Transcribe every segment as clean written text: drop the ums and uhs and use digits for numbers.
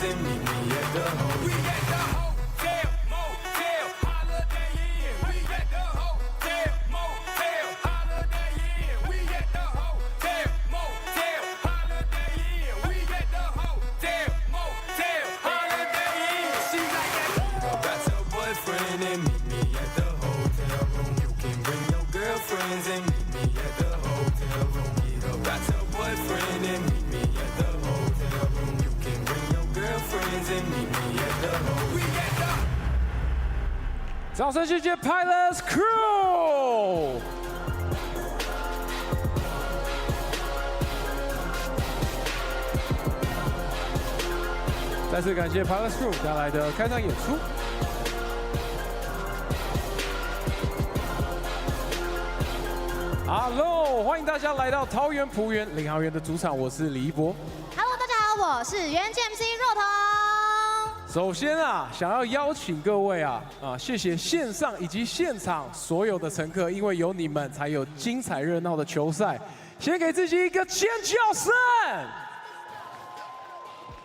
and meet me at the hotel. We at the hotel, motel, Holiday Inn. We at the hotel, motel, Holiday Inn. We at the hotel, motel, Holiday Inn. We at the hotel, motel, Holiday Inn. She like that. Got your boyfriend and meet me at the hotel room. You can bring your girlfriends and meet me at the hotel room. Got your boyfriend and meet me at the hotel room. You can bring your girlfriends and meet me at the hotel. We at the. 掌声谢谢 PLEAGUE Crew。再次感谢 PLEAGUE Crew 带来的开场演出。Hello， 欢迎大家来到桃园璞园领航员的主场，我是李一博。Hello， 大家好，我是元气 MC 若彤。首先啊，想要邀请各位谢谢线上以及现场所有的乘客，因为有你们才有精彩热闹的球赛。先给自己一个尖叫声。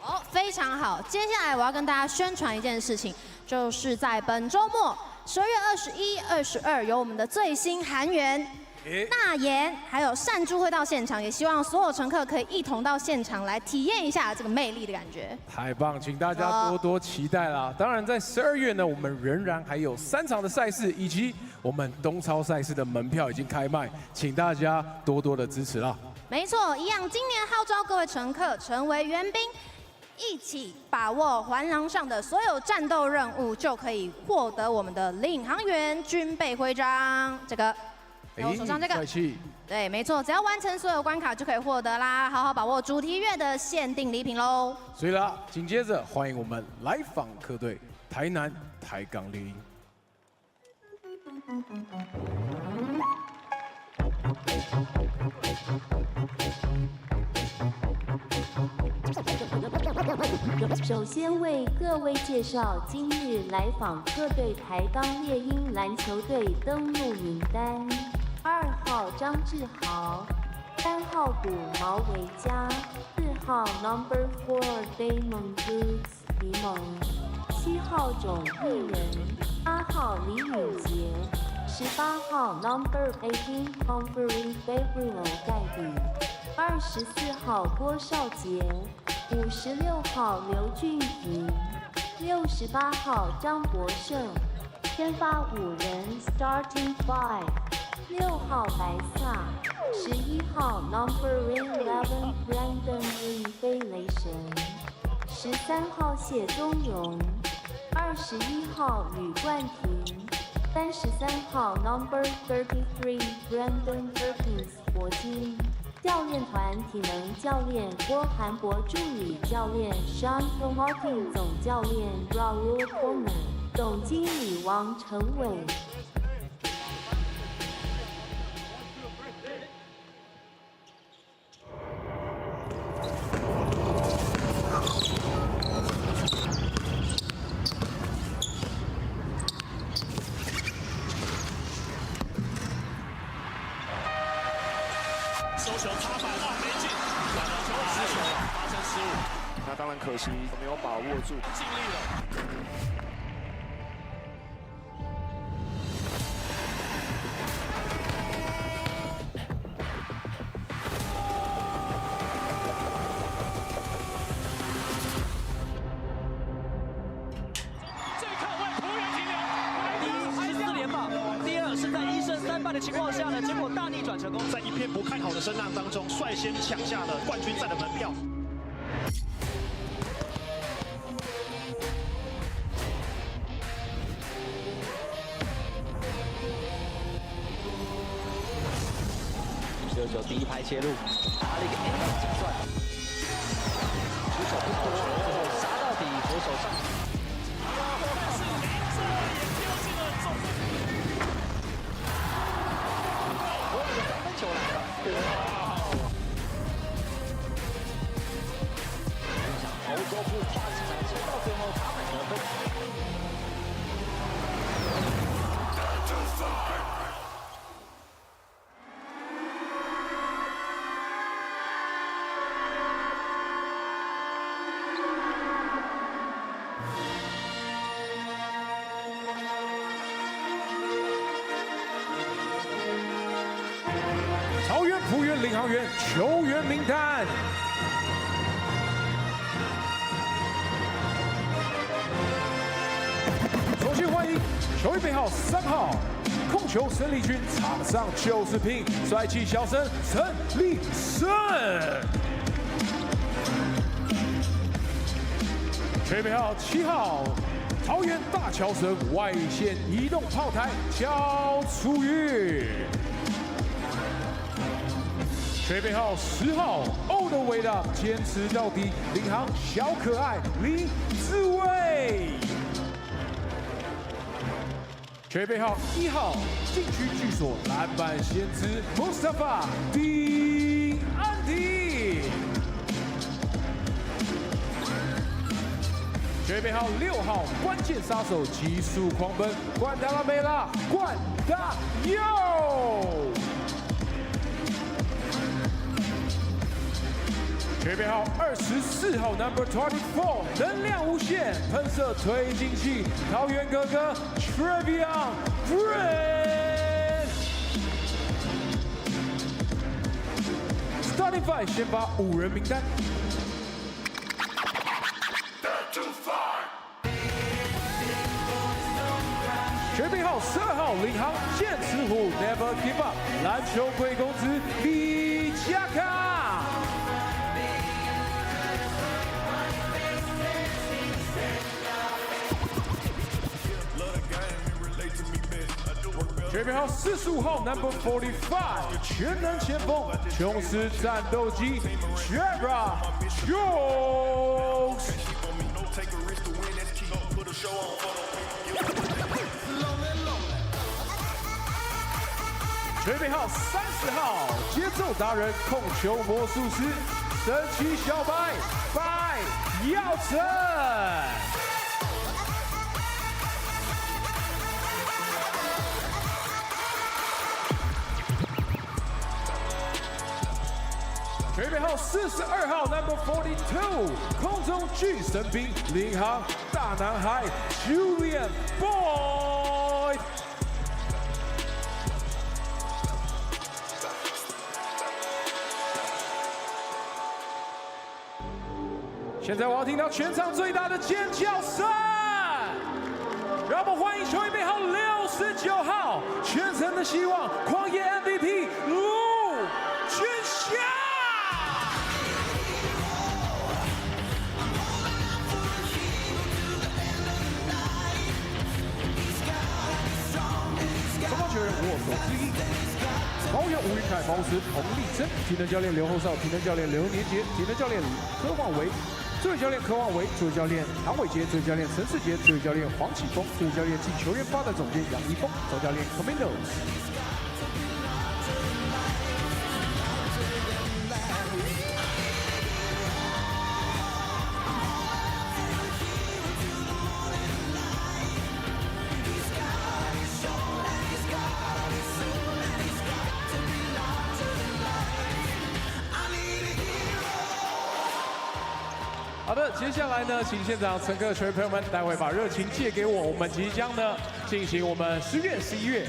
哦，非常好。接下来我要跟大家宣传一件事情，就是在本周末12月21、22有我们的最新韩援。那言还有善珠会到现场，也希望所有乘客可以一同到现场来体验一下这个魅力的感觉。太棒，请大家多多期待啦！当然，在12月呢，我们仍然还有3场的赛事，以及我们东超赛事的门票已经开卖，请大家多多的支持啦。没错，一样，今年号召各位乘客成为援兵，一起把握环廊上的所有战斗任务，就可以获得我们的领航员军备徽章。这个。我手上这个，对，没错，只要完成所有关卡就可以获得啦。好好把握主题乐的限定礼品喽。所以啦，紧接着欢迎我们来访客队台南台港猎鹰。首先为各位介绍今日来访客队台钢猎鹰篮球队登录名单：2号张志豪，3号古毛维嘉，4号 Number 4 Damon Goods 李猛，7号种艺人，8号李允杰，18号 Number 18 Humphrey Gabriel 盖比，24号郭少杰，56号刘俊平，68号张博胜，先发5人 Starting 5，6号白萨，11号 Number 11 Brandon 李飞雷神，13号谢宗荣，21号吕冠廷，33号 Number 33 Brandon Perkins 铂金。教练团体能教练郭涵博，助理教练 Sean Martin， 总教练 Raul Coleman， 总经理王成伟。收球插板了，没进，打到球失球了，发生失误。那当然可惜，没有把握住，尽力了。最靠位，璞园停留。第一14连霸，第二是在1胜3败的情况下呢，结果大逆转成功，在一片不看好的声浪当中，率先抢下了冠军赛的门票。第一拍切入，打了一个 A 精算，出手不多，最后杀到底，左手上。但是林志也丢进了中。我有个3分球来了，想欧洲步跨进来，直到最后他们得分。航员球员名单。首先欢迎球衣编号3号，控球生力军，场上就是拼，帅气小生陈立胜。球衣编号7号。 桃园大桥神外线移动炮台焦楚玉，水杯号10号欧的味道坚持到底，领航小可爱林志伟，水杯号1号禁区巨锁篮板先知 Mustafa 丁安迪。 水杯号6号关键杀手急速狂奔，冠达拉梅拉，冠大佑。水杯号24号 Number 24，能量无限，喷射推进器，桃园哥哥 Trevion Green。Starting five 先发5人名单。 学兵号12号领航剑齿虎 Never Give Up， 篮球贵公子李佳卡。学兵号45号 Number 45， 全能前锋琼斯战斗机 Jabra Jones。 水杯号30号，节奏达人，控球魔术师，神奇小白白耀成。水杯号42号 ，Number 42，空中巨神兵，领航大男孩 Julian Boyd。 现在我要听到全场最大的尖叫声！让我们欢迎球衣编号69号，全城的希望，狂野 MVP 陆俊祥。中方球员握手之一。 保有吴云凯、毛时、彭立珍，体能教练刘后少，体能教练刘年杰，体能教练柯望维，助理教练柯望维，助理教练唐伟杰，助理教练陈世杰，助理教练黄启峰，助理教练暨球员发展总监杨一峰，总教练 Commandos。好的，接下来呢，请现场乘客球员朋友们，待会把热情借给我，我们即将呢进行我们10月、11月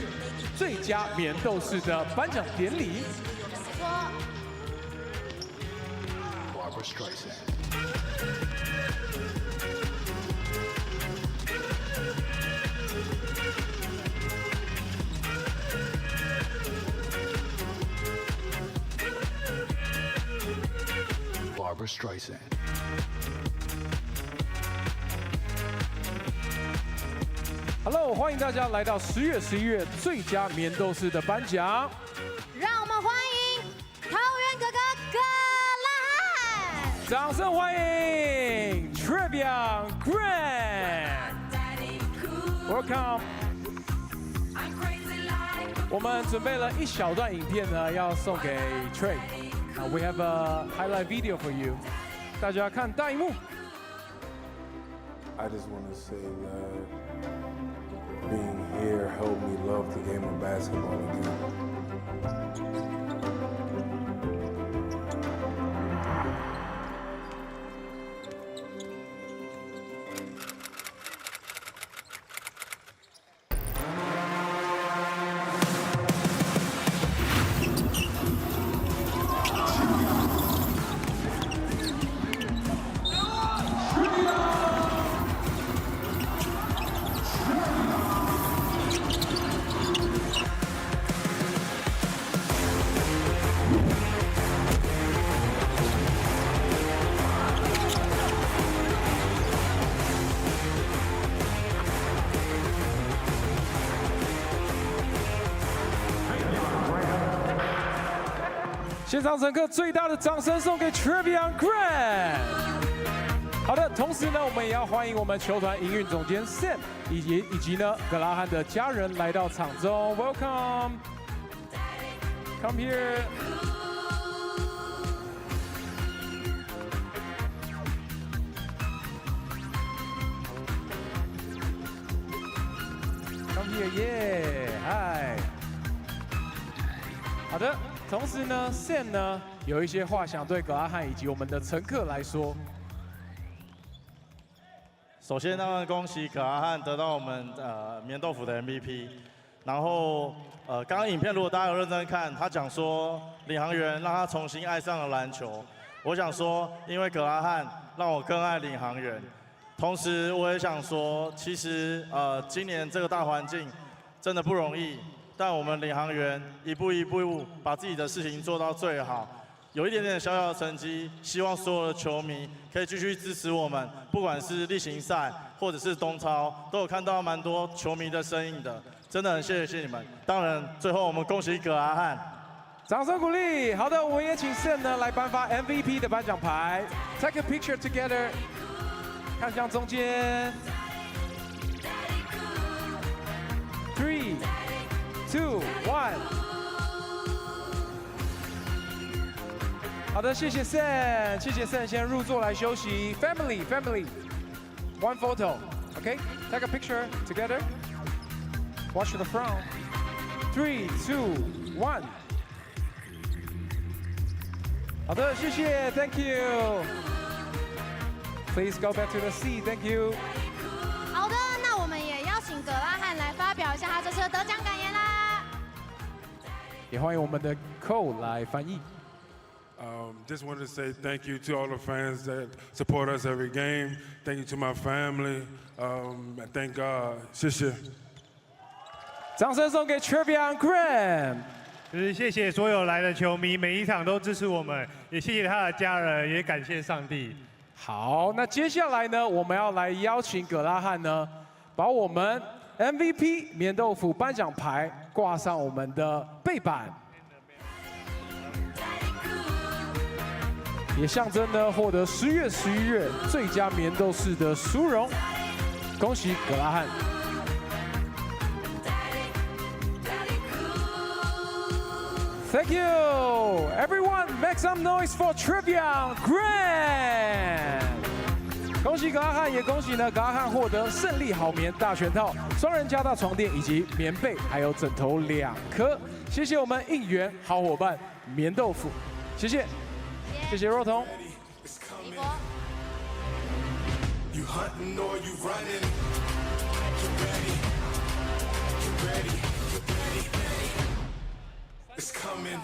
最佳棉斗士的颁奖典礼。Barbara Streisand。Hello， 欢迎大家来到10月、11月最佳棉斗士的颁奖。让我们欢迎桃园哥哥葛拉汉，掌声欢迎 Trevion Green。Welcome。我们准备了一小段影片呢，要送给 Trey。We have a highlight video for you。大家看大荧幕。I just want to say that being here helped me love the game of basketball again. 现场乘客最大的掌声送给 Taoyuan Grand。好的，同时呢，我们也要欢迎我们球团营运总监 Chen 以及呢格拉汉的家人来到场中 ，Welcome， come here。Come here， 耶，嗨。好的，同时呢 ，Chen 呢有一些话想对格拉汉以及我们的乘客来说。首先，当然恭喜可阿汉得到我们棉豆腐的 MVP。然后刚刚影片如果大家有认真看，他讲说领航员让他重新爱上了篮球。我想说，因为可阿汉让我更爱领航员。同时，我也想说，其实今年这个大环境真的不容易，但我们领航员一步一步把自己的事情做到最好。有一点点小小的成绩，希望所有的球迷可以继续支持我们，不管是例行赛或者是东超，都有看到蛮多球迷的身影的，真的很谢谢你们。当然，最后我们恭喜葛阿汉，掌声鼓励。好的，我们也请 Chen 呢来颁发 MVP 的颁奖牌。Take a picture together， 看向中间。3、2、1。好的，谢谢 Chen， 谢谢 Chen， 先入座来休息。Family，one photo，OK，take a picture together. Watch the front. 3、2、1。好的，谢谢 ，Thank you. Please go back to the seat. Thank you. 好的，那我们也邀请葛拉汉来发表一下他这次的得奖感言啦。也欢迎我们的 Cole 来翻译。Just wanted to say thank you to all the fans that support us every game. Thank you to my family. Thank God. 谢谢。掌声送给 Taoyuan Grand。就是谢谢所有来的球迷，每一场都支持我们，也谢谢他的家人，也感谢上帝。好，那接下来呢，我们要来邀请葛拉汉呢，把我们 MVP 棉豆腐颁奖牌挂上我们的背板。也象征呢获得10月、11月最佳棉豆士的殊荣，恭喜葛拉汉。Thank you, everyone. Make some noise for Taoyuan Grand. 恭喜葛拉汉，也恭喜呢葛拉汉获得胜利好眠大全套、双人加大床垫以及棉被还有枕头2颗。谢谢我们应援好伙伴棉豆腐，谢谢。谢谢若彤。李博。 You hunting or you running? You ready? You ready? You ready? It's coming.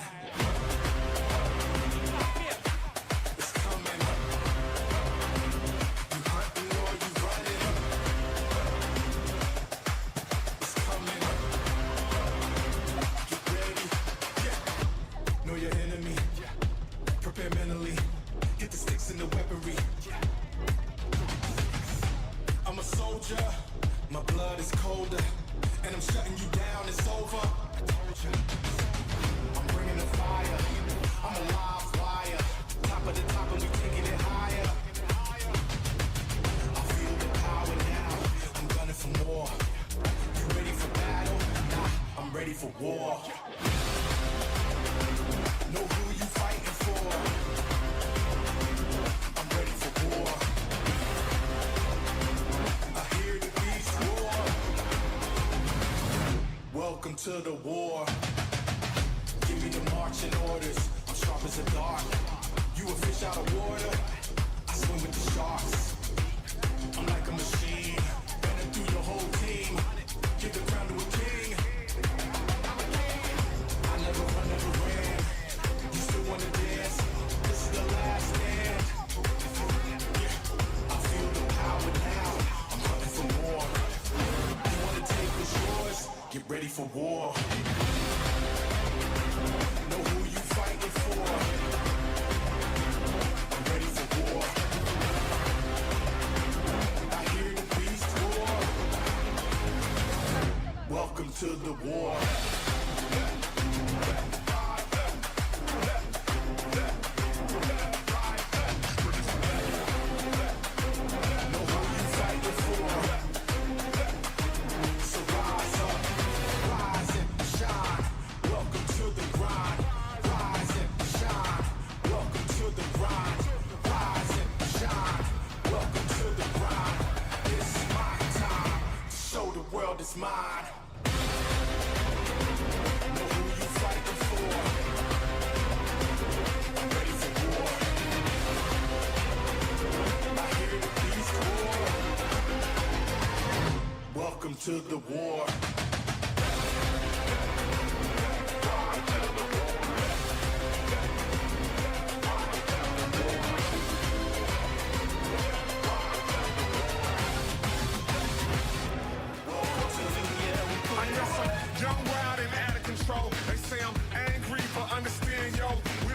It's coming. You hunting or you running? It's coming. Get ready. Yeah. Know your enemy. Prepare mentally. Get the sticks and the weaponry. I'm a soldier, my blood is colder, and I'm shutting you down, it's over. I told you. I'm bringing the fire, I'm a live wire, top of the top and we taking it higher. I feel the power now, I'm gunning for more. You ready for battle? Nah, I'm ready for war. Know who you fighting for. I'm ready for war. Welcome to the war. Give me the marching orders. I'm sharp as a dart. You a fish out of water. I swim with the sharks. I'm like a machine. Running through your whole team. Give the crown to a king. I never run, never ran. You still wanna dance? This is the last stand. Yeah, I feel the power now. I'm hunting for more. You wanna take what's yours? Get ready for war. Know who you fighting for. I'm ready for war. I hear the beast roar. Welcome to the war. is mine. Know who you fighting for. I'm ready for war. I hear the beast roar. Welcome to the war.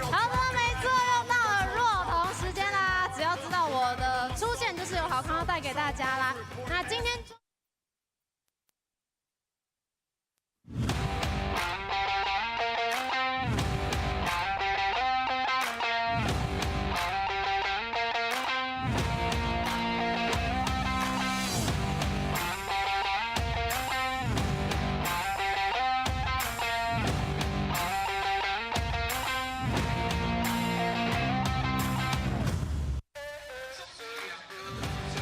好的，没错，又到了弱童时间啦！只要知道我的出现，就是有好康要带给大家啦。那今天。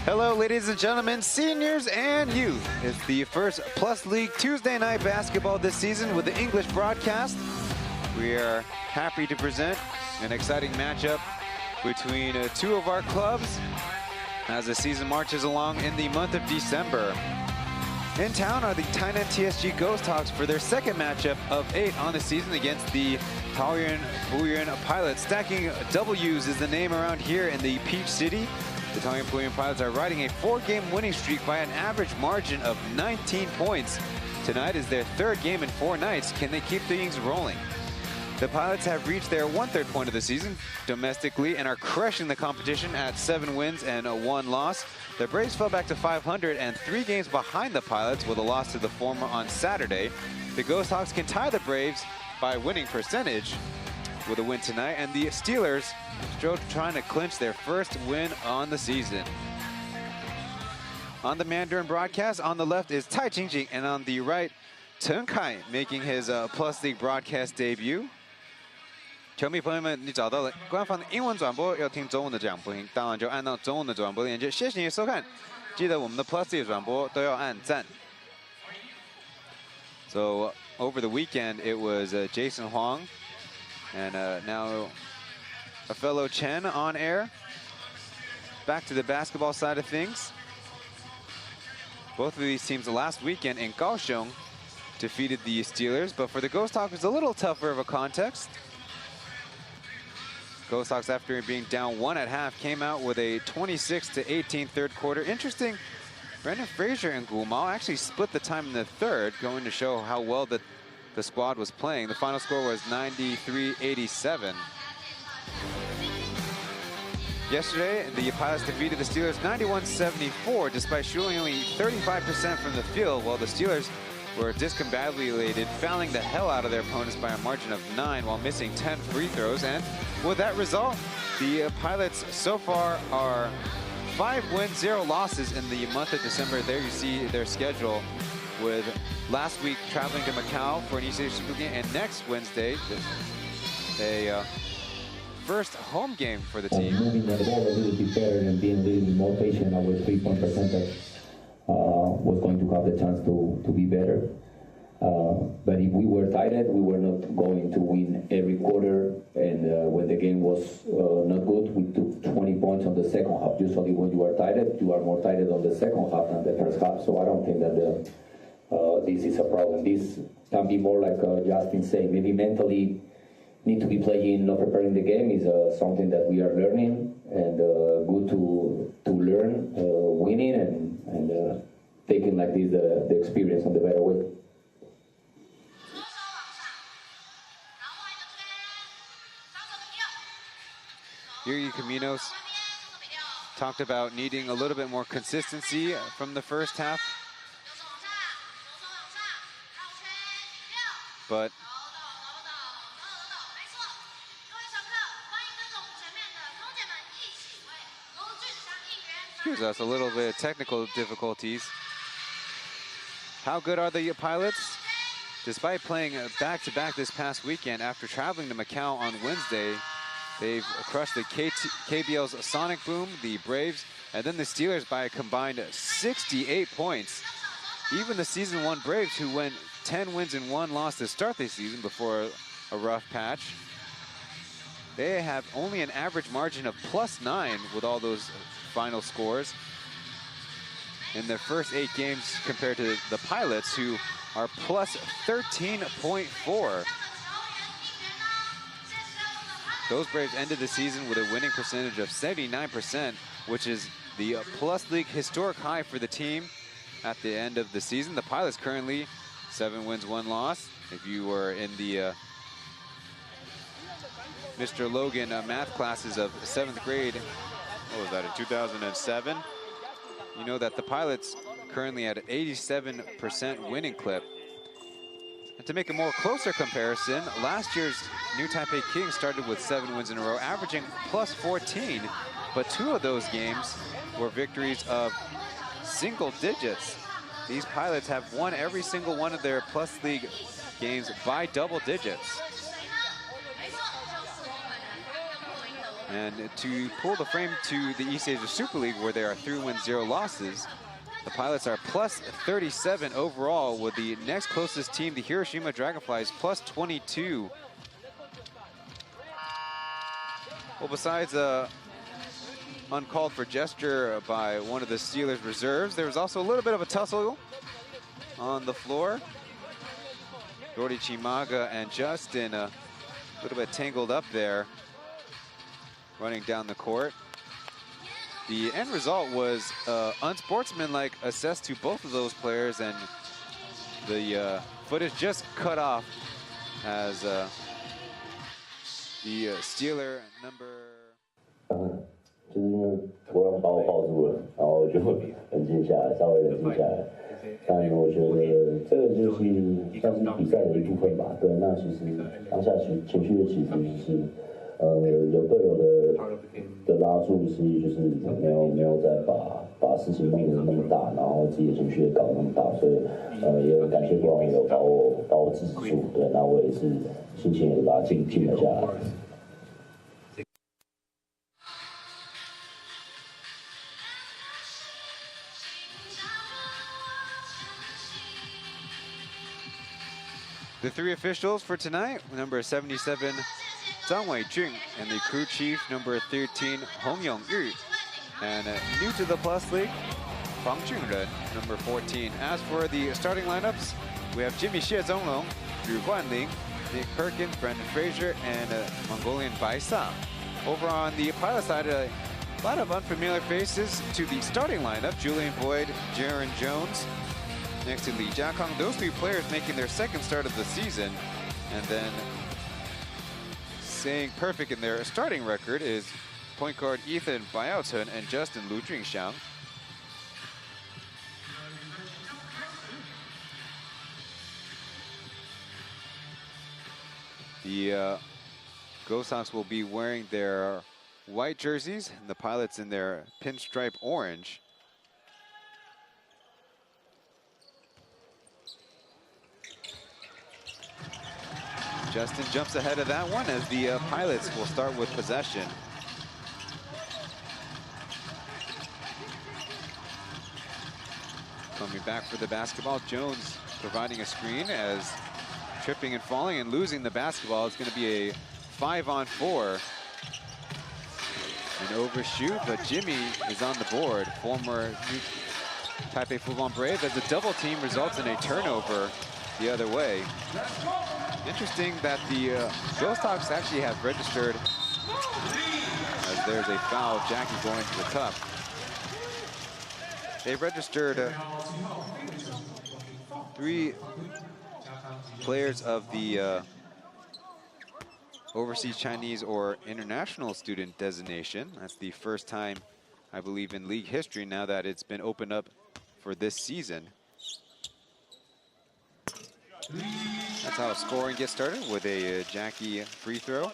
Hello, ladies and gentlemen, seniors and youth. It's the first Plus League Tuesday night basketball this season with the English broadcast. We are happy to present an exciting matchup between two of our clubs as the season marches along in the month of December. In town are the Tainan TSG Ghosthawks for their second matchup of 8 on the season against the Taoyuan Pauian Pilots. Stacking W's is the name around here in the Peach City. The Taoyuan Pauian Pilots are riding a 4-game winning streak by an average margin of 19 points. Tonight is their third game in 4 nights. Can they keep things rolling? The Pilots have reached their 1/3 point of the season domestically and are crushing the competition at 7 wins and 1 loss. The Braves fell back to 500 and 3 games behind the Pilots with a loss to the former on Saturday. The Ghosthawks can tie the Braves by winning percentage with a win tonight, and the Steelers still trying to clinch their first win on the season. On the Mandarin broadcast, on the left is Tai Jingjing, and on the right, Chen making his Plus League broadcast debut. 球迷朋友们，你找到了官方的英文转播，要听中文的讲播音，当然就按到中文的转播链接。谢谢你收看，记得我们的 Plus League 转播都要按赞。So over the weekend, it was Jason Huang and now a fellow Chen on air. Back to the basketball side of things. Both of these teams last weekend in Kaohsiung defeated the Steelers, but for the Ghosthawks, it's a little tougher of a context. Ghosthawks, after being down 1 at half, came out with a 26-18 third quarter. Interesting, Brendan Fraser and Gumao actually split the time in the third, going to show how well the squad was playing. The final score was 93-87. Yesterday, the Pilots defeated the Steelers 91-74, despite shooting only 35% from the field, while the Steelers were discombobulated, fouling the hell out of their opponents by a margin of 9 while missing 10 free throws. And with that result, the Pilots so far are 5 wins, 0 losses in the month of December. There you see their schedule, with last week traveling to Macau for an East Asia Super game, and next Wednesday, a first home game for the team. Moving the ball a little bit better and being a little bit more patient, our 3-point percentage was going to have the chance to be better. But if we were tired, we were not going to win every quarter. And when the game was not good, we took 20 points on the second half. Usually when you are tired, you are more tired on the second half than the first half. So I don't think that this is a problem. This can be more like Justin saying, maybe mentally need to be playing, not preparing the game is something that we are learning, and good to learn winning and taking like this the experience on the better way. Yuri Caminos talked about needing a little bit more consistency from the first half, but here's us a little bit of technical difficulties. How good are the Pilots? Despite playing back-to-back this past weekend, after traveling to Macau on Wednesday, they've crushed the KBL's Sonic Boom, the Braves, and then the Steelers by a combined 68 points. even the season 1 Braves, who went 10 wins and 1 loss to start the season before a rough patch, they have only an average margin of +9 with all those final scores in their first 8 games compared to the Pilots, who are +13.4. Those Braves ended the season with a winning percentage of 79%, which is the Plus League historic high for the team at the end of the season. The Pilots currently 7 wins, 1 loss. If you were in the Mr. Logan math classes of 7th grade, what was that, in 2007? You know that the Pilots currently at an 87% winning clip. And to make a more closer comparison, last year's New Taipei Kings started with 7 wins in a row, averaging +14, but 2 of those games were victories of single digits. These Pilots have won every single one of their Plus League games by double digits. And to pull the frame to the East Asia Super League, where they are 3 wins, 0 losses, the Pilots are +37 overall, with the next closest team, the Hiroshima Dragonflies, +22. Well, besides a uncalled for gesture by one of the Steelers reserves, there was also a little bit of a tussle on the floor. Jordi Chimaga and Justin a little bit tangled up there, running down the court. The end result was unsportsmanlike assessed to both of those players, and the footage just cut off as the Steeler number. 就是因为突然把我抱住了，然后就冷静下来，稍微冷静下来。但我觉得这个就是算是比赛的一部分吧。对，那其实当下情绪的起伏是，有队友的拉住，是就是没有再把事情弄得那么大，然后自己的情绪也搞得那么大，所以也很感谢国王有把我制止住。对，那我也是心情也把它静了下来。 The 3 officials for tonight, number 77, Zhang Weijun, and the crew chief, number 13, Hong Yong-yu. And new to the Plus League, Fang Junren, number 14. As for the starting lineups, we have Jimmy Xie Zonglong, Yu Guanling, Nick Perkins, Brendan Fraser, and Mongolian Bai Sa. Over on the pilot side, a lot of unfamiliar faces to the starting lineup. Julian Boyd, Jaron Jones, next to Lee Jiakong. Those 3 players making their 2nd start of the season. And then staying perfect in their starting record is point guard Ethan Biaoten and Justin Lu Jingxiang. The Ghosthawks will be wearing their white jerseys, and the Pilots in their pinstripe orange. Justin jumps ahead of that one as the Pilots will start with possession. Coming back for the basketball, Jones providing a screen as tripping and falling and losing the basketball. It's going to be a 5-on-4. An overshoot, but Jimmy is on the board. Former Taipei Fubon Brave, as a double team results in a turnover the other way. Interesting that the Ghosthawks actually have registered, as there's a foul, Jackie going to the cup. They've registered 3 players of the overseas Chinese or international student designation. That's the first time, I believe, in league history now that it's been opened up for this season. That's how scoring gets started, with a Jackie free throw.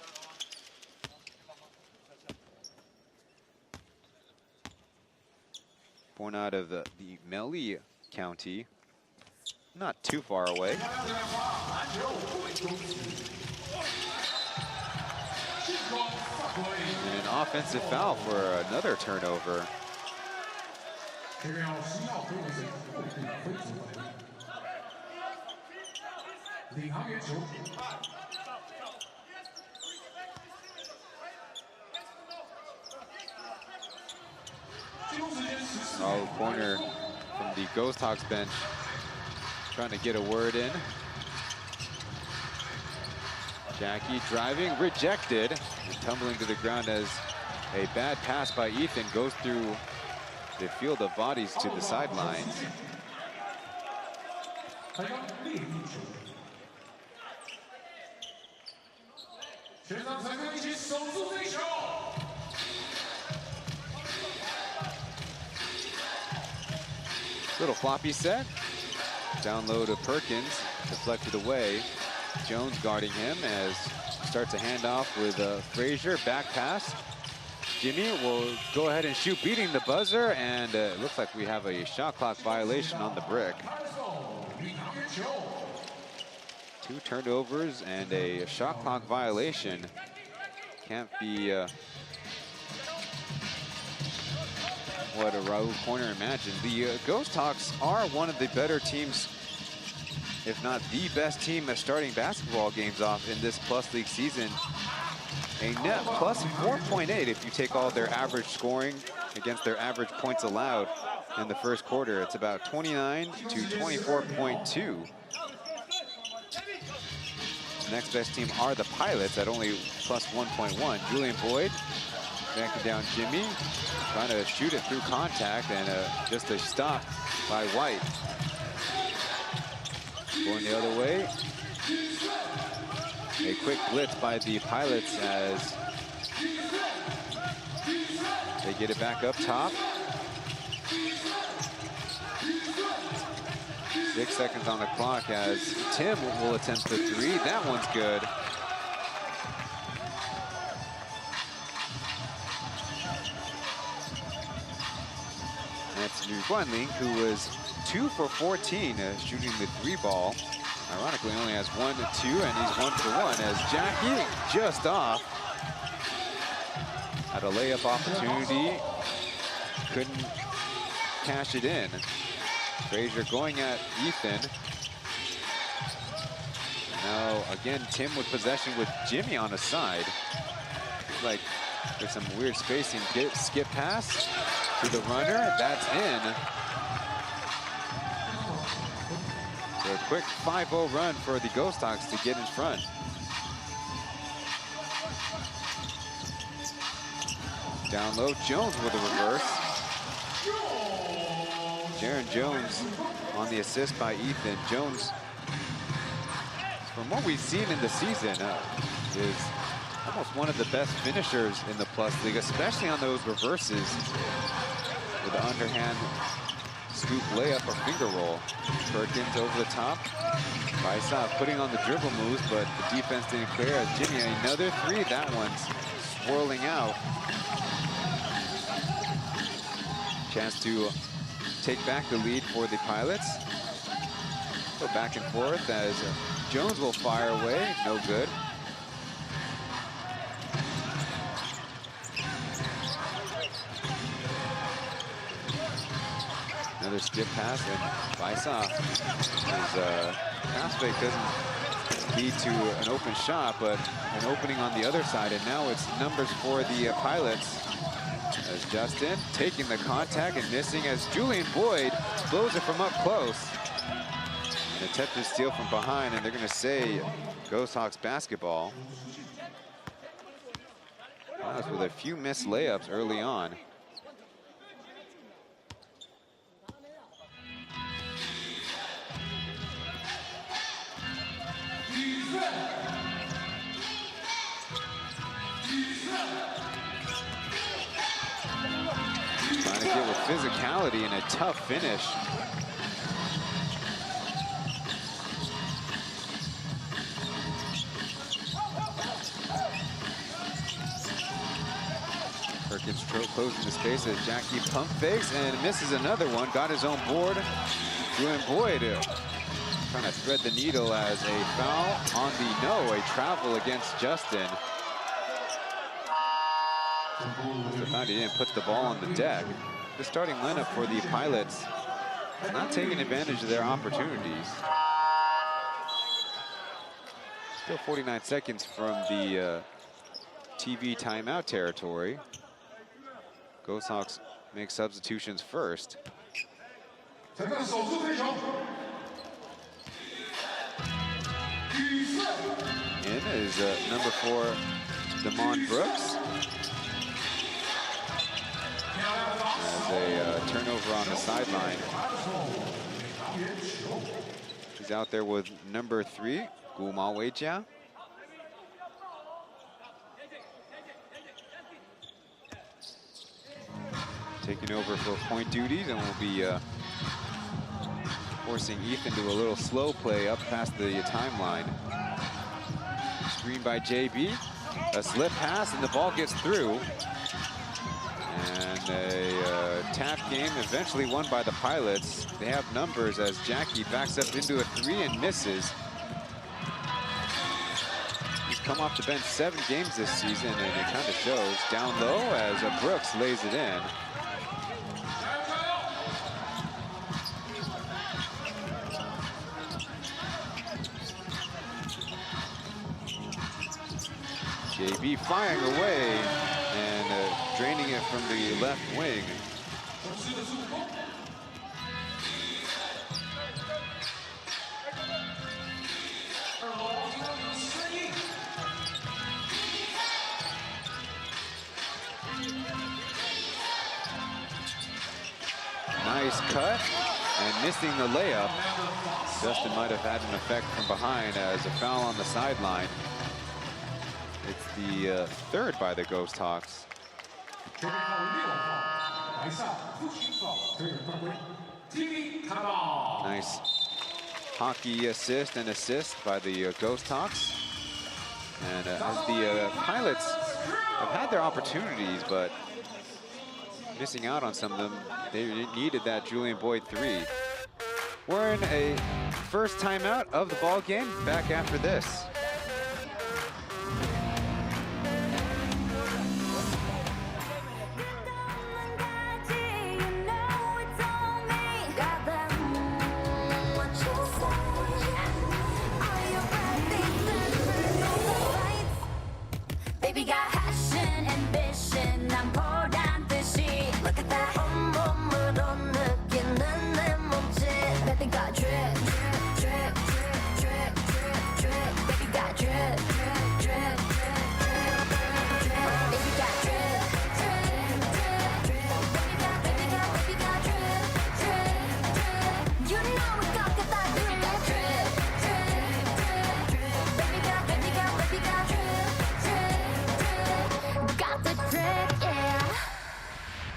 Born out of the Meli County, not too far away. And an offensive foul for another turnover. 11号跟我们后部分组反应，领航员球。 Oh, corner from the Ghosthawks bench, trying to get a word in. Jackie driving, rejected, and tumbling to the ground as a bad pass by Ethan goes through the field of bodies to the sidelines. Little floppy set. Down low to Perkins, deflected away. Jones guarding him as he starts a handoff with Frazier, back pass. Jimmy will go ahead and shoot, beating the buzzer, and it looks like we have a shot clock violation on the brick. 2 turnovers and a shot clock violation. Can't be what a Raul corner imagined. The Ghosthawks are one of the better teams, if not the best team at starting basketball games off in this Plus League season. A net plus 4.8 if you take all their average scoring against their average points allowed in the first quarter. It's about 29 to 24.2. The next best team are the Pilots at only plus 1.1. Julian Boyd backing down Jimmy, trying to shoot it through contact, and just a stop by White. Going the other way. A quick blitz by the Pilots as they get it back up top. 6 seconds on the clock as Tim will attempt the 3. That one's good. That's Liu Guanling, who was 2 for 14 shooting the 3 ball. Ironically, only has 1 to 2, and he's 1 for 1 as Jackie just off. Had a layup opportunity, couldn't cash it in. Frazier going at Ethan. Now again, Tim with possession with Jimmy on his side. Like there's some weird spacing. Skip pass to the runner. That's in. So a quick 5-0 run for the Ghosthawks to get in front. Down low, Jones with a reverse. Jaron Jones on the assist by Ethan. Jones, from what we've seen in the season, is almost one of the best finishers in the Plus League, especially on those reverses with an underhand scoop layup or finger roll. Perkins over the top. Vaisov putting on the dribble moves, but the defense didn't clear as Jimmy, another 3. That one's swirling out. Chance to take back the lead for the Pilots. Go back and forth as Jones will fire away, no good. Another skip pass, and Vaisov, his pass fake doesn't lead to an open shot, but an opening on the other side, and now it's numbers for the Pilots. As Justin taking the contact and missing as Julian Boyd blows it from up close. An attempted steal from behind, and they're going to say Ghosthawks basketball. That was with a few missed layups early on. Trying to get with physicality and a tough finish. Perkins closing the space as Jackie pump fakes and misses another one. Got his own board. Julian Boyd trying to thread the needle as a foul on the a travel against Justin. He didn't put the ball on the deck. the starting lineup for the Pilots not taking advantage of their opportunities. Still 49 seconds from the TV timeout territory. Ghosthawks make substitutions first. In is number 4, Damon Brooks. As a turnover on the sideline. He's out there with number 3, Gu Ma Weijia. Taking over for point duties, and will be forcing Ethan to a little slow play up past the timeline. Screen by JB, a slip pass, and the ball gets through. And a tap game eventually won by the Pilots. They have numbers as Jackie backs up into a 3 and misses. He's come off the bench 7 games this season, and it kind of shows. Down low as Brooks lays it in. JB firing away and draining it from the left wing. Nice cut and missing the layup. Justin might have had an effect from behind as a foul on the sideline. It's the 3rd by the Ghosthawks. Nice hockey assist by the Ghosthawks. And as the Pilots have had their opportunities, but missing out on some of them, they needed that Julian Boyd 3. We're in a first timeout of the ball game. Back after this.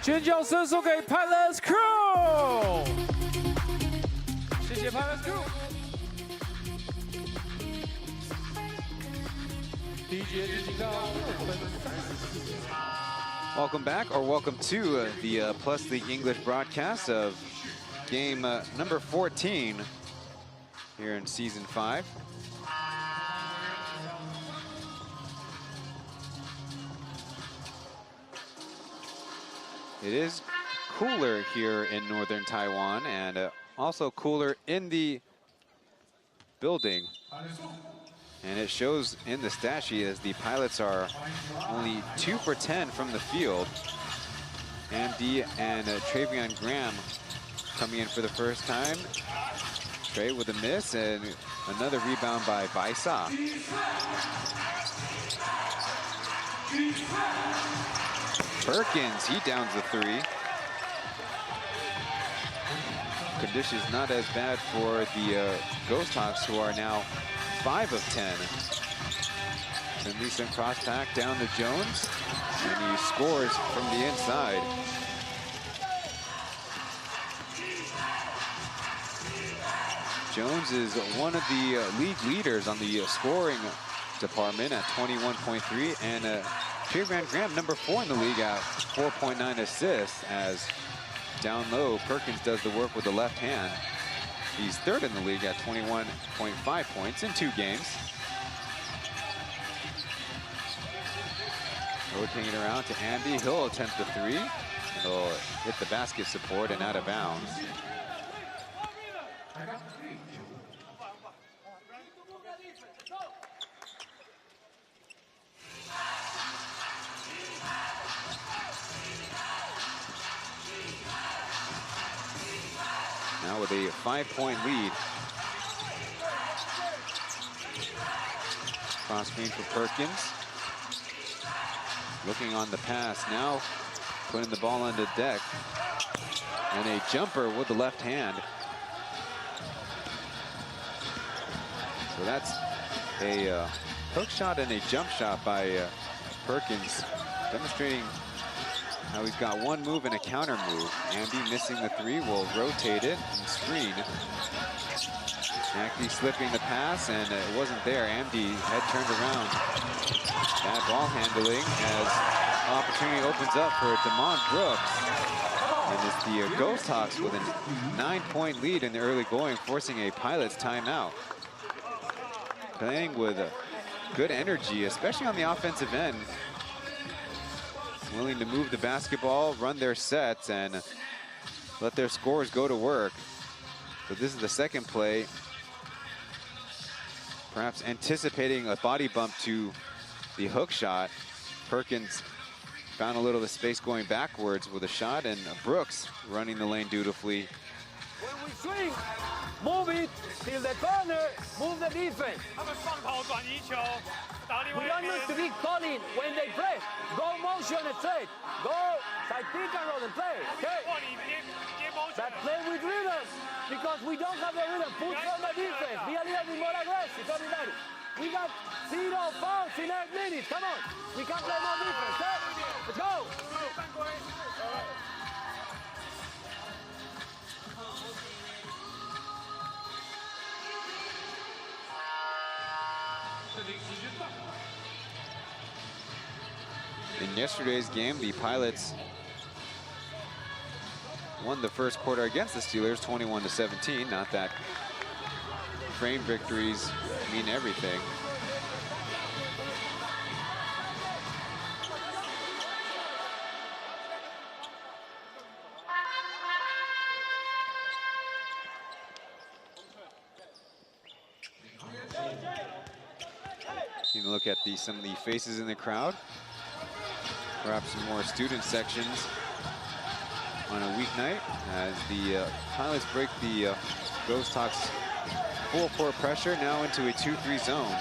尖叫声送给 Pilots Crew， 谢谢 Pilots Crew。Welcome back, or welcome to the Plus League English broadcast of game number 14 here in season 5. It is cooler here in northern Taiwan, and also cooler in the building. And it shows in the stat sheet as the Pilots are only 2 for 10 from the field. MD and Travion Graham coming in for the first time. Trey with a miss, and another rebound by Baisa. Perkins, he downs the 3. Conditions not as bad for the Ghosthawks, who are now 5 of 10. And decent cross pack down to Jones, and he scores from the inside. Jones is one of the league leaders on the scoring department at 21.3, and Travion Graham, number 4 in the league at 4.9 assists, as down low, Perkins does the work with the left hand. He's 3rd in the league at 21.5 points in 2 games. Rotating it around to Andy. He'll attempt the 3. It'll hit the basket support and out of bounds. Now with a 5-point lead. Cross screen for Perkins. Looking on the pass now, putting the ball on the deck. And a jumper with the left hand. So that's a hook shot and a jump shot by Perkins, demonstrating how he's got one move and a counter move. Andy missing the three, will rotate it and screen. Jackie slipping the pass, and it wasn't there. Andy had turned around. Bad ball handling as opportunity opens up for Damon Brooks. And it's the Ghosthawks with a 9-point lead in the early going, forcing a Pilots timeout. Playing with good energy, especially on the offensive end. Willing to move the basketball, run their sets, and let their scorers go to work. But this is the second play. Perhaps anticipating a body bump to the hook shot. Perkins found a little of the space going backwards with a shot, and Brooks running the lane dutifully. When we swing, move it till the corner, move the defense. We don't need to be calling when they play. Go motion straight. Go side pick and roll and play. Okay? But play with rhythm, because we don't have the rhythm. Put on the defense. Be a little bit more aggressive, everybody. We got 0 fouls in 8 minutes. Come on. We can play more defense. Okay? Let's go. In yesterday's game, the Pilots won the first quarter against the Steelers, 21-17. Not that frame victories mean everything. You can look at some of the faces in the crowd. Perhaps some more student sections on a weeknight as the Pilots break the Ghosthawks full court pressure now into a 2-3 zone.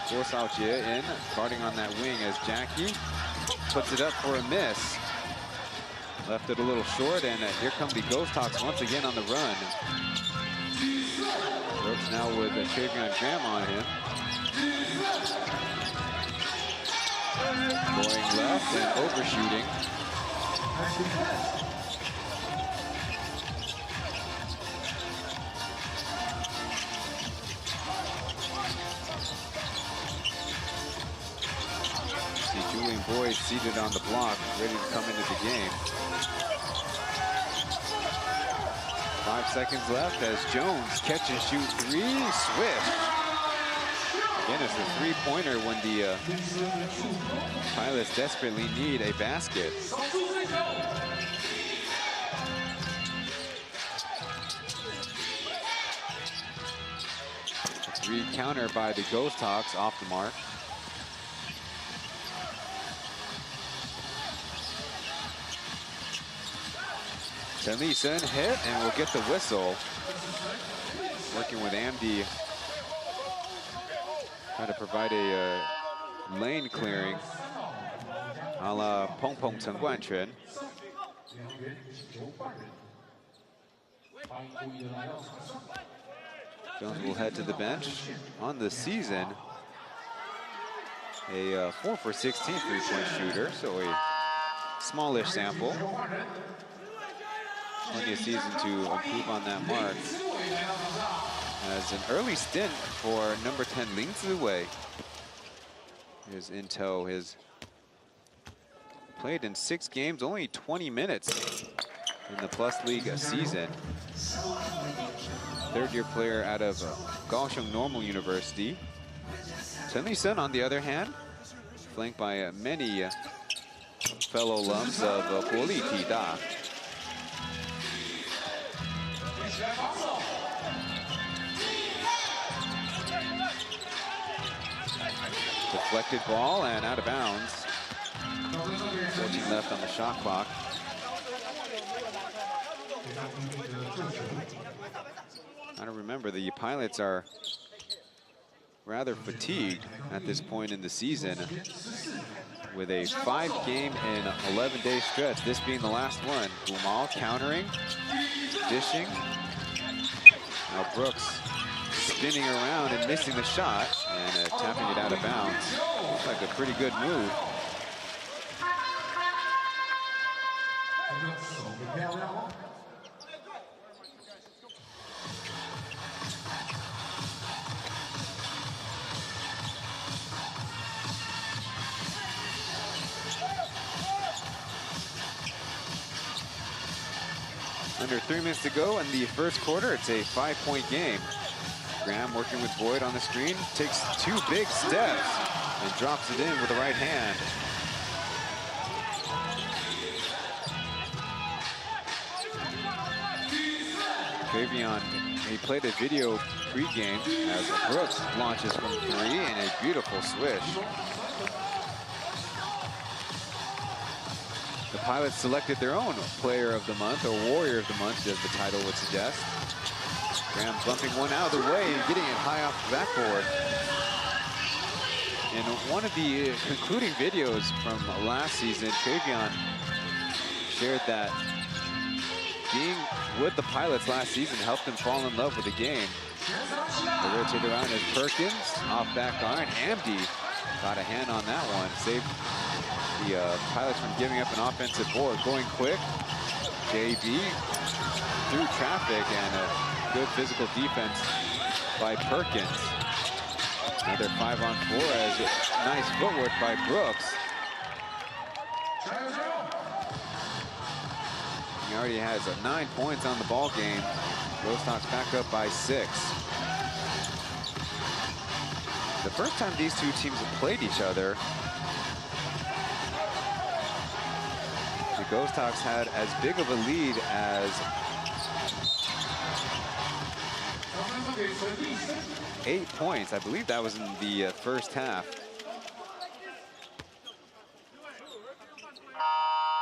Ghosthawks in, guarding on that wing as Jackie puts it up for a miss. Left it a little short, and here come the Ghosthawks once again on the run. Brooks now with a Travion Graham on him. Going left and overshooting. See Julian Boyd seated on the block, ready to come into the game. 5 seconds left as Jones catch and shoot three, swish. Again, it's a three-pointer when the Pilots desperately need a basket. Three counter by the Ghosthawks off the mark. Tainan hit and will get the whistle. Working with Amdi, trying to provide a lane clearing a la Pong Pong Cheng Guan Chen. Jones will head to the bench. On the season, a 4 for 16 three-point shooter, so a smallish sample. Plenty of season to improve on that mark. As an early stint for number 10 Ling Ziwei is in tow. Has played in 6 games, only 20 minutes in the Plus League season. Third-year player out of Kaohsiung Normal University. Chen on the other hand, flanked by many fellow alums of P.LEAGUE. Deflected ball and out of bounds. 14 left on the shot clock. I don't remember, the pilots are rather fatigued at this point in the season with a 5-game and 11-day stretch, this being the last one. Gumal countering, dishing. Now Brooks spinning around and missing the shot and tapping it out of bounds. Looks like a pretty good move. Under 3 minutes to go in the first quarter. It's a 5-point game. Graham working with Boyd on the screen, takes 2 big steps and drops it in with the right hand. Travion, he played a video pregame as Brooks launches from 3 and a beautiful swish. The Pilots selected their own Player of the Month, or Warrior of the Month, as the title would suggest. Graham bumping one out of the way and getting it high off the backboard. In one of the concluding videos from last season, Travion shared that being with the Pilots last season helped him fall in love with the game. They rotate around as Perkins, off back iron. Hamdi got a hand on that one, saved the Pilots from giving up an offensive board. Going quick, JB through traffic and a good physical defense by Perkins. Another 5-on-4 as nice footwork by Brooks. He already has 9 points on the ball game. Ghosthawks back up by 6. The first time these two teams have played each other, the Ghosthawks had as big of a lead as 8 points. I believe that was in the first half.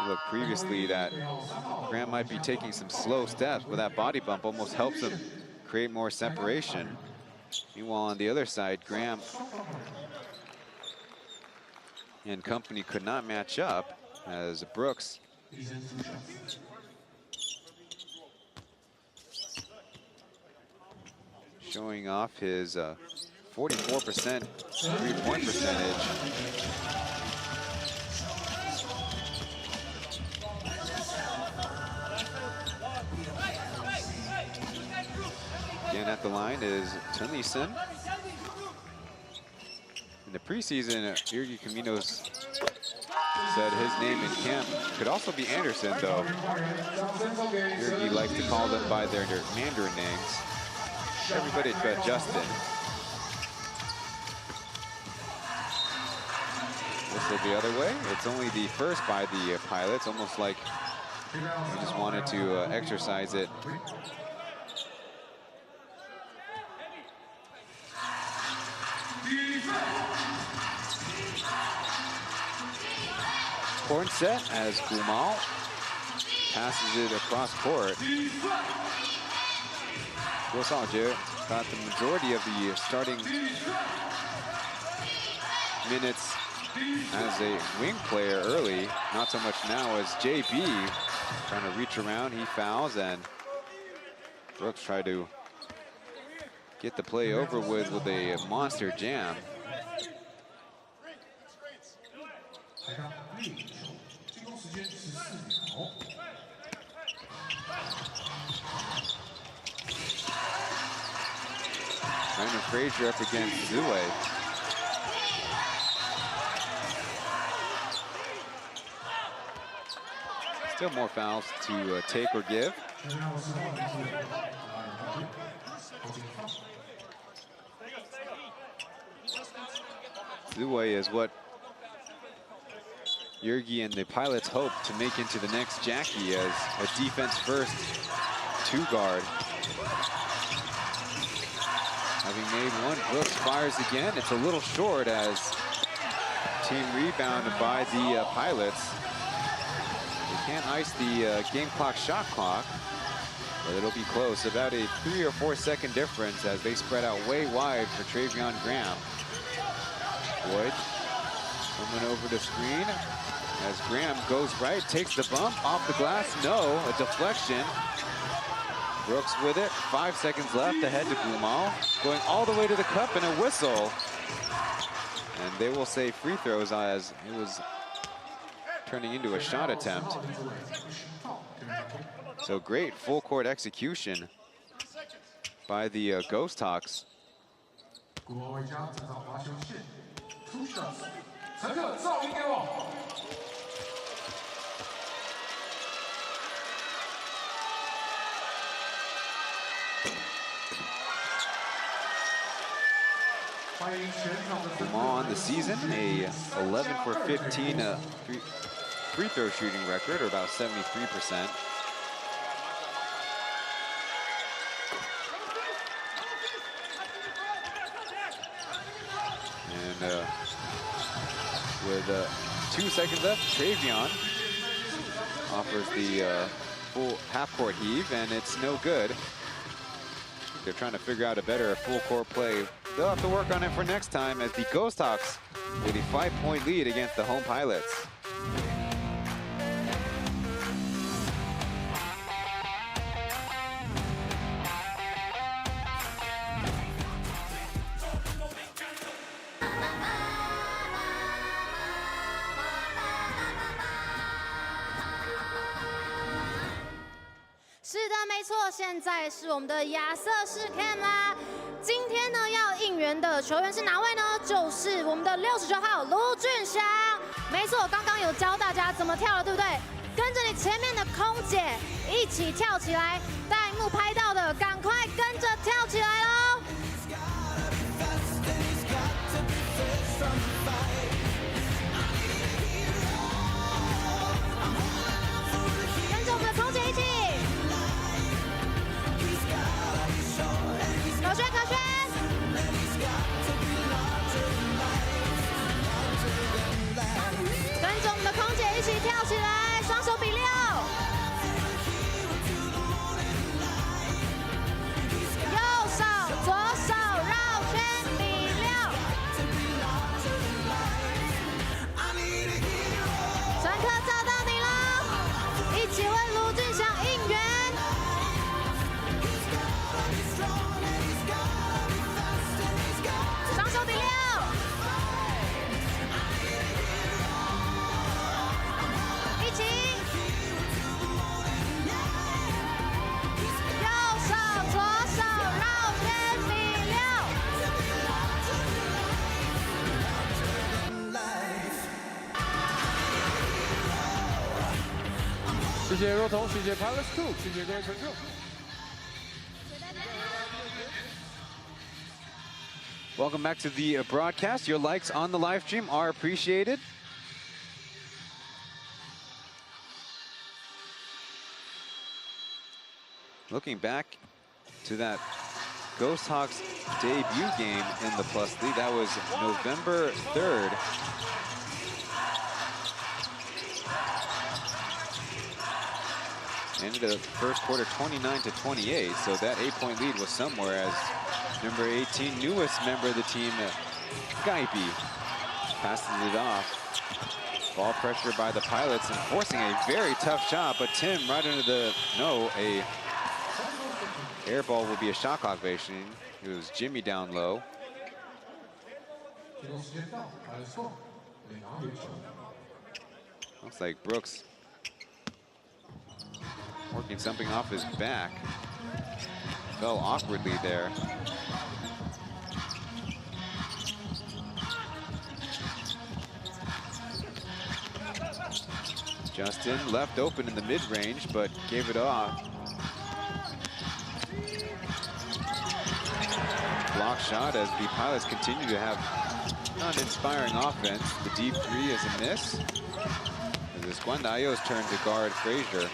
Look, previously that Graham might be taking some slow steps, but that body bump almost helps him create more separation. Meanwhile, on the other side, Graham and company could not match up as Brooks showing off his 44% three-point percentage. Again at the line is Chen. In the preseason, Irgi Caminos said his name in camp could also be Anderson, though. Irgi likes to call them by their Mandarin names. Everybody but Justin. Whistle the other way. It's only the first by the Pilots, almost like they just wanted to exercise it. Horn set as Gumal passes it across court. Ghosthawks got the majority of the starting minutes as a wing player early. Not so much now as JB trying to reach around. He fouls and Brooks tried to get the play over with a monster jam. Brandon Frazier up against Zue. Still more fouls to take or give. Luwei is what Yergi and the Pilots hope to make into the next Jackie as a defense-first two-guard. Having made one, Brooks fires again. It's a little short as team rebounded by the Pilots. They can't ice the game clock, shot clock, but it'll be close. About a 3 or 4 second difference as they spread out way wide for Travion Graham. Boyd coming over the screen as Graham goes right, takes the bump off the glass. No, a deflection. Brooks with it, 5 seconds left ahead to Gumal, going all the way to the cup and a whistle. And they will say free throws as it was turning into a shot attempt. So great full court execution by the Ghosthawks. Gumal on the season, a 11 for 15 free throw shooting record, or about 73%. And with 2 seconds left, Travion offers the full half-court heave, and it's no good. They're trying to figure out a better full-court play. They'll have to work on it for next time as the Ghosthawks with a 5-point lead against the home Pilots.是的，没错，现在是我们的亚瑟士 Cam 啦。今天呢，要应援的球员是哪位呢？就是我们的69号卢俊祥。没错，刚刚有教大家怎么跳了，对不对？跟着你前面的空姐一起跳起来，弹幕拍到的赶快跟着跳起来喽！跟着我们的空姐一起。可轩，可轩，跟着我们的空姐一起跳起来，双手比6，右手、左手绕圈比6，乘客找到你了，一起为卢俊祥应援。手比6，一起，右手左手绕圈比6。谢谢若彤，谢谢 Pilots 2，谢谢各位乘客。Welcome back to the broadcast. Your likes on the live stream are appreciated. Looking back to that Ghosthawks debut game in the Plus League, that was November 3rd. Ended the first quarter 29-28, so that 8-point lead was somewhere as number 18, newest member of the team, Gaipi, passes it off. Ball pressure by the Pilots and forcing a very tough shot, but Tim right under the, a air ball will be a shot clock violation. It was Jimmy down low. Looks like Brooks working something off his back. Fell awkwardly there. Justin left open in the mid-range, but gave it off. Block shot as the Pilots continue to have uninspiring offense. The deep three is a miss. As it's Guandayo's turn to guard Frazier.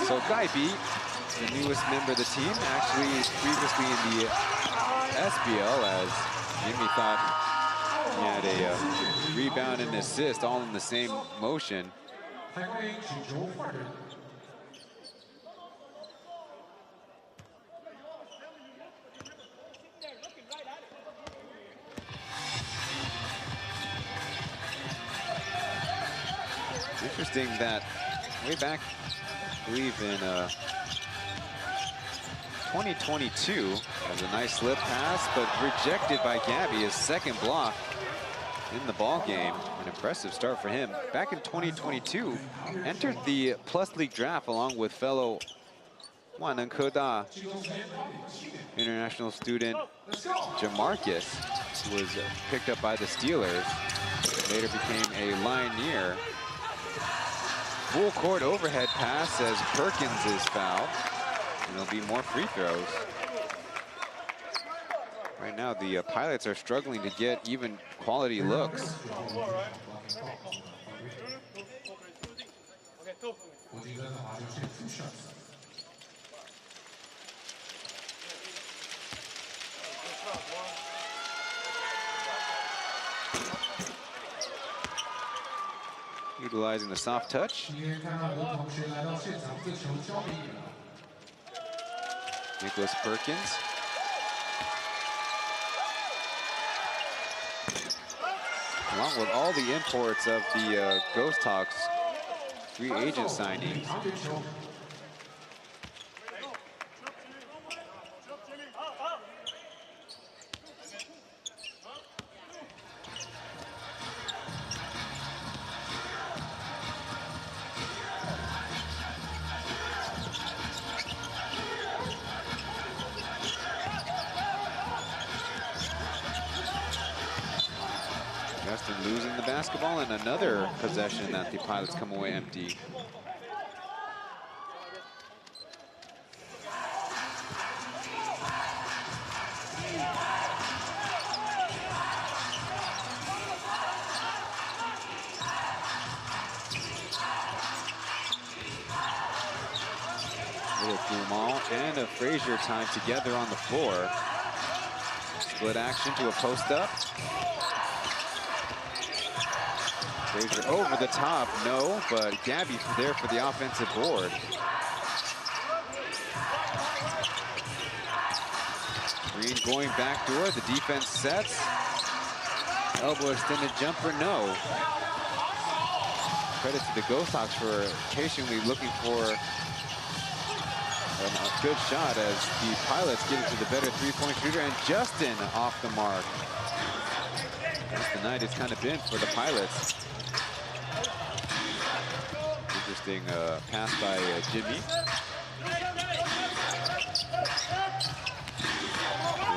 So Gaibi, the newest member of the team, actually previously in the SBL, as Jimmy thought he had a rebound and assist all in the same motion. Interesting that way back, I believe in 2022, has a nice slip pass, but rejected by Gabby, his second block in the ball game. An impressive start for him. Back in 2022, entered the Plus League draft along with fellow Waneng Keda international student Jamarcus, who was picked up by the Steelers. Later became a Lioneer. Full court overhead pass as Perkins is fouled. And there'll be more free throws. Right now, the Pilots are struggling to get even quality looks. Utilizing the soft touch. Nicholas Perkins. Along with all the imports of the Ghosthawks free agent signings. Losing the basketball, and another possession that the Pilots come away empty. Little Gumal and a Frazier time together on the floor. Split action to a post up. Frazier over the top, no, but Gabby there for the offensive board. Green going backdoor, the defense sets. Elbow extended jumper, no. Credit to the Ghosthawks for patiently looking for a good shot as the Pilots get it to the better three-point shooter, and Justin off the mark. That's the night it's kind of been for the Pilots. Interesting pass by Jimmy.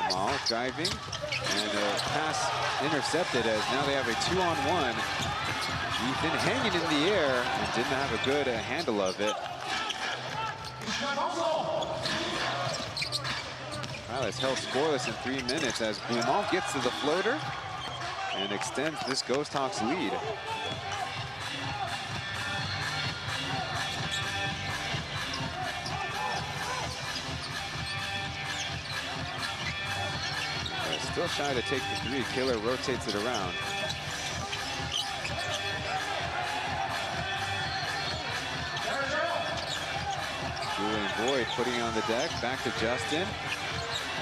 Jamal driving, and a pass intercepted as now they have a 2-on-1. Ethan hanging in the air and didn't have a good handle of it. Pilots held scoreless in 3 minutes as Gumal gets to the floater and extends this Ghosthawks lead. Still shy to take the three. Killer rotates it around. Julian Boyd putting it on the deck. Back to Justin.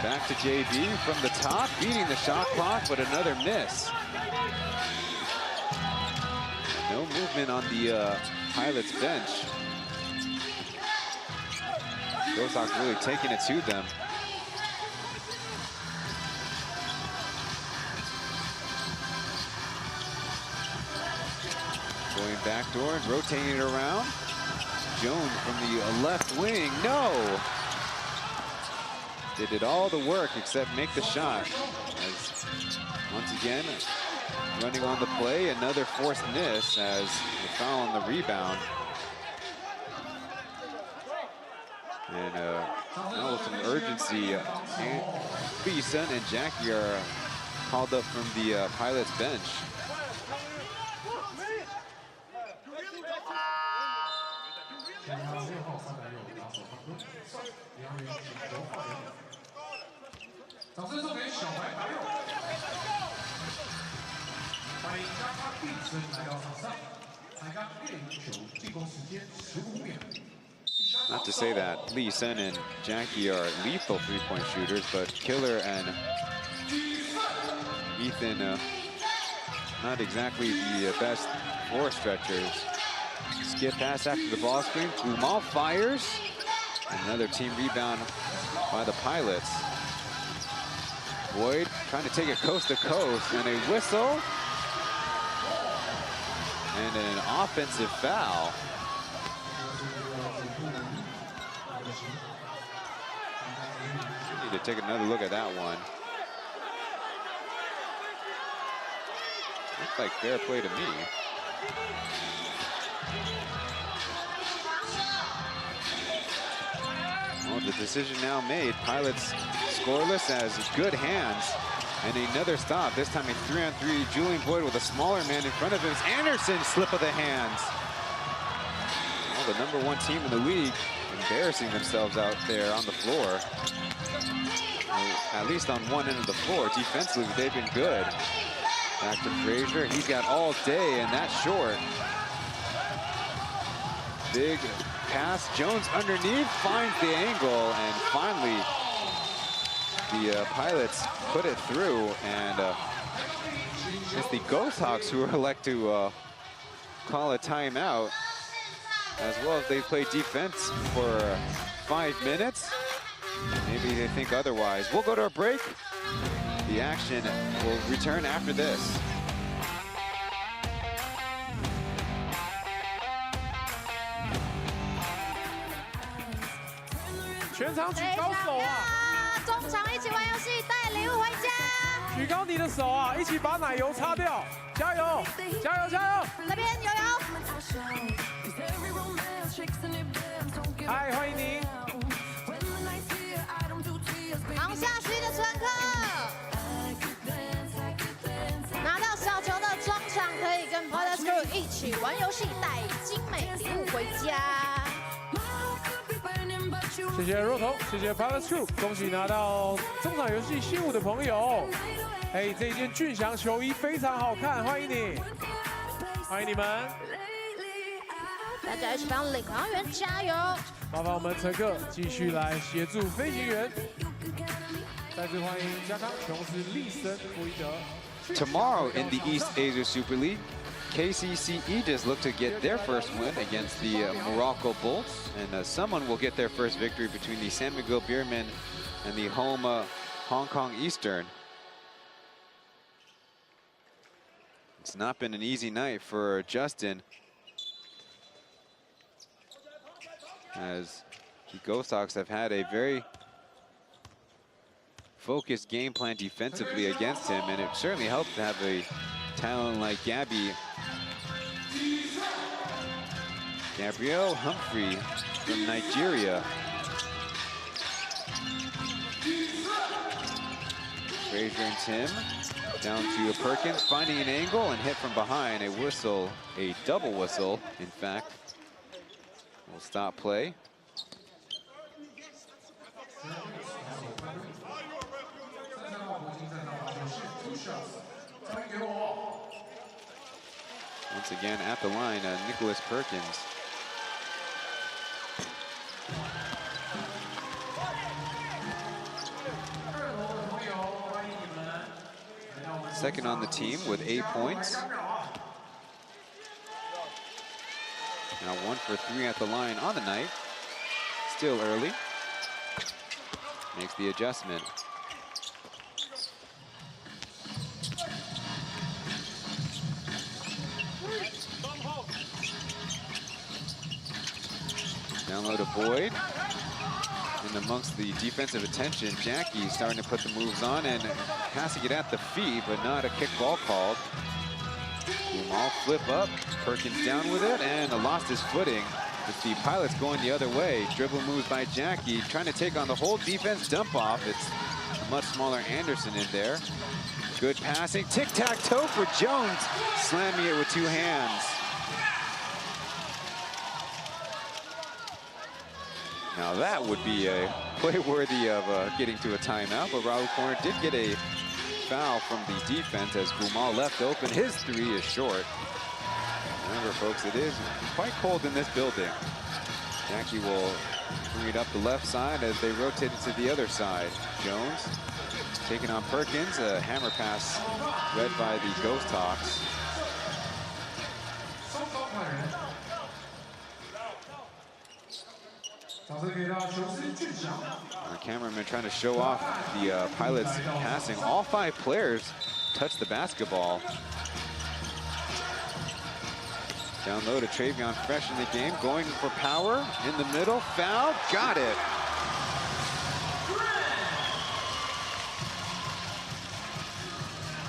Back to JB from the top, beating the shot clock, but another miss. No movement on the Pilots bench. Ghosthawks really taking it to them. Going backdoor and rotating it around. Jones from the left wing, no! They did all the work except make the shot. As once again, running on the play, another forced miss as the foul on the rebound. And now with some urgency, Beeson and Jackie are called up from the Pilots bench. Not to say that Lee Sen and Jackie are lethal three-point shooters, but Killer and Ethan, not exactly the best floor stretchers. Skip pass after the ball screen. Umal fires. Another team rebound by the Pilots. Boyd trying to take it coast to coast, and a whistle. And an offensive foul. Need to take another look at that one. Looks like fair play to me. Well, the decision now made. Pilots scoreless as good hands. And another stop, this time a 3-on-3. Julian Boyd with a smaller man in front of him. It's Anderson, slip of the hands. Well, the #1 team in the league embarrassing themselves out there on the floor. At least on one end of the floor. Defensively, they've been good. Back to Frazier. He's got all day, and that's short. Big pass. Jones underneath, finds the angle, and finally the Pilots put it through. And it's the Ghosthawks who elect to call a timeout, as well as they play defense for 5 minutes. Maybe they think otherwise. We'll go to a break. The action will return after this.全场举高手啊！中场一起玩游戏，带礼物回家。举高你的手啊！一起把奶油擦掉！加油！加油！加油！那边有油。嗨，欢迎您。扛下虚的乘客，拿到小球的中场可以跟 Pilots Crew 一起玩游戏，带精美礼物回家。谢谢若彤，谢谢 Pilots Crew， 恭喜拿到中场游戏信物的朋友。哎，这件俊祥球衣非常好看，欢迎你，欢迎你们。大家一起帮领航员加油！麻烦我们乘客继续来协助飞行员。再次欢迎加康琼斯利森福伊德。Tomorrow in the East Asia Super League, KCC Aegis look to get their first win against the Morocco Bolts, and someone will get their first victory between the San Miguel Beermen and the home Hong Kong Eastern. It's not been an easy night for Justin, as the Ghosthawks have had a very focused game plan defensively against him, and it certainly helped to have a talent like Gabrielle Humphrey from Nigeria. Frazier and Tim down to Perkins, finding an angle and hit from behind. A whistle, a double whistle, in fact. We'll stop play. Once again at the line, Nicholas Perkins. Second on the team with 8 points. Now 1 for 3 at the line on the night. Still early. Makes the adjustment. Down low to Boyd. And amongst the defensive attention, Jackie starting to put the moves on and passing it at the feet, but not a kick ball called. All flip up, Perkins down with it, and lost his footing. With the Pilots going the other way. Dribble moves by Jackie, trying to take on the whole defense dump off. It's a much smaller Anderson in there. Good passing, tic-tac-toe for Jones, slamming it with 2 hands. Now that would be a play worthy of getting to a timeout, but Raul Corner did get a foul from the defense as Gumal left open. His 3 is short. Remember, folks, it is quite cold in this building. Jackie will bring it up the left side as they rotate it to the other side. Jones taking on Perkins, a hammer pass led by the Ghosthawks. Our cameraman trying to show off the Pilots passing. All 5 players touch the basketball. Down low to Travion, fresh in the game, going for power in the middle, foul, got it.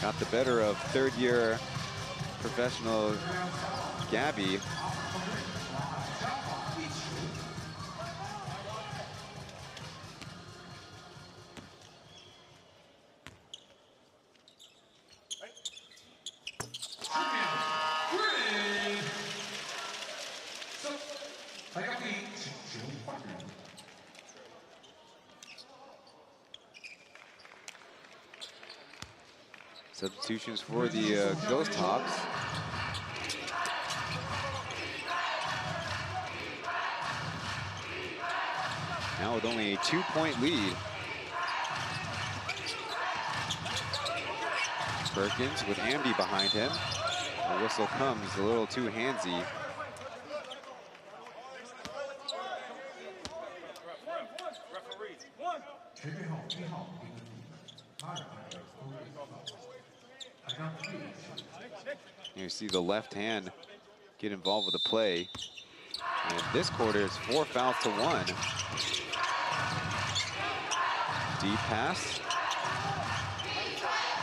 Got the better of 3rd-year professional Gabby. Substitutions for the Ghosthawks. Now with only a 2-point lead. Perkins with Amdi behind him. The whistle comes a little too handsy. You see the left hand get involved with the play. And this quarter is 4 fouls to 1. Deep pass.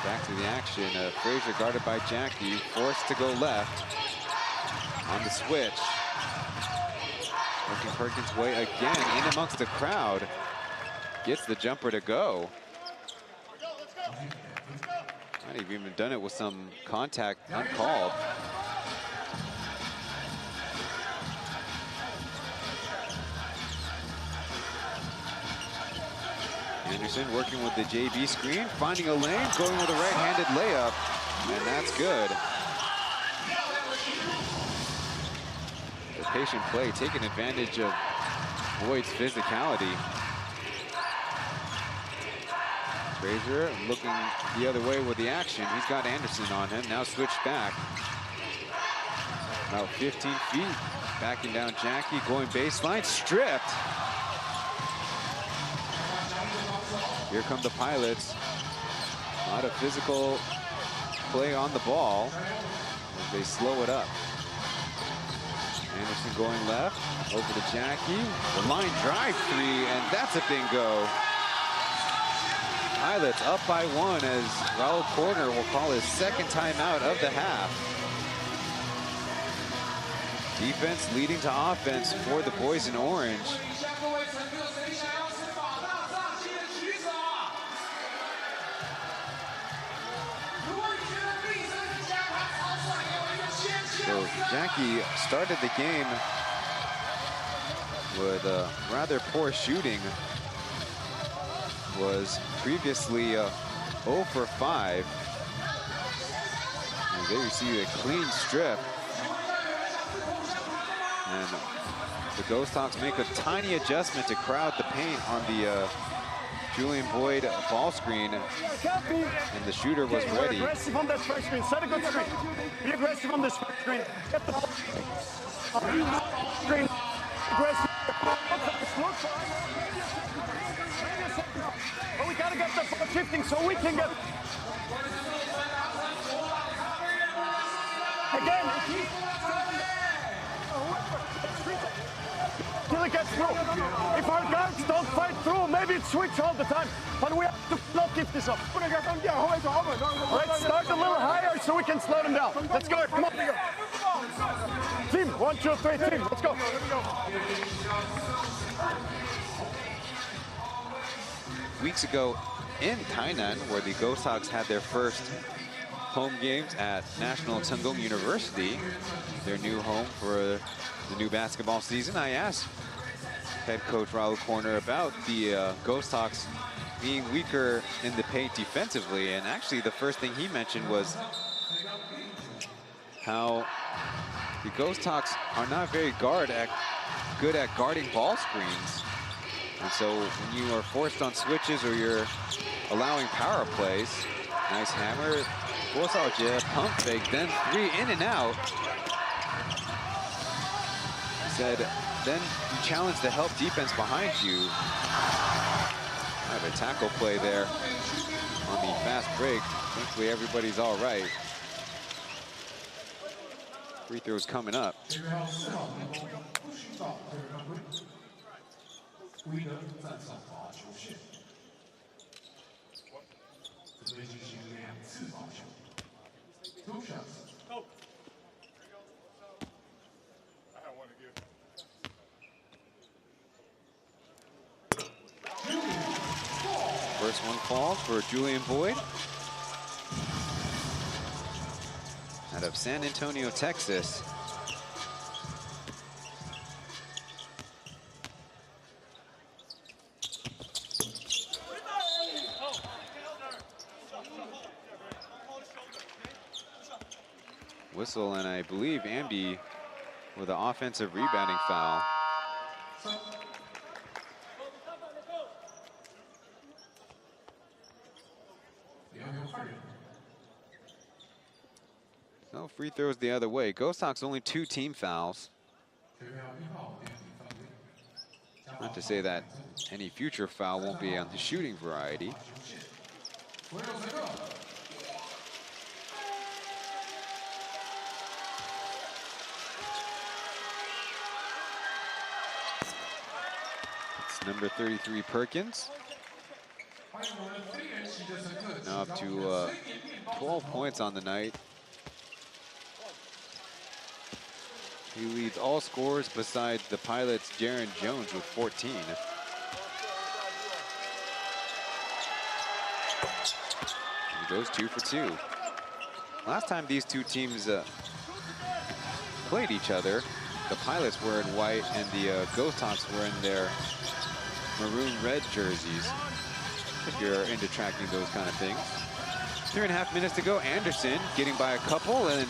Back to the action. Frazier guarded by Jackie, forced to go left on the switch. Working Perkins' way again in amongst the crowd. Gets the jumper to go. Might have even done it with some contact uncalled. Anderson working with the JV screen, finding a lane, going with a right-handed layup, and that's good. The patient play, taking advantage of Boyd's physicality. Frazier looking the other way with the action. He's got Anderson on him, now switched back. About 15 feet, backing down Jackie, going baseline, stripped. Here come the Pilots. A lot of physical play on the ball as they slow it up. Anderson going left, over to Jackie. The line drive 3, and that's a bingo. Pilots up by 1 as Raul Corner will call his 2nd timeout of the half. Defense leading to offense for the boys in orange. So Jackie started the game with rather poor shooting. Was previously 0 for 5. And there you see a clean strip. And the Ghosthawks make a tiny adjustment to crowd the paint on the Julian Boyd ball screen. And the shooter was ready. Be aggressive on that first screen. Set a good screen. Be aggressive on this first screen. Get the screen. Aggressive. But we gotta get the ball shifting so we can get. Again. Till it gets through. If our guards don't fight through, maybe it's switch all the time. But we have to not give this up. Let's start a little higher so we can slow them down. Let's go. Come on. Team, 1, 2, 3, team. Let's go. Weeks ago, in Tainan, where the Ghosthawks had their first home games at National Tsinghung University, their new home for the new basketball season. I asked head coach Raul Corner about the Ghosthawks being weaker in the paint defensively, and actually the first thing he mentioned was how the Ghosthawks are not very good at guarding ball screens. And so when you are forced on switches or you're allowing power plays, nice hammer, pump fake, then three in and out. He said, then you challenge the help defense behind you. Kind of a tackle play there on the fast break. Thankfully, everybody's all right. Free throws coming up. First one falls for Julian Boyd out of San Antonio, Texas. Whistle, and I believe Ambi with an offensive rebounding foul. No free throws the other way. Ghosthawks only 2 team fouls. Not to say that any future foul won't be on the shooting variety. It's number 33 Perkins. Now up to 12 points on the night. He leads all scorers besides the Pilots' Jaron Jones with 14. He goes 2 for 2. Last time these two teams played each other, the Pilots were in white and the Ghosthawks were in their maroon red jerseys, if you're into tracking those kind of things. 3.5 minutes to go. Anderson getting by a couple and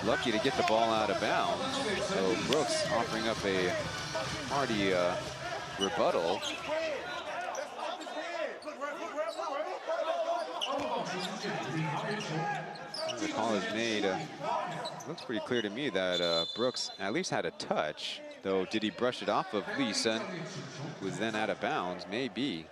lucky to get the ball out of bounds. So Brooks offering up a hearty rebuttal. The call is made. Looks pretty clear to me that Brooks at least had a touch, though did he brush it off of Lisa, who was then out of bounds? Maybe.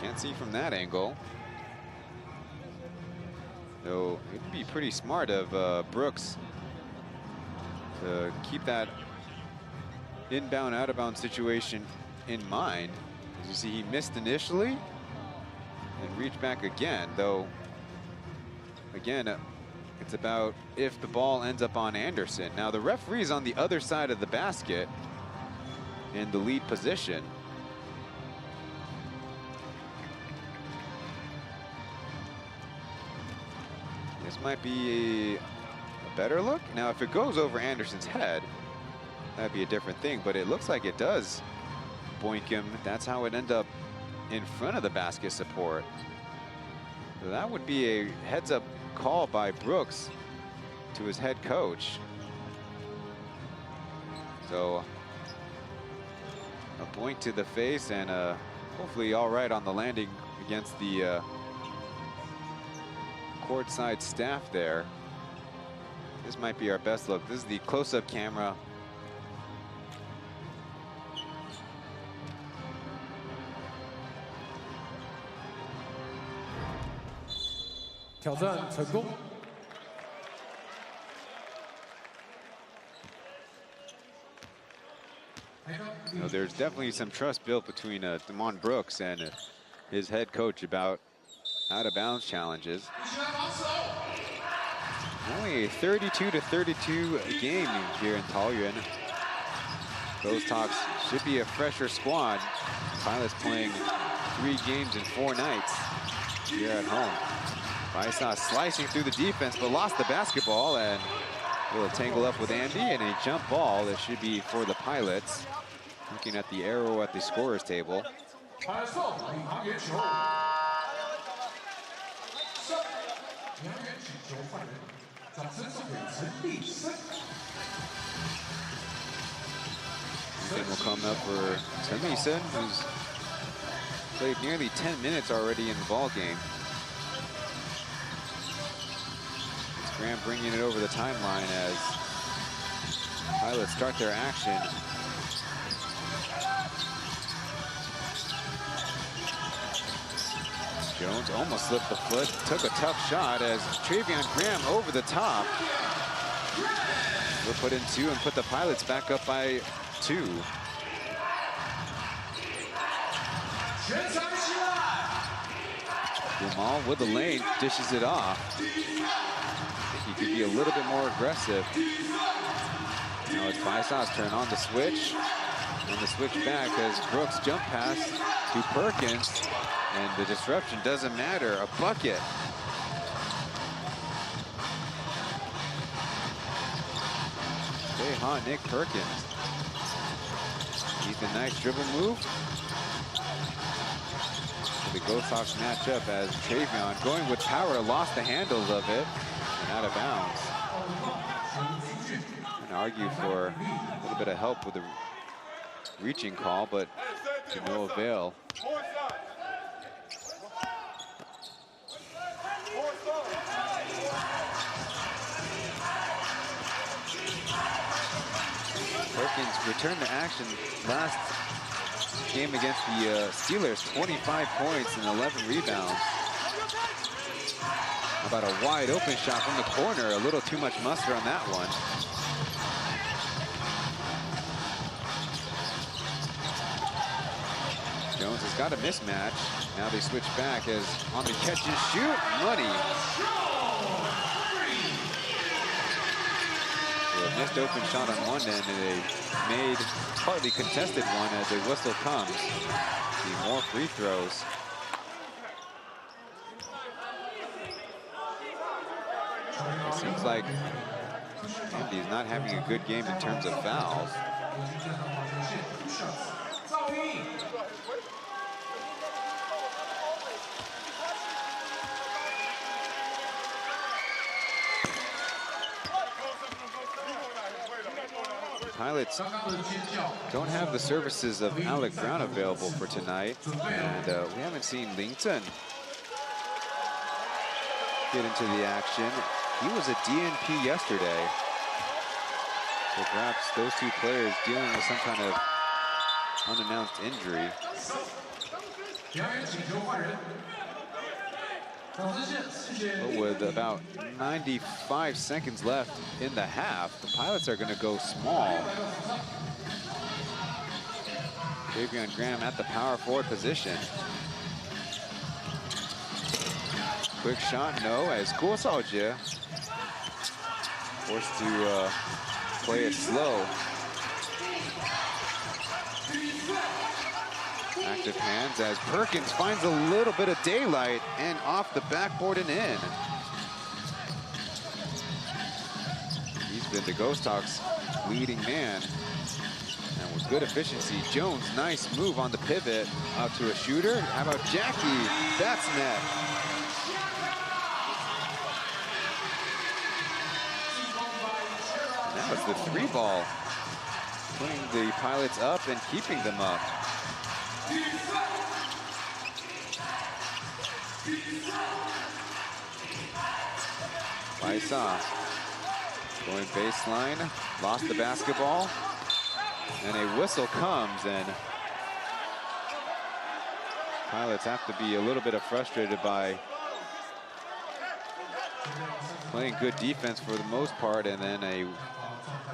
Can't see from that angle. Though it would be pretty smart of Brooks to keep that inbound, out of bounds situation in mind. As you see, he missed initially and reached back again, though again it's about if the ball ends up on Anderson. Now the referee's on the other side of the basket in the lead position. This might be a better look. Now if it goes over Anderson's head, that'd be a different thing, but it looks like it does boink him. That's how it ended up in front of the basket support. So that would be a heads-up call by Brooks to his head coach. So a boink to the face and hopefully all right on the landing against the courtside staff there. This might be our best look. This is the close-up camera. You know, there's definitely some trust built between Damon Brooks and his head coach about out-of-bounds challenges. Only a 32-32 game here in Taoyuan. Ghosthawks should be a fresher squad. Pilots playing 3 games in 4 nights here at home. Paisa slicing through the defense, but lost the basketball and will tangle up with Andy, and a jump ball that should be for the Pilots. Looking at the arrow at the scorer's table. Then will come up for Chen who's played nearly 10 minutes already in the ball game. It's Graham bringing it over the timeline as Pilots start their action. Jones almost slipped the foot, took a tough shot as Travion Graham over the top. We'll put in 2 and put the Pilots back up by 2. Gumal with the lane, dishes it off. I think he could be a little bit more aggressive. Now it's Paisa's turn on the switch. And the switch back as Brooks jump pass to Perkins. And the disruption doesn't matter, a bucket. Stay hot, Nick Perkins. He's a nice dribble move. So the Ghosthawks match up as Travion going with power, lost the handles of it, and out of bounds. And argue for a little bit of help with the reaching call, but to no avail. Perkins returned to action last game against the Steelers, 25 points and 11 rebounds. How about a wide open shot from the corner? A little too much muster on that one. Jones has got a mismatch. Now they switch back as on the catch and shoot, money. A missed open shot on one end and a made partly contested one as a whistle comes. See more free throws. It seems like Andy's not having a good game in terms of fouls. Pilots don't have the services of Alec Brown available for tonight, and we haven't seen Ling Chen get into the action. He was a DNP yesterday, so perhaps those 2 players dealing with some kind of unannounced injury. But with about 95 seconds left in the half, the Pilots are going to go small. Travion Graham at the power forward position. Quick shot, no, as Ghosthawks forced to play it slow. Active hands as Perkins finds a little bit of daylight and off the backboard and in. He's been the Ghosthawks' leading man. And with good efficiency, Jones, nice move on the pivot out to a shooter. How about Jackie? That's net. And that was the 3 ball. Putting the Pilots up and keeping them up. Paisa going baseline, lost the basketball, and a whistle comes, and Pilots have to be a little bit frustrated by playing good defense for the most part, and then a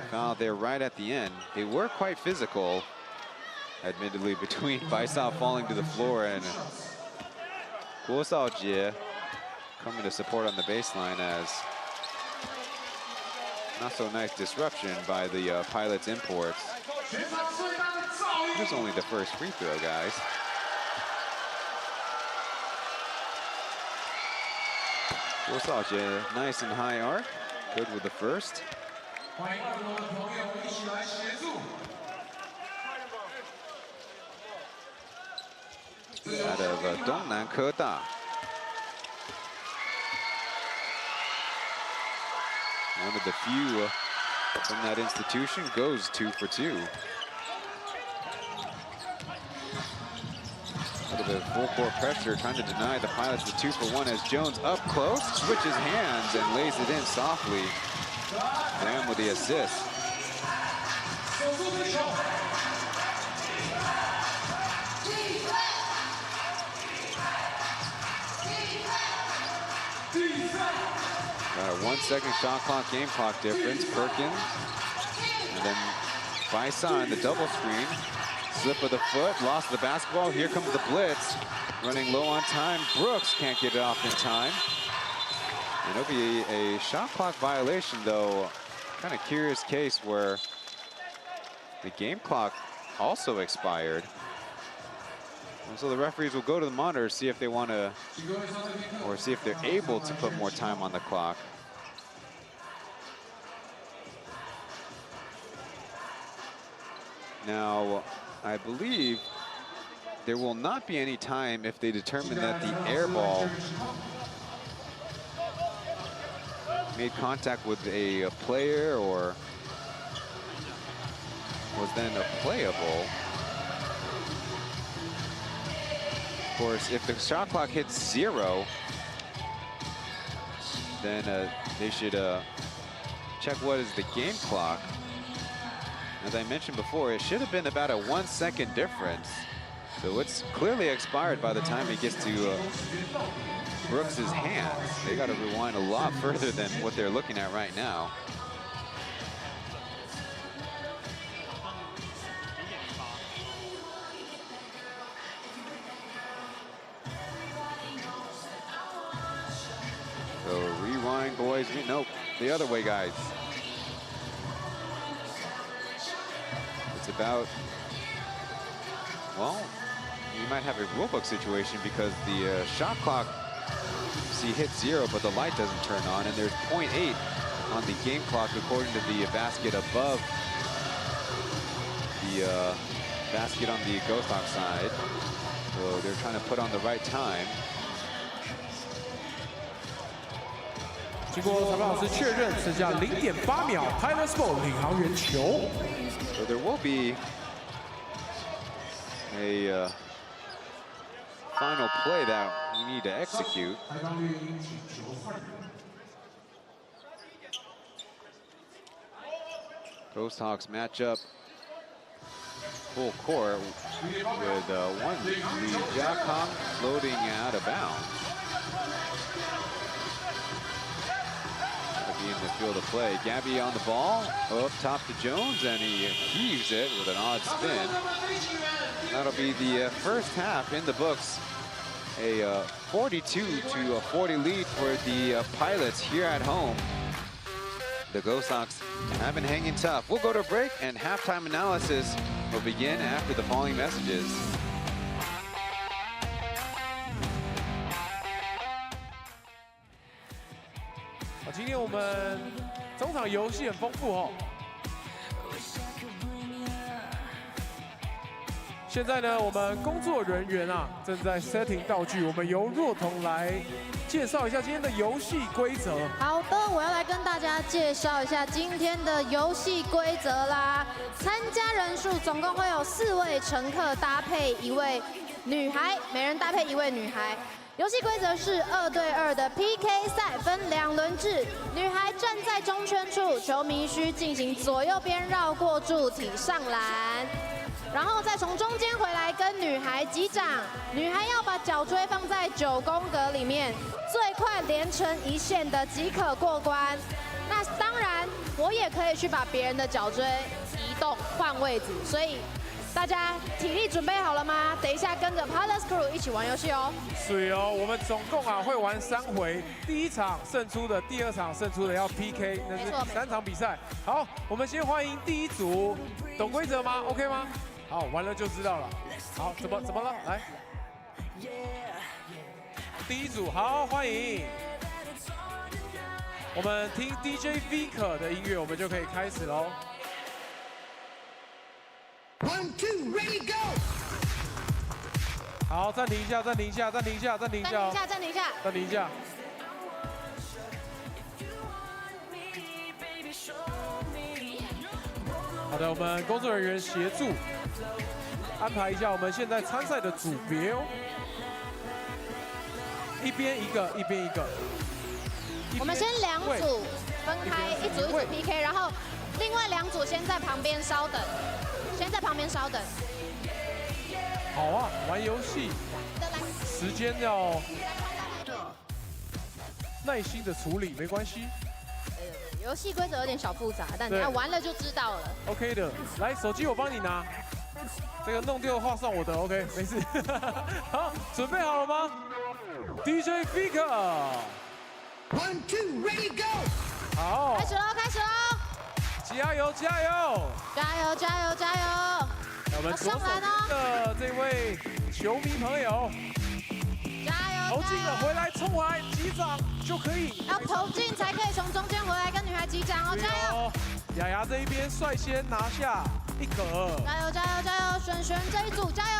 foul there right at the end. They were quite physical. admittedly between Baisao falling to the floor and Ghosthawks coming to support on the baseline as not so nice disruption by the Pilots imports. Here's only the first free throw, guys. Ghosthawks nice and high arc, good with the first. Out of Dongnan Keda. One of the few from that institution goes 2 for 2. A little bit of full court pressure, trying to deny the Pilots the 2 for 1 as Jones up close, switches hands and lays it in softly. Lamb with the assist. Got a 1 second shot clock, game clock difference. Perkins, and then Baisao in the double screen. Slip of the foot, lost the basketball. Here comes the blitz. Running low on time. Brooks can't get it off in time. And it'll be a shot clock violation, though. Kind of curious case where the game clock also expired. And so the referees will go to the monitor, see if they want to, or see if they're able to put more time on the clock. Now, I believe there will not be any time if they determine that the air ball made contact with a player or was then playable. Of course, if the shot clock hits 0, then they should check what is the game clock. As I mentioned before, it should have been about a 1 second difference. So it's clearly expired by the time it gets to Brooks's hands. They got to rewind a lot further than what they're looking at right now. So rewind, boys. Nope, the other way, guys. It's about, well, you might have a rulebook situation because the shot clock, see, hits 0, but the light doesn't turn on, and there's 0.8 on the game clock according to the basket above the basket on the Ghosthawks side. So they're trying to put on the right time. 经过裁判老师确认，剩下0.8秒 ，Tainan Sport 领航员球。So there will be a final play that we need to execute. Ghosthawks match up full court with one Ghosthawks floating out of bounds. That'll be in the field of play. Gabby on the ball, up top to Jones, and he heaves it with an odd spin. That'll be the first half in the books. A 42-40 lead for the Pilots here at home. The Ghosthawks have been hanging tough. We'll go to a break, and halftime analysis will begin after the following messages. 今天我们中场游戏很丰富哦。现在呢，我们工作人员啊正在 setting 道具，我们由若彤来介绍一下今天的游戏规则。好的，我要来跟大家介绍一下今天的游戏规则啦。参加人数总共会有4位乘客搭配1位女孩，每人搭配1位女孩。游戏规则是2对2的 PK 赛，分2轮制。女孩站在中圈处，球迷需进行左右边绕过柱体上篮。 然后再从中间回来跟女孩击掌，女孩要把脚锥放在9宫格里面，最快连成一线的即可过关。那当然，我也可以去把别人的脚锥移动换位置，所以大家体力准备好了吗？等一下跟着 Palace Crew 一起玩游戏哦。所以哦，我们总共啊会玩3回，第1场胜出的，第2场胜出的要 PK， 那是第3场比赛。好，我们先欢迎第1组，懂规则吗 ？OK 吗？好，玩了就知道了。好，怎么了？来，第1组，好，欢迎。我们听 DJ Vika 的音乐，我们就可以开始喽。 1, 2, ready, go! 好，暂停一下，暂停一下，暂停一下，暂停一下，暂停一下，暂停一下。好的，我们工作人员协助安排一下我们现在参赛的组别哦，一边一个，一边一个。我们先2组分开，一组PK， 然后另外2组先在旁边稍等。 先在旁边稍等。好啊，玩游戏，时间要耐心的处理，没关系。游戏规则有点小复杂，但你要玩了就知道了。OK 的，来，手机我帮你拿。这个弄丢的话算我的 ，OK， 没事。好，准备好了吗 ？DJ Vika。1, 2, ready, go! 好，开始喽，开始喽！ 加油！加油！加油！加油！加油！我们左手边的这位球迷朋友，加油！投进了，回来冲回来，击掌就可以。要投进才可以从中间回来跟女孩击掌哦，加油！雅雅这一边率先拿下1个。加油！加油！加油！璇这一组加油！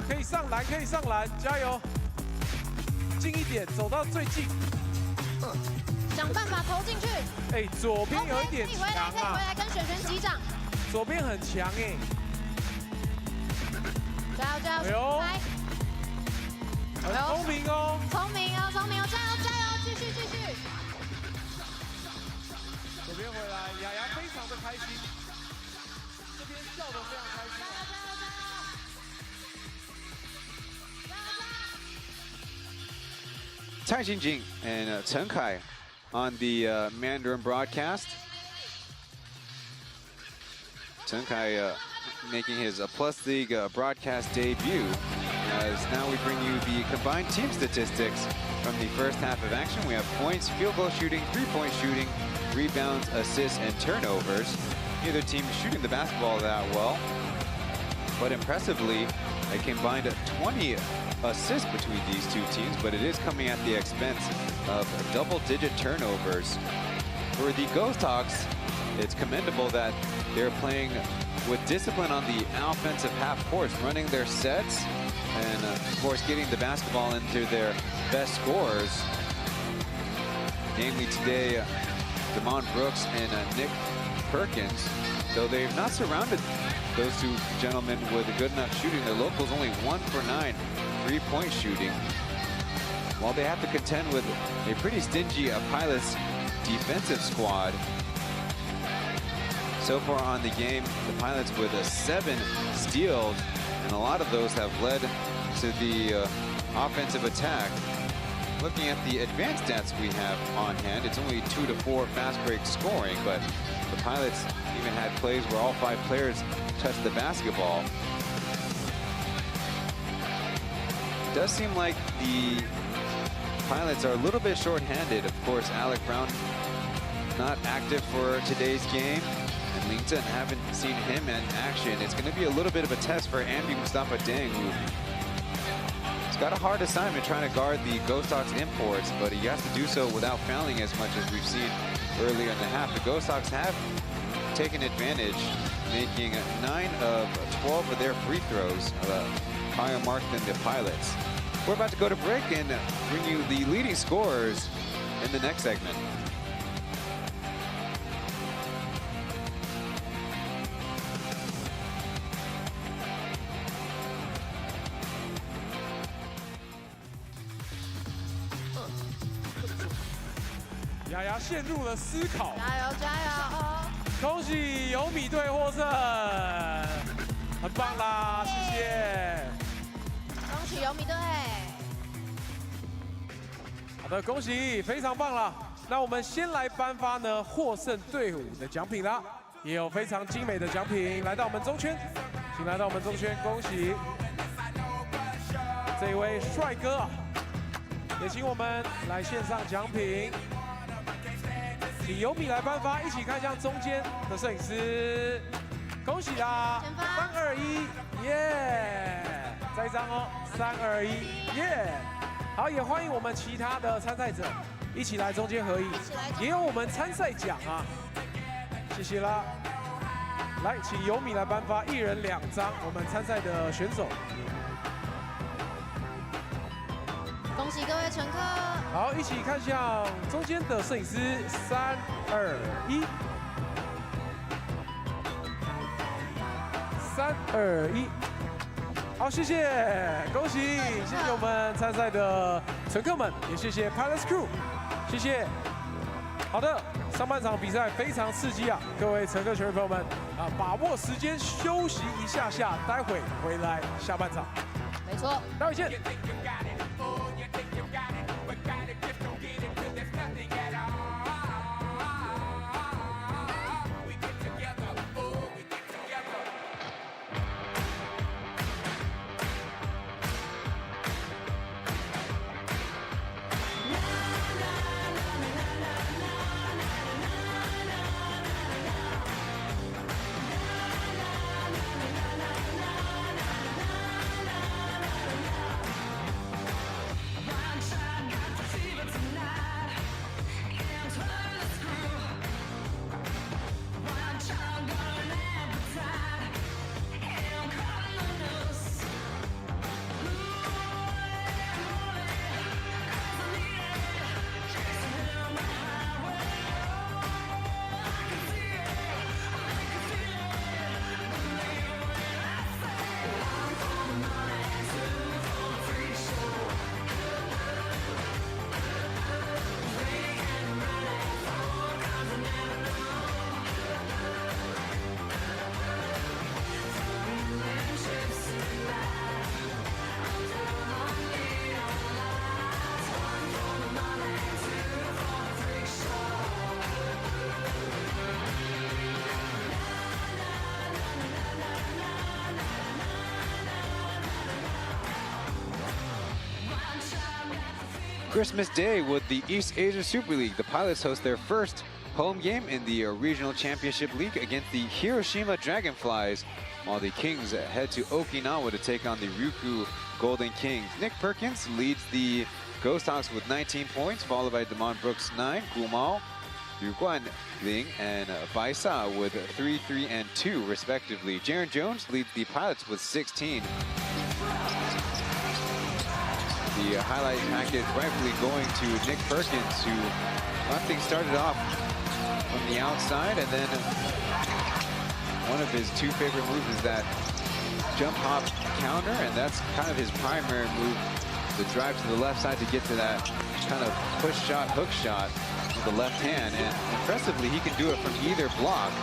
可以上篮，可以上篮，加油！近一点，走到最近。 想办法投进去。哎，左边有一点强啊！可以回来跟璇击掌。左边很强哎。加油加油！哎呦，来，很聪明哦！聪明哦，聪明哦！加油加油！继续继续。左边回来，雅雅非常的开心，这边笑得非常开心。Cai Xinjing and Chen Kai on the Mandarin broadcast. Chen Kai making his Plus League broadcast debut, as now we bring you the combined team statistics from the first half of action. We have points, field goal shooting, three-point shooting, rebounds, assists, and turnovers. Neither team shooting the basketball that well, but impressively, a combined 20 assists between these two teams, but it is coming at the expense of double-digit turnovers. For the Ghosthawks, it's commendable that they're playing with discipline on the offensive half court, running their sets, and of course getting the basketball into their best scorers. Namely today, Damon Brooks and Nick Perkins. Though they've not surrounded those two gentlemen with a good enough shooting, their locals only 1 for 9 three-point shooting. While they have to contend with a pretty stingy Pilots defensive squad. So far on the game, the Pilots with 7 steals, and a lot of those have led to the offensive attack. Looking at the advanced stats we have on hand, it's only 2 to 4 fast break scoring, but the Pilots even had plays where all 5 players touched the basketball. It does seem like the Pilots are a little bit short-handed. Of course, Alec Brown not active for today's game, and Lington haven't seen him in action. It's going to be a little bit of a test for Ambi Mustafa Deng, who got a hard assignment trying to guard the Ghosthawks imports, but he has to do so without fouling as much as we've seen earlier in the half. The Ghosthawks have taken advantage, making 9 of 12 of their free throws, higher mark than the Pilots. We're about to go to break and bring you the leading scorers in the next segment.雅雅陷入了思考。加油加油！恭喜有米队获胜，很棒啦，谢谢。恭喜有米队！好的，恭喜，非常棒啦。那我们先来颁发呢获胜队伍的奖品啦。也有非常精美的奖品来到我们中圈，请来到我们中圈，恭喜这一位帅哥啊！也请我们来献上奖品，请由米来颁发，一起看向中间的摄影师，恭喜啦！3、2、1，耶！再一张哦，3、2、1，耶！好，也欢迎我们其他的参赛者一起来中间合影，也有我们参赛奖啊，谢谢啦！来，请由米来颁发，1人2张我们参赛的选手。恭喜各位乘客！好，一起看向中间的摄影师，3、2、1，3、2、1。好，谢谢，恭喜，谢谢我们参赛的乘客们，也谢谢 Pilots Crew， 谢谢。好的，上半场比赛非常刺激啊，各位乘客球迷朋友们啊，把握时间休息一下下，待会回来下半场。没错，待会见。Christmas Day with the East Asia Super League. The Pilots host their first home game in the Regional Championship League against the Hiroshima Dragonflies, while the Kings head to Okinawa to take on the Ryukyu Golden Kings. Nick Perkins leads the Ghosthawks with 19 points, followed by Damon Brooks 9, Gumao, Yu Guanling, and Baisa with 3, 3, and 2, respectively. Jaron Jones leads the Pilots with 16. The highlight packet rightfully going to Nick Perkins, who got things started off from the outside, and then one of his two favorite moves is that jump hop counter, and that's kind of his primary move, the drive to the left side to get to that kind of push shot, hook shot with the left hand, and impressively he can do it from either block.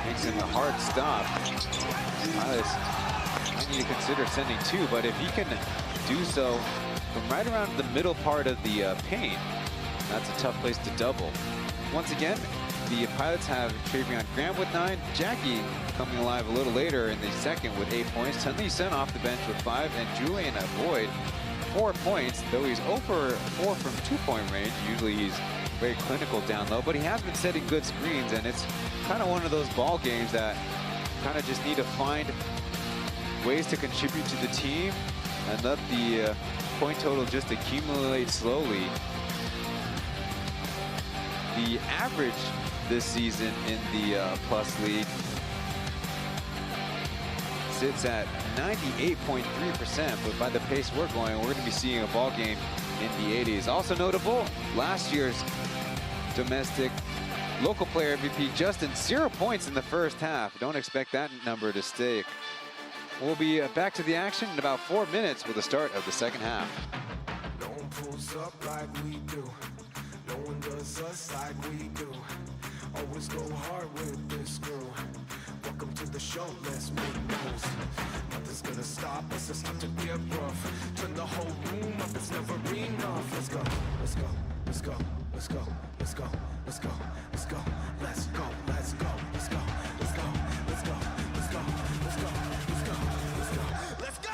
Makes him a hard stop. Pilots I need to consider sending 2, but if he can do so from right around the middle part of the paint, that's a tough place to double. Once again, the Pilots have Travion Graham with 9, Jackie coming alive a little later in the second with 8 points, Tunli Sen off the bench with 5, and Julian Boyd 4 points, though he's 0 for 4 from 2-point range. Usually he's very clinical down low, but he has been setting good screens, and it's kind of one of those ball games that kind of just need to find ways to contribute to the team and let the point total just accumulate slowly. The average this season in the Plus League sits at 98.3%, but by the pace we're going, we're going to be seeing a ball game in the 80s. Also notable, last year's domestic local player MVP Justin, 0 points in the first half. Don't expect that number to stay. We'll be back to the action in about 4 minutes with the start of the second half. No one pulls up like we do. No one does us like we do. Always go hard with this crew. Welcome to the show, let's make moves. Nothing's gonna stop us, it's time to get rough. Turn the whole room up, it's never enough. Let's go, let's go. let's go, let's go, let's go, let's go, let's go, let's go, let's go, let's go, let's go, let's go, let's go, let's go, let's go, let's go, let's go.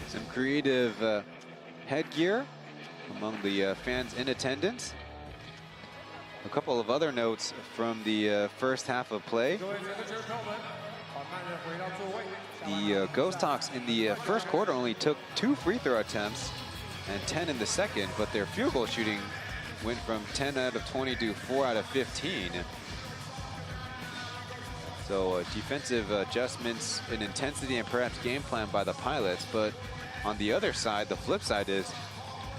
Some creative headgear among the fans in attendance. A couple of other notes from the first half of play. The Ghosthawks in the first quarter only took 2 free throw attempts and 10 in the second, but their field goal shooting went from 10 out of 20 to 4 out of 15. So defensive adjustments in intensity and perhaps game plan by the Pilots, but on the other side, the flip side is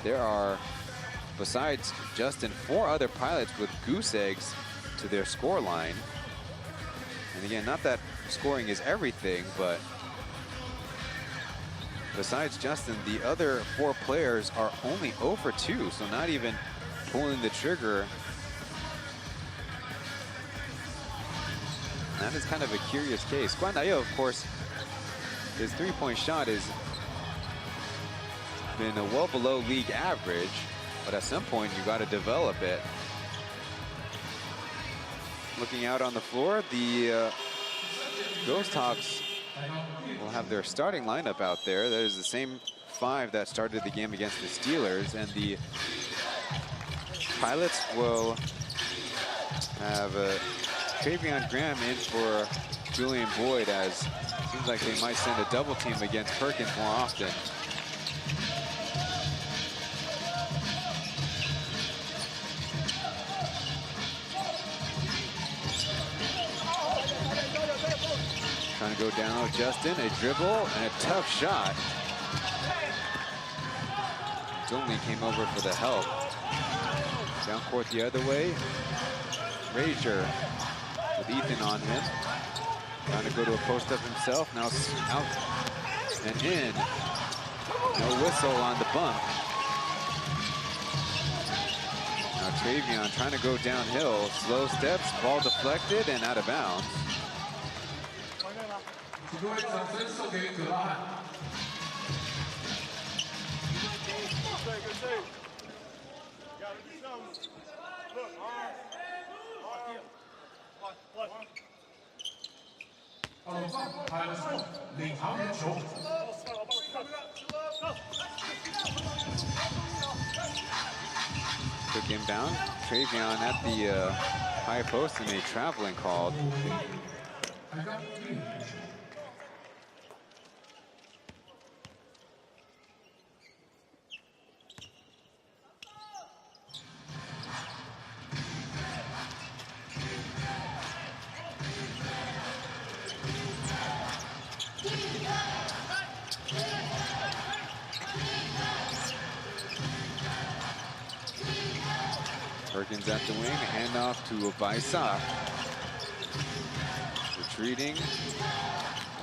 there are, besides Justin, 4 other Pilots with goose eggs to their score line. And again, not that scoring is everything, but besides Justin, the other 4 players are only 0 for 2, so not even pulling the trigger. That is kind of a curious case. Guandayo, of course, his 3-point shot has been well below league average, but at some point you got to develop it. Looking out on the floor, the Ghosthawks will have their starting lineup out there. That is the same 5 that started the game against the Steelers, and the Pilots will have Travion Graham in for Julian Boyd, as it seems like they might send a double team against Perkins more often. Trying to go down low, Justin, a dribble and a tough shot. Only came over for the help. Down court the other way. Razier with Ethan on him. Trying to go to a post up himself. Now out and in. No whistle on the bump. Now Travion trying to go downhill. Slow steps, ball deflected and out of bounds. Quick inbound. Taoyuan at the high post and a traveling called. Perkins at the wing, handoff to Baisa. Retreating,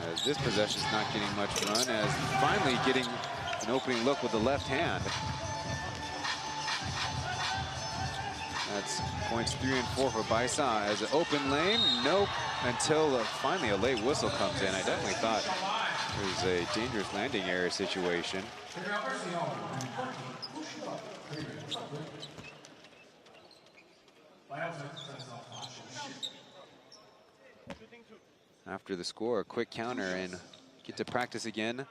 as this possession's not getting much run, as finally getting an opening look with the left hand. That's points 3 and 4 for Baisa as an open lane. Nope, until finally a late whistle comes in. I definitely thought it was a dangerous landing area situation. After the score, a quick counter and get to practice again.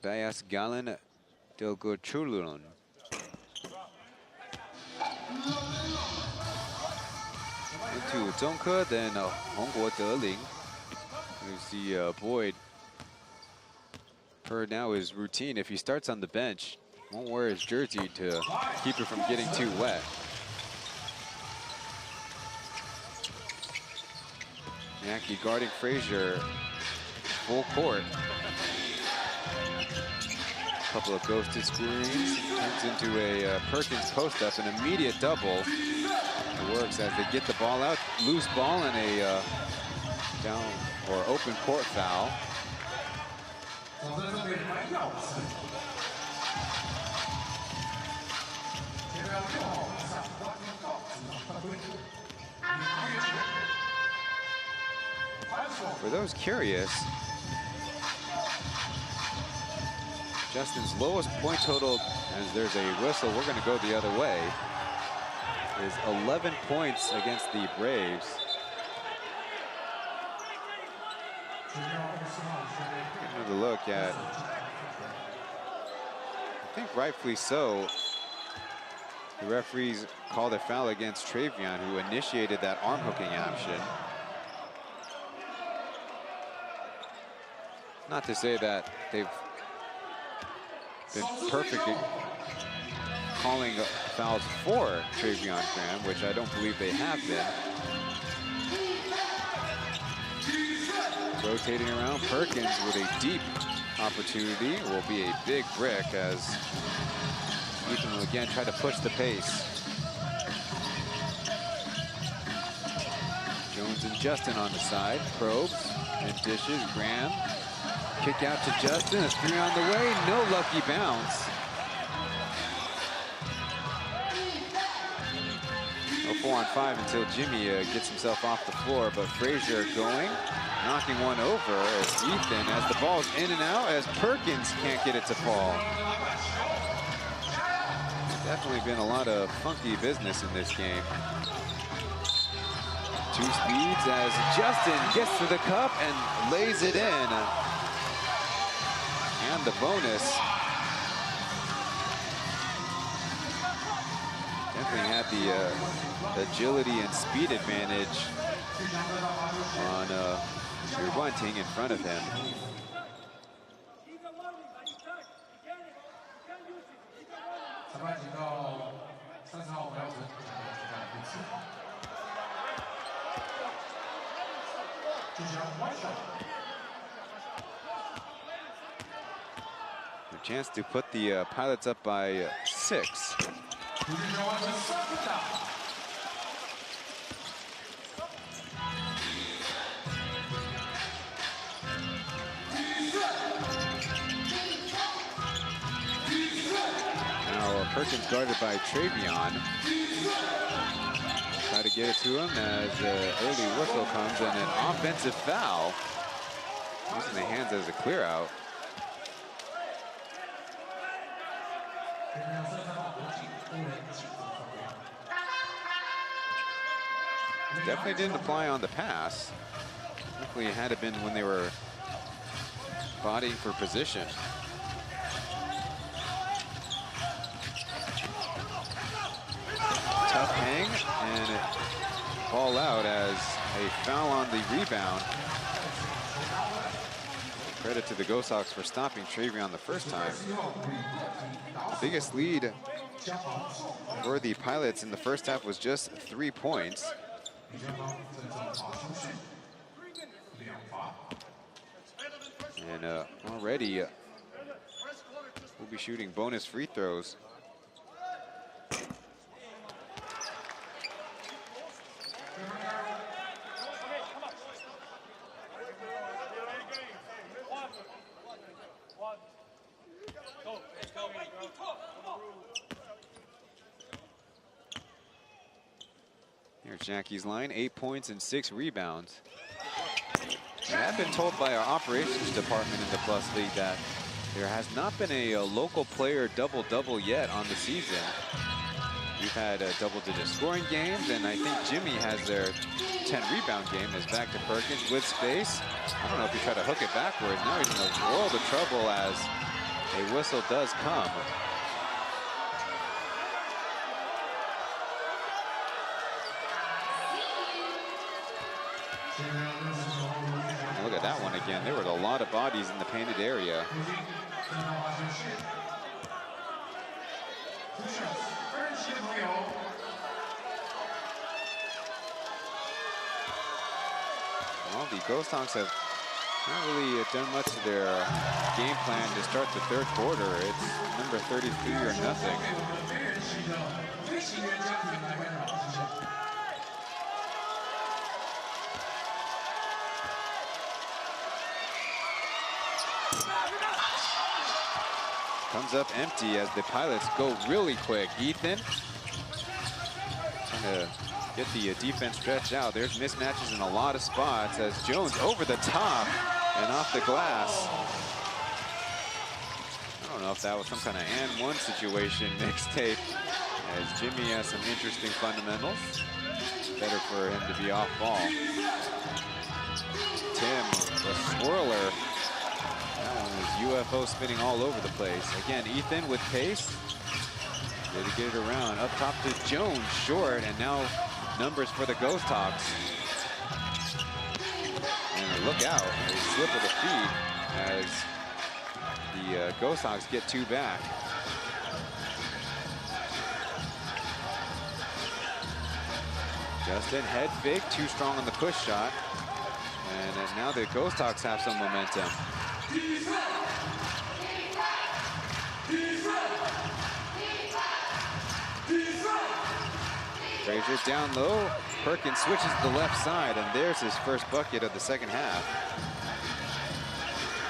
Bayas Galen Delgochulun. Into Zhongke, then Hongguo Deling. You see Boyd, per now his routine, if he starts on the bench, won't wear his jersey to keep it from getting too wet. Yankee guarding Frazier, full court. A couple of ghosted screens, turns into a Perkins post-up, an immediate double. It works as they get the ball out, loose ball and a down or open court foul. For those curious, Justin's lowest point total, as there's a whistle, we're going to go the other way, is 11 points against the Braves. Another look at, I think rightfully so, the referees called a foul against Taoyuan, who initiated that arm hooking action. Not to say that they've been perfect at calling fouls for Taoyuan Graham, which I don't believe they have been. Rotating around, Perkins with a deep opportunity. Will be a big brick as Ethan will again try to push the pace. Jones and Justin on the side, probes and dishes. Graham, kick out to Justin, a 3 on the way, no lucky bounce. No 4 on 5 until Jimmy gets himself off the floor, but Frazier going, knocking one over as Ethan, as the ball's in and out, as Perkins can't get it to fall. Definitely been a lot of funky business in this game. Two speeds as Justin gets to the cup and lays it in. And the bonus. Definitely had the agility and speed advantage on Bunting in front of him. A chance to put the Pilots up by 6. Now Perkins guarded by Taoyuan. Try to get it to him as early whistle comes and an offensive foul. Using the hands as a clear out. Definitely didn't apply on the pass. Definitely had it been when they were bodying for position. Tough hang, and it ball out as a foul on the rebound. Credit to the Ghosthawks for stopping Travion the first time. The biggest lead for the Pilots in the first half was just 3 points. And already we'll be shooting bonus free throws. Here's Jackie's line, 8 points and 6 rebounds. I have been told by our operations department in the Plus League that there has not been a local player double-double yet on the season. We've had double-digit scoring games, and I think Jimmy has their 10-rebound game is back to Perkins with space. I don't know if he tried to hook it backwards. Now he's in a world of trouble as a whistle does come. Look at that one again. There were a lot of bodies in the painted area. Well, the Ghosthawks have not really done much of their game plan to start the third quarter. It's number 33 or nothing. Comes up empty as the Pilots go really quick. Ethan trying to get the defense stretched out. There's mismatches in a lot of spots as Jones over the top and off the glass. I don't know if that was some kind of and one situation mixtape, as Jimmy has some interesting fundamentals. Better for him to be off ball. Tim, the swirler. That one was UFO spinning all over the place. Again, Ethan with pace. Did he get it around? Up top to Jones, short, and now numbers for the Ghosthawks. And look out, a slip of the feet as the Ghosthawks get 2 back. Justin head fake, too strong on the push shot. And now the Ghosthawks have some momentum. Frazier down low. Perkins switches to the left side, and there's his first bucket of the second half.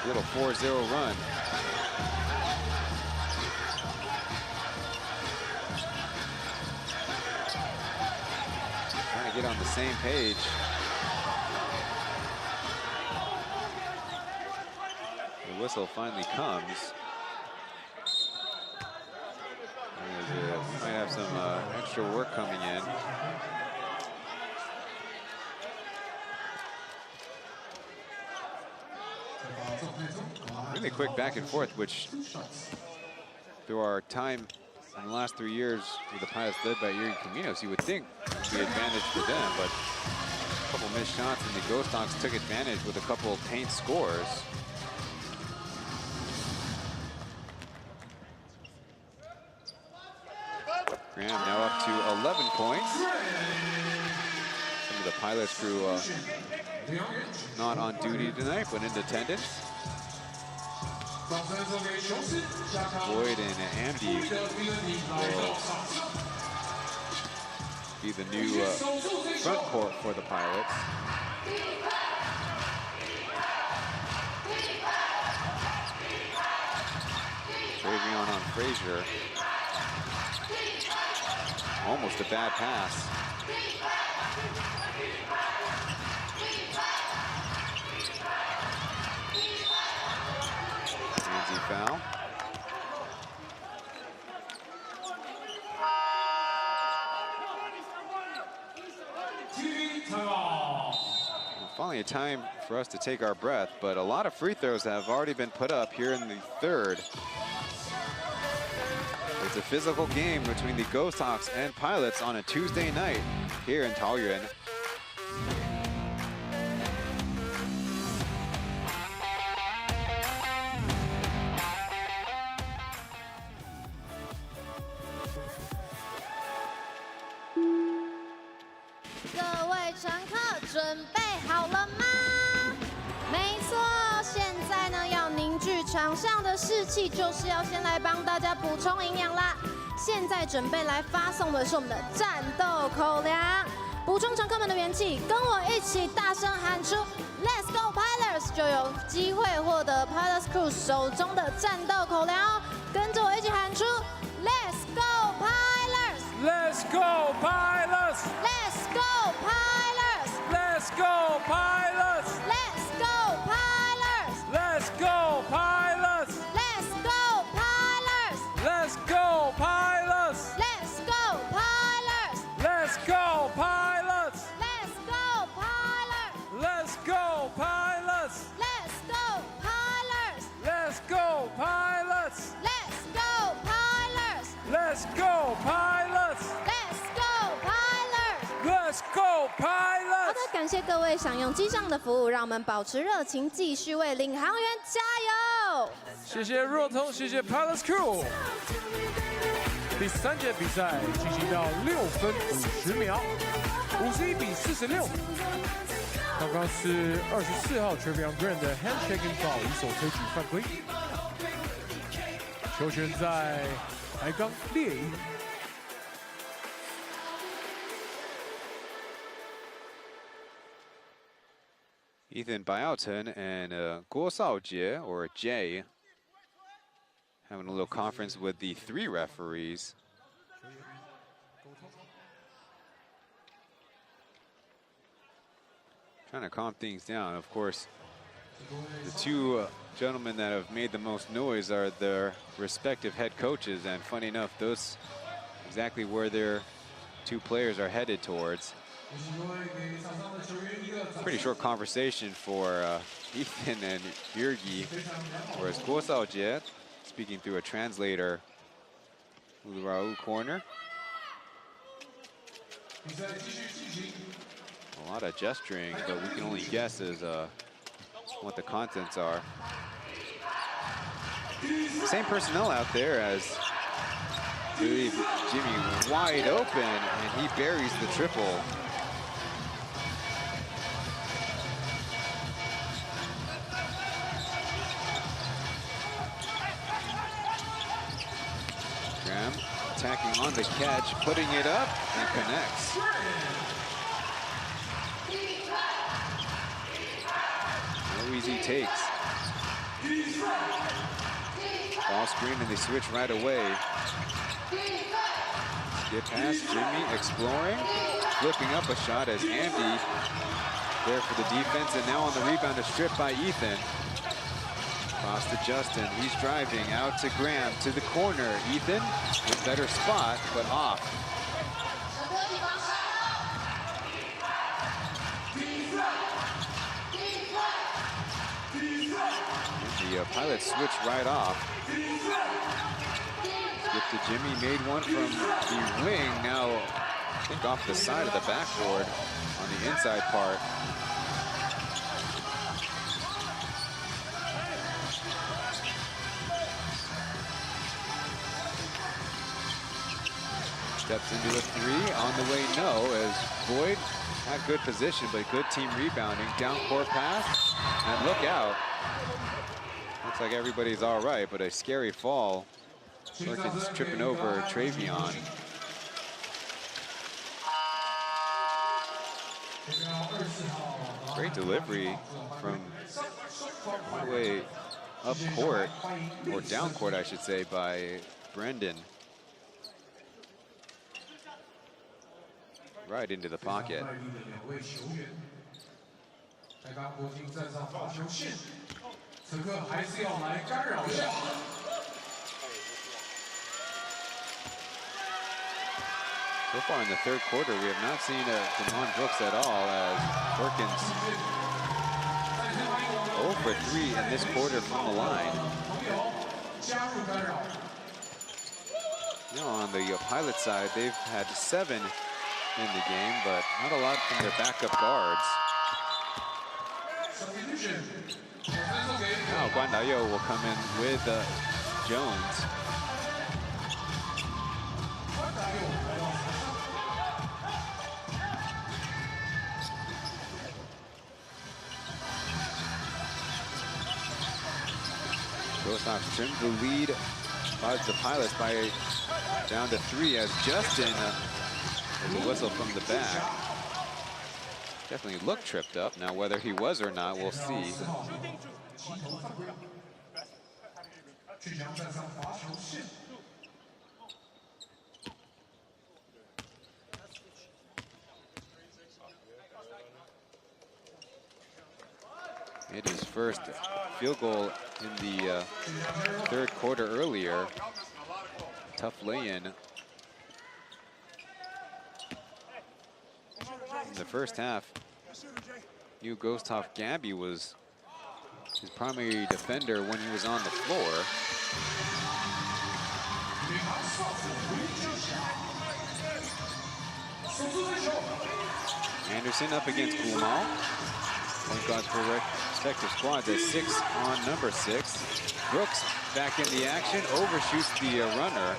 Little 4-0 run. Trying to get on the same page. The whistle finally comes. We might have some extra work coming in. Really quick back and forth, which through our time in the last 3 years with the Pilots led by Yuri Caminos, you would think would be advantage for them, but a couple missed shots and the Ghosthawks took advantage with a couple paint scores. Graham now up to 11 points. Some of the Pilots crew not on duty tonight, but in attendance. Boyd and Andy will be the new front court for the Pilots. Travion on Frazier. Almost a bad pass. Easy foul. Finally a time for us to take our breath, but a lot of free throws have already been put up here in the third. It's a physical game between the Ghosthawks and Pilots on a Tuesday night here in Taoyuan.各位乘客准备好了吗？没错，现在呢要凝聚场上的士气，就是要先来帮大家补充营养啦。现在准备来发送的是我们的战斗口粮，补充乘客们的元气，跟我一起大声喊出 "Let's go Pilots"， 就有机会获得 Pilots Crew 手中的战斗口粮哦。跟着我一起喊出 "Let's go Pilots"。Let's go Pilots! Let's go Pilots! Let's go Pilots! Let's go Pilots! Let's go Pilots! Let's go Pilots! Let's go Pilots! Let's go Pilots! Let's go Pilots! Let's go Pilots! Let's go Pilots! Let's go Pilots! Let's go Pilots! Let's go Pilots! Let's go Pilots! Let's go Pilots! Let's go 好 Pilots! 的，感谢各位享用机上的服务，让我们保持热情，继续为领航员加油！谢谢若彤，谢谢 Pilots Crew。第3节比赛进行到6分50秒，51-46。刚刚是24号 Taoyuan Green 的 handshaking foul， 以手推举犯规。球权在台钢猎鹰。Ethan Biotin and Ghosthawks, or Jay, having a little conference with the 3 referees. Trying to calm things down. Of course, the 2 gentlemen that have made the most noise are their respective head coaches, and funny enough, those exactly where their 2 players are headed towards. Pretty short conversation for Ethan and Birgi, whereas Ghosthawks speaking through a translator through the Raul corner. A lot of gesturing, but we can only guess as what the contents are. Same personnel out there as I believe Jimmy wide open, and he buries the triple. Graham attacking on the catch, putting it up, and connects. No easy takes. Ball screen, and they switch right away. Get past Jimmy, exploring, flipping up a shot as Andy there for the defense, and now on the rebound, a strip by Ethan. Cross to Justin, he's driving out to Graham, to the corner. Ethan with better spot, but off. And the Pilots switch right off. Skip to Jimmy, made one from the wing, now I think off the side of the backboard on the inside part. Steps into a 3, on the way no, as Boyd had good position, but good team rebounding. Down court pass, and look out. Looks like everybody's all right, but a scary fall. Perkins tripping over Travion. Great delivery from all the way up court, or down court, I should say, by Brendan. Right into the pocket. So far in the third quarter, we have not seen Damon Brooks at all, as Perkins 0 for 3 in this quarter from the line. You know, on the Pilot side, they've had 7 in the game, but not a lot from their backup guards. Now Guan Dayo will come in with Jones. Ghosthawks trimmed the lead by the Pilots by down to 3 as Justin with a whistle from the back. Definitely looked tripped up. Now whether he was or not, we'll see. Made his first field goal in the third quarter earlier. Tough lay-in. In the first half, new Ghosthawk Gabby was his primary defender when he was on the floor. Anderson up against Kumao. Point guards for respective squads at 6 on number 6. Brooks back in the action, overshoots the runner.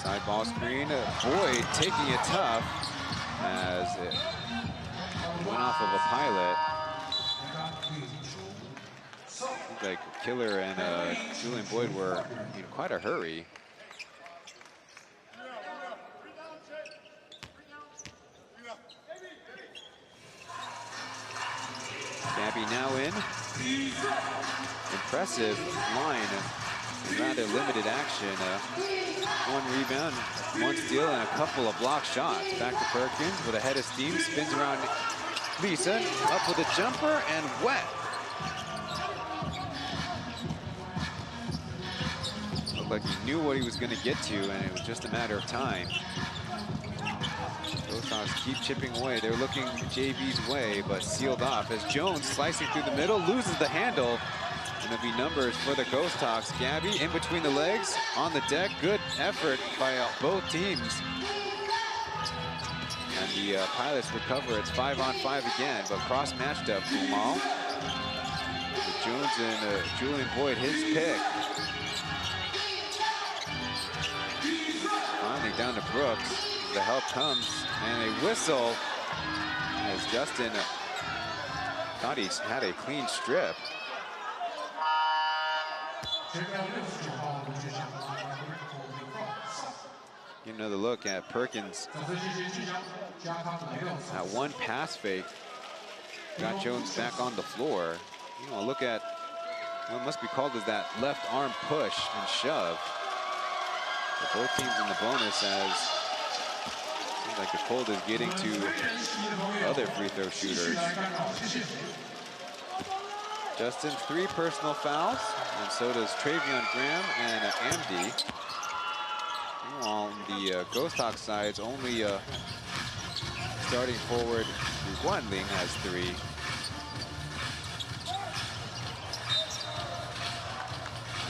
Side ball screen, Boyd taking it tough as it went off of a Pilot. Looked like Killer and Julian Boyd were in quite a hurry. Gabby now in. Impressive line. Rather limited action. 1 rebound, 1 steal, and a couple of block shots. Back to Perkins with a head of steam. Spins around Lisa. Up with a jumper and wet. Looked like he knew what he was going to get to, and it was just a matter of time. Ghosthawks keep chipping away. They're looking JV's way, but sealed off as Jones slicing through the middle, loses the handle. And there'll be numbers for the Ghosthawks. Gabby in between the legs, on the deck. Good effort by both teams. And the Pilots recover. It's 5-on-5 again, but cross-matched up. Kumao. Jones and Julian Boyd, his pick. Finally down to Brooks. The help comes, and a whistle as Justin thought he had a clean strip. Get another look at Perkins. That one pass fake got Jones back on the floor. You know, look at what must be called as that left arm push and shove. But both teams in the bonus as seems like the cold is getting to other free throw shooters. Justin, 3 personal fouls, and so does Travion Graham and Amdi. On the Ghosthawk sides, only starting forward Guan Ling has 3.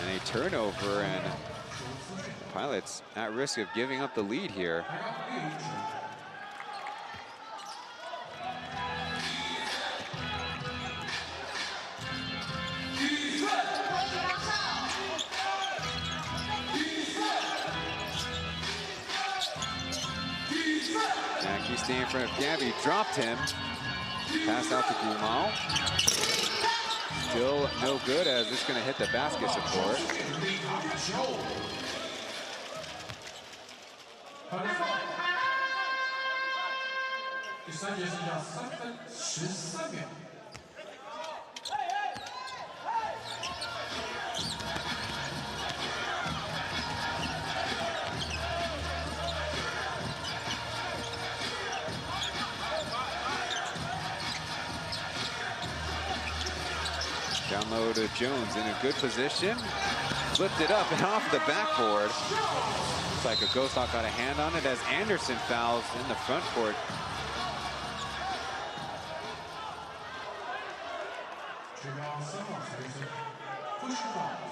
And a turnover, and the Pilots at risk of giving up the lead here. Stay in front of Gabby, dropped him. Pass out to Kumao. Still no good as it's going to hit the basket support. Down low to Jones in a good position. Flipped it up and off the backboard. Looks like a Ghosthawk got a hand on it as Anderson fouls in the front court.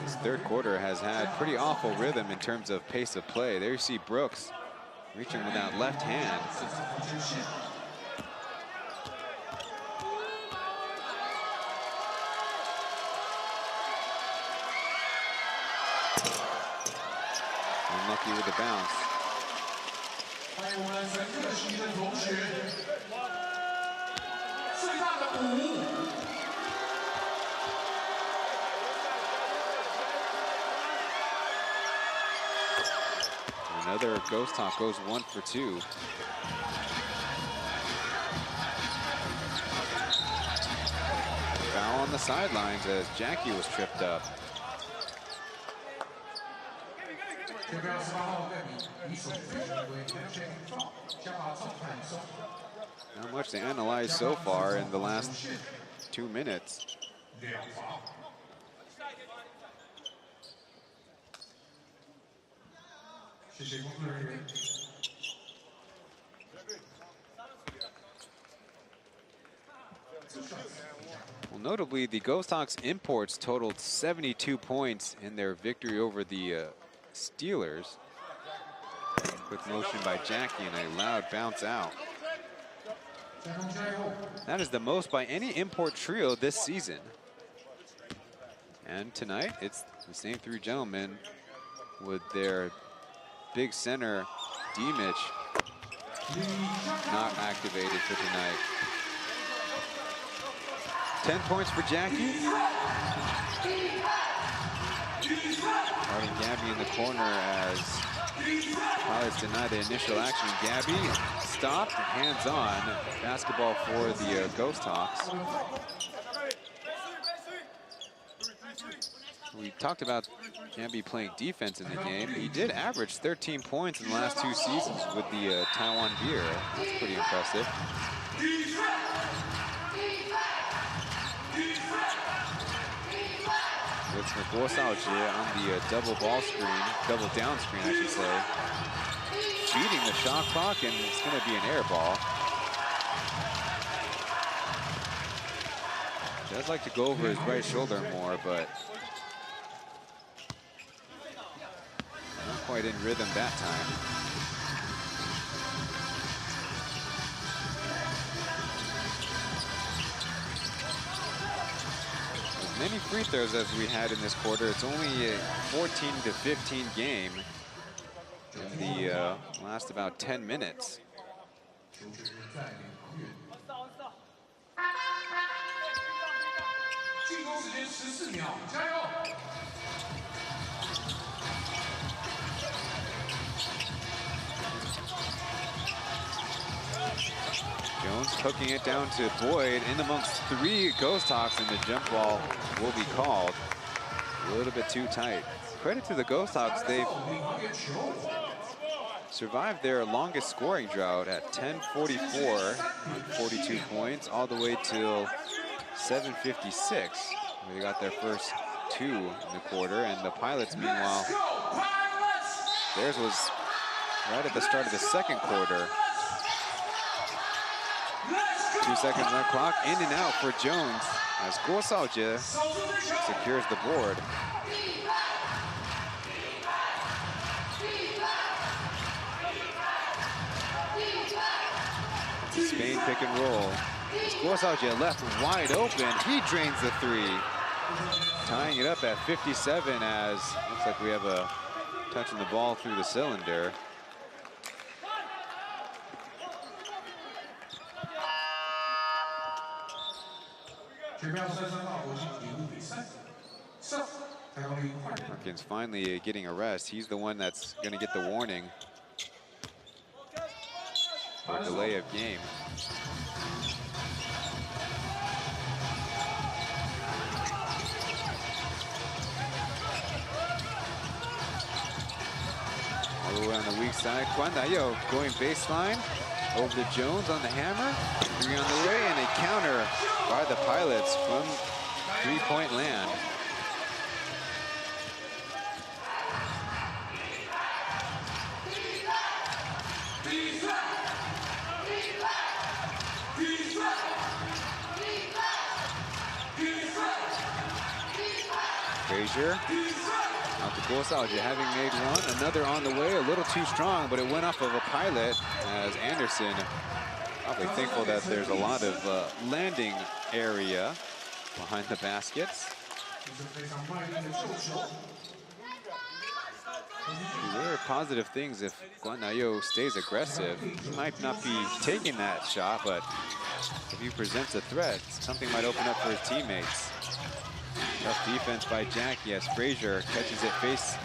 This third quarter has had pretty awful rhythm in terms of pace of play. There you see Brooks reaching with that left hand. Unlucky with the bounce. Another Ghosthawk goes 1 for 2. Foul on the sidelines as Jackie was tripped up. Not much to analyze so far in the last 2 minutes. Well, notably, the Ghosthawks imports totaled 72 points in their victory over the Steelers. Quick motion by Jackie and a loud bounce out. That is the most by any import trio this season. And tonight, it's the same 3 gentlemen with their big center, D-Mitch, not activated for tonight. 10 points for Jackie. Guarding Gabby in the corner as Pilots deny the initial action. Gabby stopped, hands on. Basketball for the Ghosthawks. We talked about Gabby playing defense in the game. He did average 13 points in the last 2 seasons with the Taiwan Beer. That's pretty impressive. It's Ghosthawks on the double ball screen, double down screen, I should say. Beating the shot clock, and it's going to be an air ball. Does like to go over his right shoulder more, but not quite in rhythm that time. As many free throws as we had in this quarter, it's only a 14-15 game in the last about 10 minutes. Jones hooking it down to Boyd in amongst 3 Ghosthawks, and the jump ball will be called. A little bit too tight. Credit to the Ghosthawks, they've survived their longest scoring drought at 10:44 on 42 points, all the way till 7:56. They got their first 2 in the quarter, and the Pilots, meanwhile, theirs was right at the start of the second quarter. 2 seconds on the clock, in and out for Jones as Ghosthawks secures the board. Spain pick and roll. Ghosthawks left wide open. He drains the 3. Tying it up at 57 as looks like we have a touching the ball through the cylinder. Perkins finally getting a rest. He's the one that's going to get the warning for delay of game. All the way on the weak side. Kwan Dayo going baseline over to Jones on the hammer. 3 on the way, and a counter by the Pilots from three-point land. Frazier out to Ghosthawks, having made one. Another on the way, a little too strong, but it went off of a pilot as Anderson probably thankful that there's a lot of landing area behind the baskets. There are positive things if Guanayo stays aggressive. He might not be taking that shot, but if he presents a threat, something might open up for his teammates. Tough defense by Jackie as Frazier catches it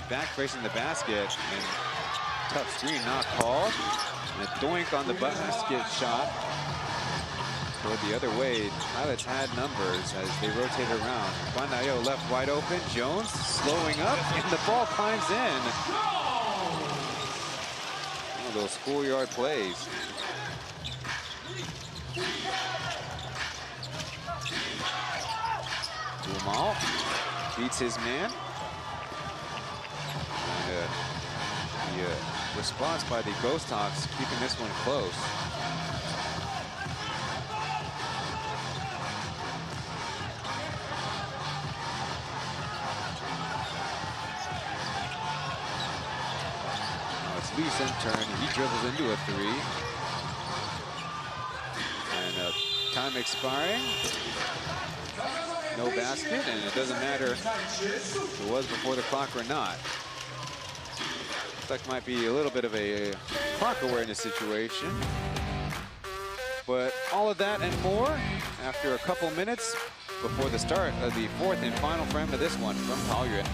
back facing the basket, and tough screen not called. And a doink on the basket shot. Go the other way. Pilots had numbers as they rotate around. Guanayo left wide open. Jones slowing up, and the ball climbs in. One of those schoolyard plays. Gumal beats his man. And the response by the Ghosthawks keeping this one close. Now it's Lee's turn. He dribbles into a three. And time expiring. No basket, and it doesn't matter if it was before the clock or not. Looks like might be a little bit of a clock awareness situation. But all of that and more after a couple minutes before the start of the fourth and final frame of this one from Pauian.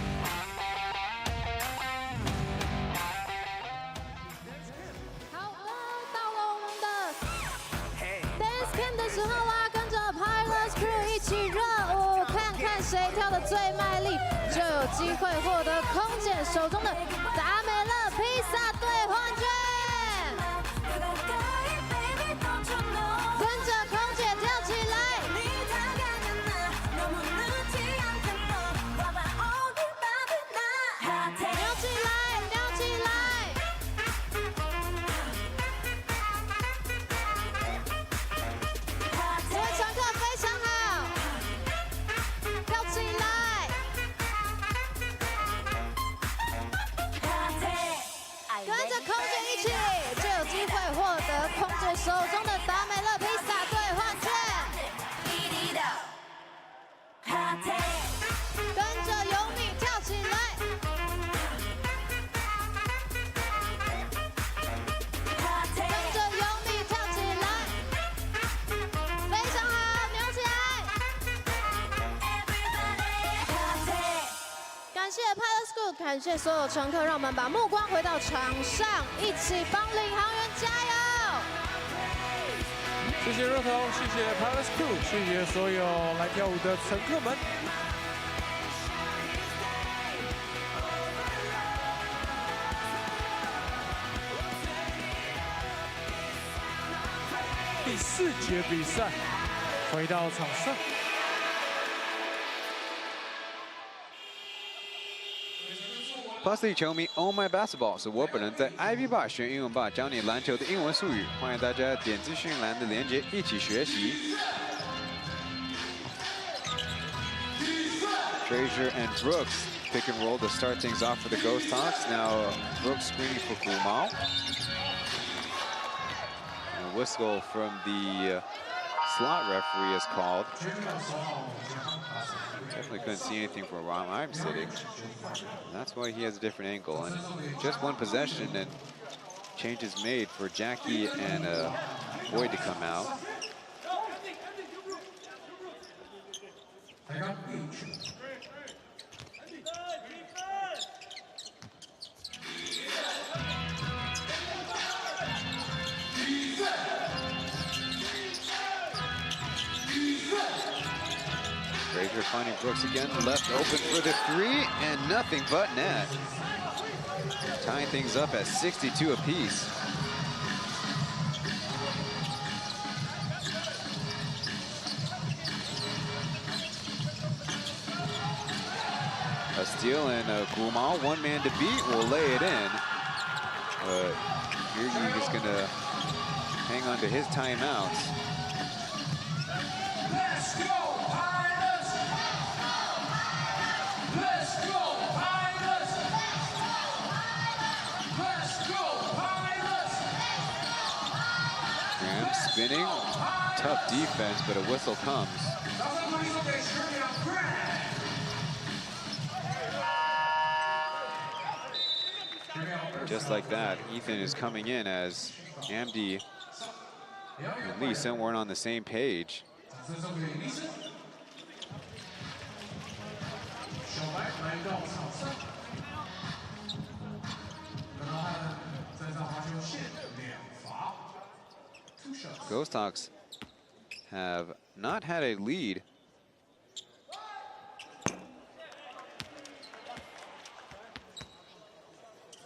谁跳得最卖力，就有机会获得空姐手中的达美乐披萨兑换券。跟着空姐跳起来，跳起来，跳起来！这位乘客非常好。跳起来！跟着空姐一起，就有机会获得空姐手中的达美乐披萨兑换券。跟着有你跳起来！跟着有你跳起来！非常好，扭起来！感谢 P.LEAGUE， 感谢所有乘客，让我们把目光回到场上，一起帮领航员加油！谢谢热彤，谢谢 P.LEAGUE， 谢谢所有来跳舞的乘客们。第4节比赛回到场上。Plus League 球迷 ，Oh My Basketball 是我本人在 Ivy Bar 学英文吧，教你篮球的英文术语，欢迎大家点资讯栏的连结一起学习。Frazier and Brooks pick and roll to start things off for the Ghosthawks. Now Brooks screening for Gumal. A whistle from the slot referee is called. Definitely couldn't see anything from where I'm sitting. And that's why he has a different angle. And just one possession and change is made for Jackie and Boyd to come out. Frazier finding Brooks again, left open for the three, and nothing but net. Tying things up at 62 apiece. steal, and Gumal, one man to beat, will lay it in. But PLEAGUE is going to hang on to his timeouts. Let's go, Pirates! Let's go, Pirates! Let's go, Pirates! Graham spinning, tough defense, but a whistle comes. Just like that, Ethan is coming in as Amdi and Leeson weren't on the same page. Ghosthawks have not had a lead.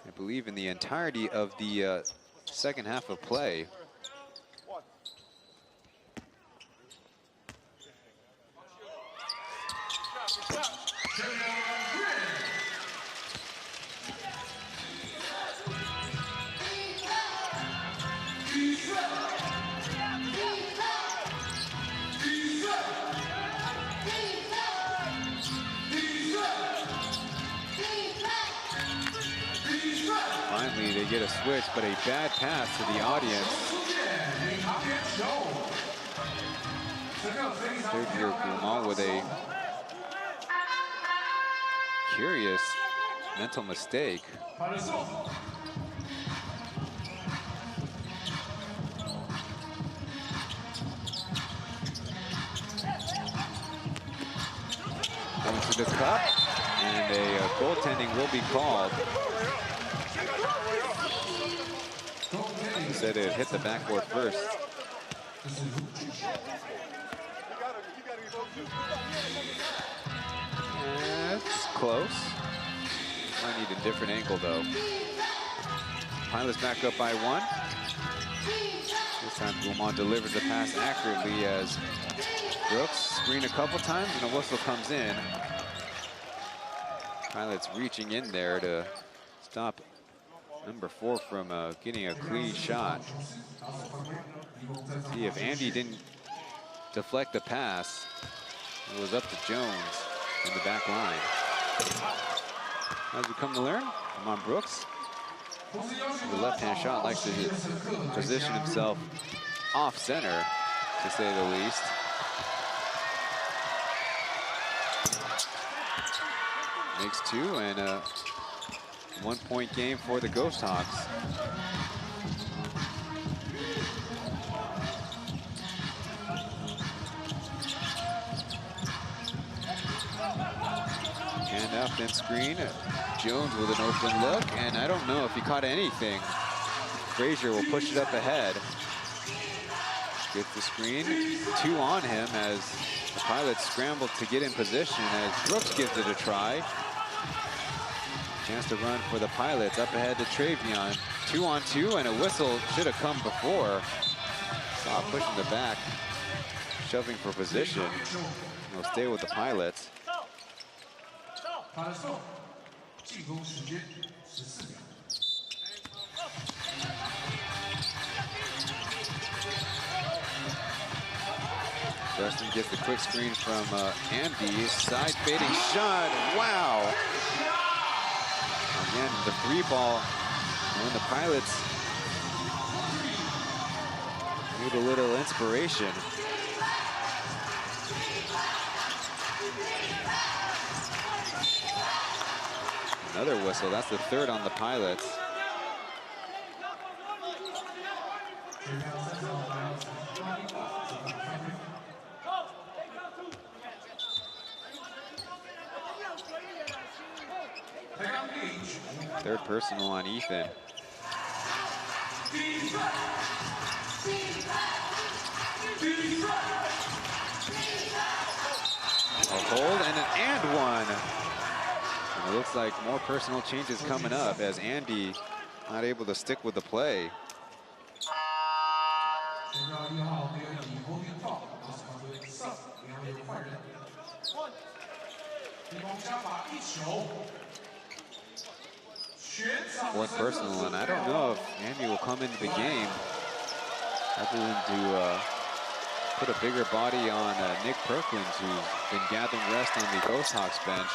I believe in the entirety of the second half of play. Finally, they get a switch, but a bad pass to the audience. Third year Gumal with a curious mental mistake. Going to the cup, and a goaltending will be called. He said it hit the backboard first. That's close. Might need a different angle though. Pilots back up by one. This time Gumal delivers the pass accurately as Brooks screened a couple times and a whistle comes in. Pilots reaching in there to stop number 4 from getting a clean shot. See if Andy didn't deflect the pass. It was up to Jones in the back line. As we come to learn, come on Brooks. The left-hand shot likes to position himself off center, to say the least. Makes 2 and a 1-point game for the Ghosthawks. And up and screen. Jones with an open look, and I don't know if he caught anything. Frazier will push it up ahead. Gets the screen. 2 on him as the Pilots scramble to get in position as Brooks gives it a try. Chance to run for the Pilots. Up ahead to Travion. 2 on 2, and a whistle should have come before. Saw pushing the back, shoving for position. He'll stay with the Pilots. Justin gets the quick screen from Amdi. Side fading shot. Wow. Again, the 3 ball. When the Pilots need a little inspiration. Another whistle. That's the 3rd on the Pilots. Third personal on Ethan. A hold and one. And it looks like more personal changes coming up as Andy not able to stick with the play. Fourth personal, and I don't know if Andy will come into the game other than to put a bigger body on Nick Perkins, who's been gathering rest on the Ghosthawks bench.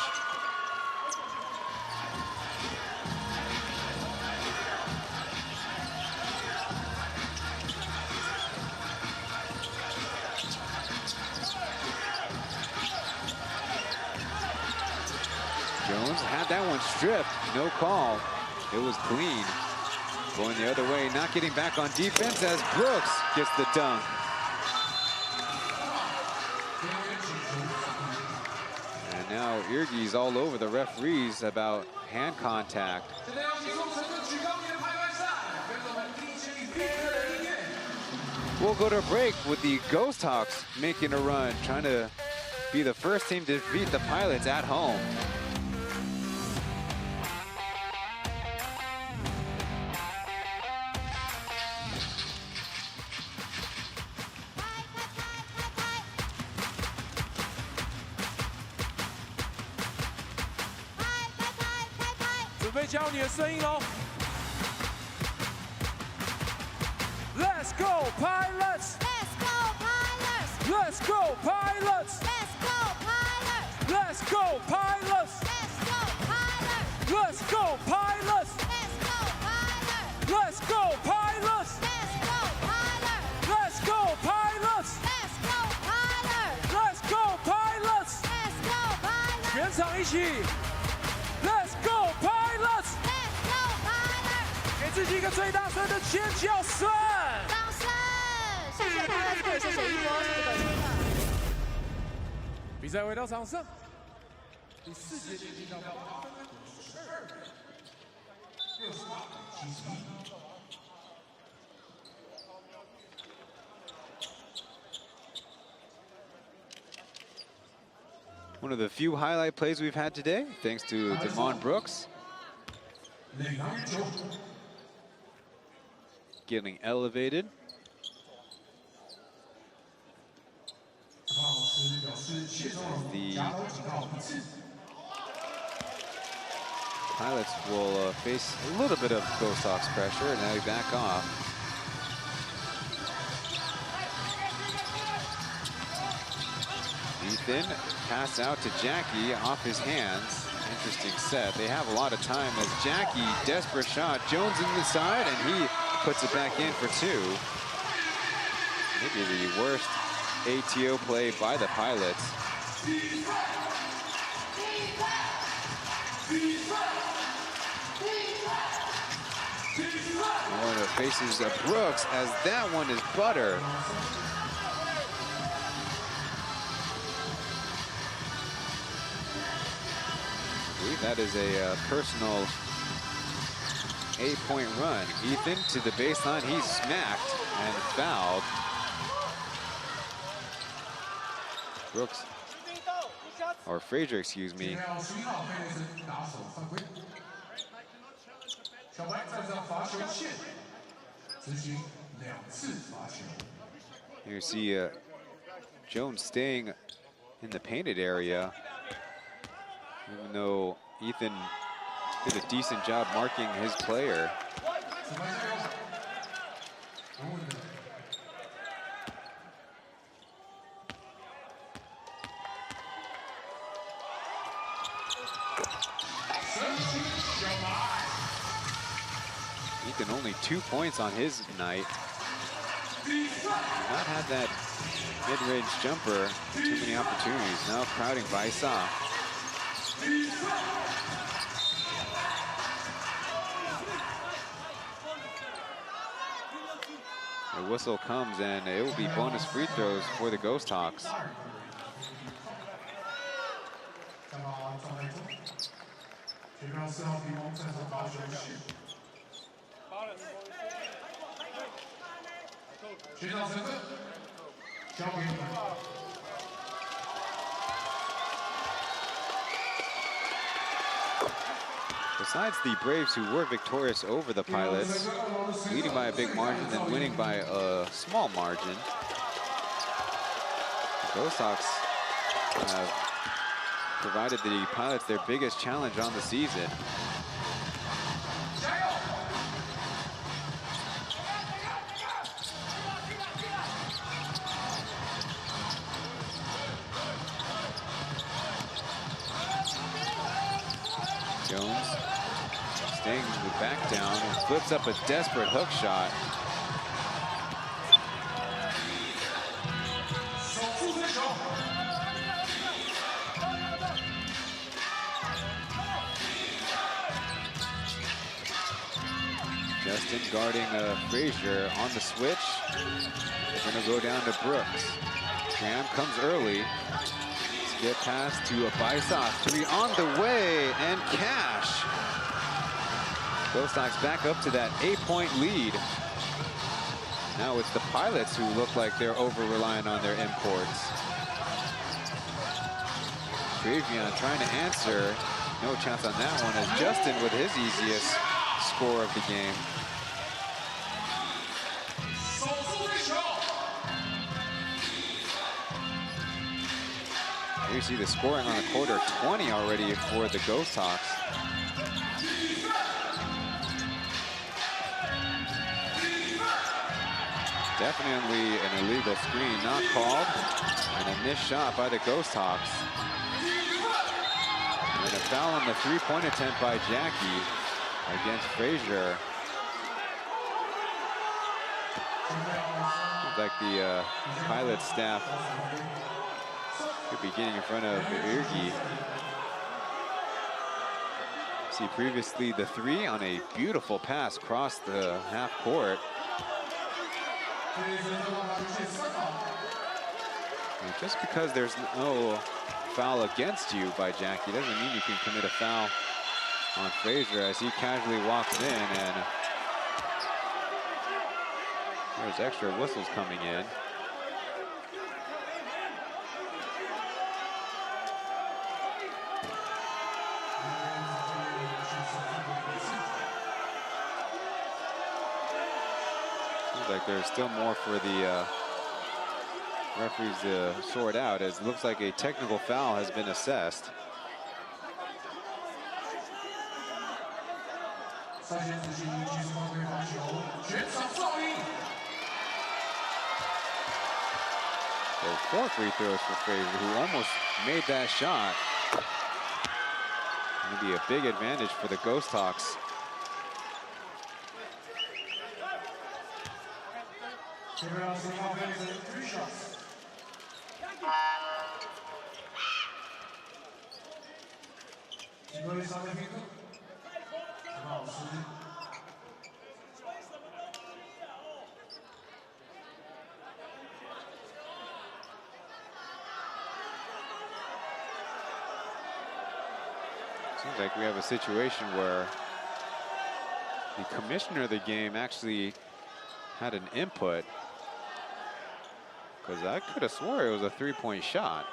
Jones had that one stripped, no call. It was clean. Going the other way, not getting back on defense as Brooks gets the dunk. And now Irgi's all over the referees about hand contact. We'll go to a break with the Ghosthawks making a run, trying to be the first team to defeat the Pilots at home. Let's go Pilots! Let's go Pilots! Let's go Pilots! Let's go Pilots! Let's go Pilots! Let's go Pilots! Let's go Pilots! Let's go Pilots! Let's go Pilots! Let's go Pilots! Let's go Pilots! Let's go Pilots! 全场一起 Let's go Pilots! Let's go Pilots! 给自己一个最大声的尖叫声！掌声！谢谢 Pilots队，谢谢一波，谢谢各位乘客。比赛回到场上，第4节进行到8分One of the few highlight plays we've had today, thanks to Damon Brooks. Getting elevated. The Pilots will face a little bit of Ghosthawks pressure, and now they back off. Ethan pass out to Jackie off his hands. Interesting set. They have a lot of time as Jackie, desperate shot. Jones in the side, and he puts it back in for 2. Maybe the worst ATO play by the Pilots. One of the faces of Brooks as that one is butter. I believe that is a personal 8-point run. Ethan to the baseline, he's smacked and fouled. Brooks, or Frazier, excuse me. Here you see Jones staying in the painted area, even though Ethan did a decent job marking his player. Ethan only 2 points on his night. Did not have that mid-range jumper, too many opportunities. Now crowding Vaisa. The whistle comes and it will be bonus free throws for the Ghosthawks. Besides the Braves, who were victorious over the Pilots, leading by a big margin, then winning by a small margin, the Ghosthawks have provided the Pilots their biggest challenge on the season. Jones staying the back down and flips up a desperate hook shot. Justin guarding Frazier on the switch. They're going to go down to Brooks. Graham comes early. Get pass to a Baisas. 3 on the way, and cash. Ghosthawks back up to that 8-point lead. Now it's the Pilots who look like they're over-reliant on their imports. Pauian trying to answer. No chance on that one as Justin with his easiest score of the game. Here you see the scoring on the quarter, 20 already for the Ghosthawks. Definitely an illegal screen, not called, and a missed shot by the Ghosthawks. And a foul on the three-point attempt by Jackie against Frazier. Seems like the Pilot staff could be getting in front of PLEAGUE. See previously the 3 on a beautiful pass across the half court. And just because there's no foul against you by Jackie doesn't mean you can commit a foul on Frazier as he casually walks in, and there's extra whistles coming in. Seems like there's still more for the referees to sort out, as it looks like a technical foul has been assessed. So 4 free throws for Frazier, who almost made that shot. Maybe a big advantage for the Ghosthawks. Seems like we have a situation where the commissioner of the game actually had an input, because I could have swore it was a 3-point shot.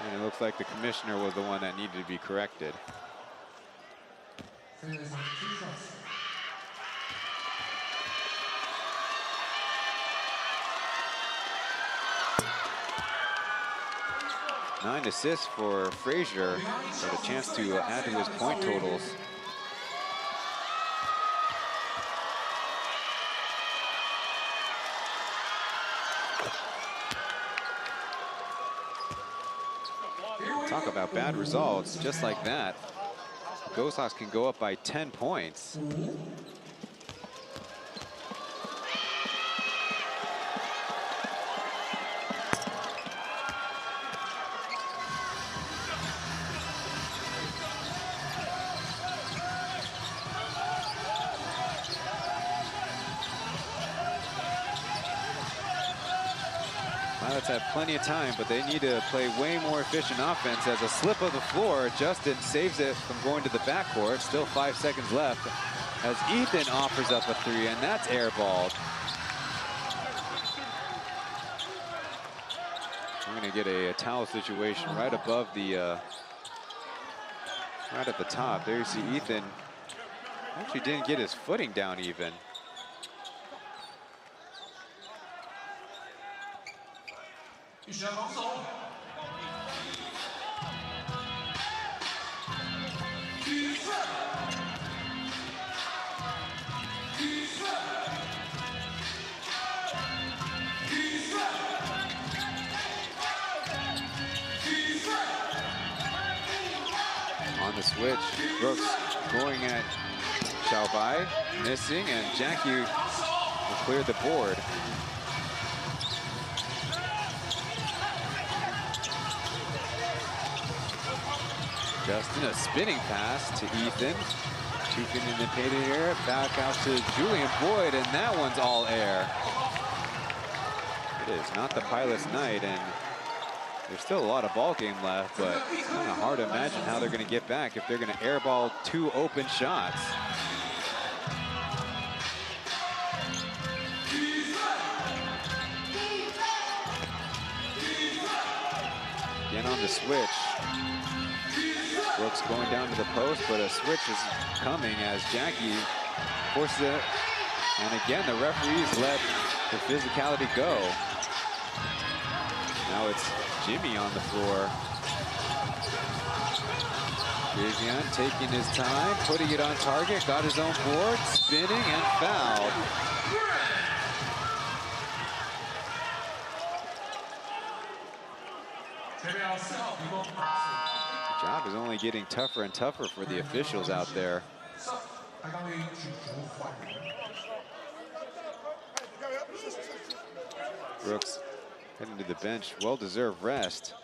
And it looks like the commissioner was the one that needed to be corrected. Nine assists for Frazier, with a chance to add to his point totals. Talk about bad results, just like that. Ghosthawks can go up by 10 points. Pilots have plenty of time, but they need to play way more efficient offense. As a slip of the floor, Justin saves it from going to the backcourt. Still 5 seconds left as Ethan offers up a 3, and that's airballed. We're going to get a towel situation right above the, right at the top. There you see Ethan actually didn't get his footing down even. the switch. Brooks going at Xiaobai, missing, and Jackie will clear the board. Justin, a spinning pass to Ethan. Tukin in the painted air, back out to Julian Boyd, and that one's all air. It is not the Pilots' night, and there's still a lot of ball game left, but it's kind of hard to imagine how they're going to get back if they're going to airball 2 open shots. Again on the switch. Brooks going down to the post, but a switch is coming as Jackie forces it. And again, the referees let the physicality go. Now it's Jimmy on the floor. Vivian taking his time, putting it on target, got his own board, spinning and fouled. The job is only getting tougher and tougher for the officials out there. Brooks heading to the bench, well-deserved rest.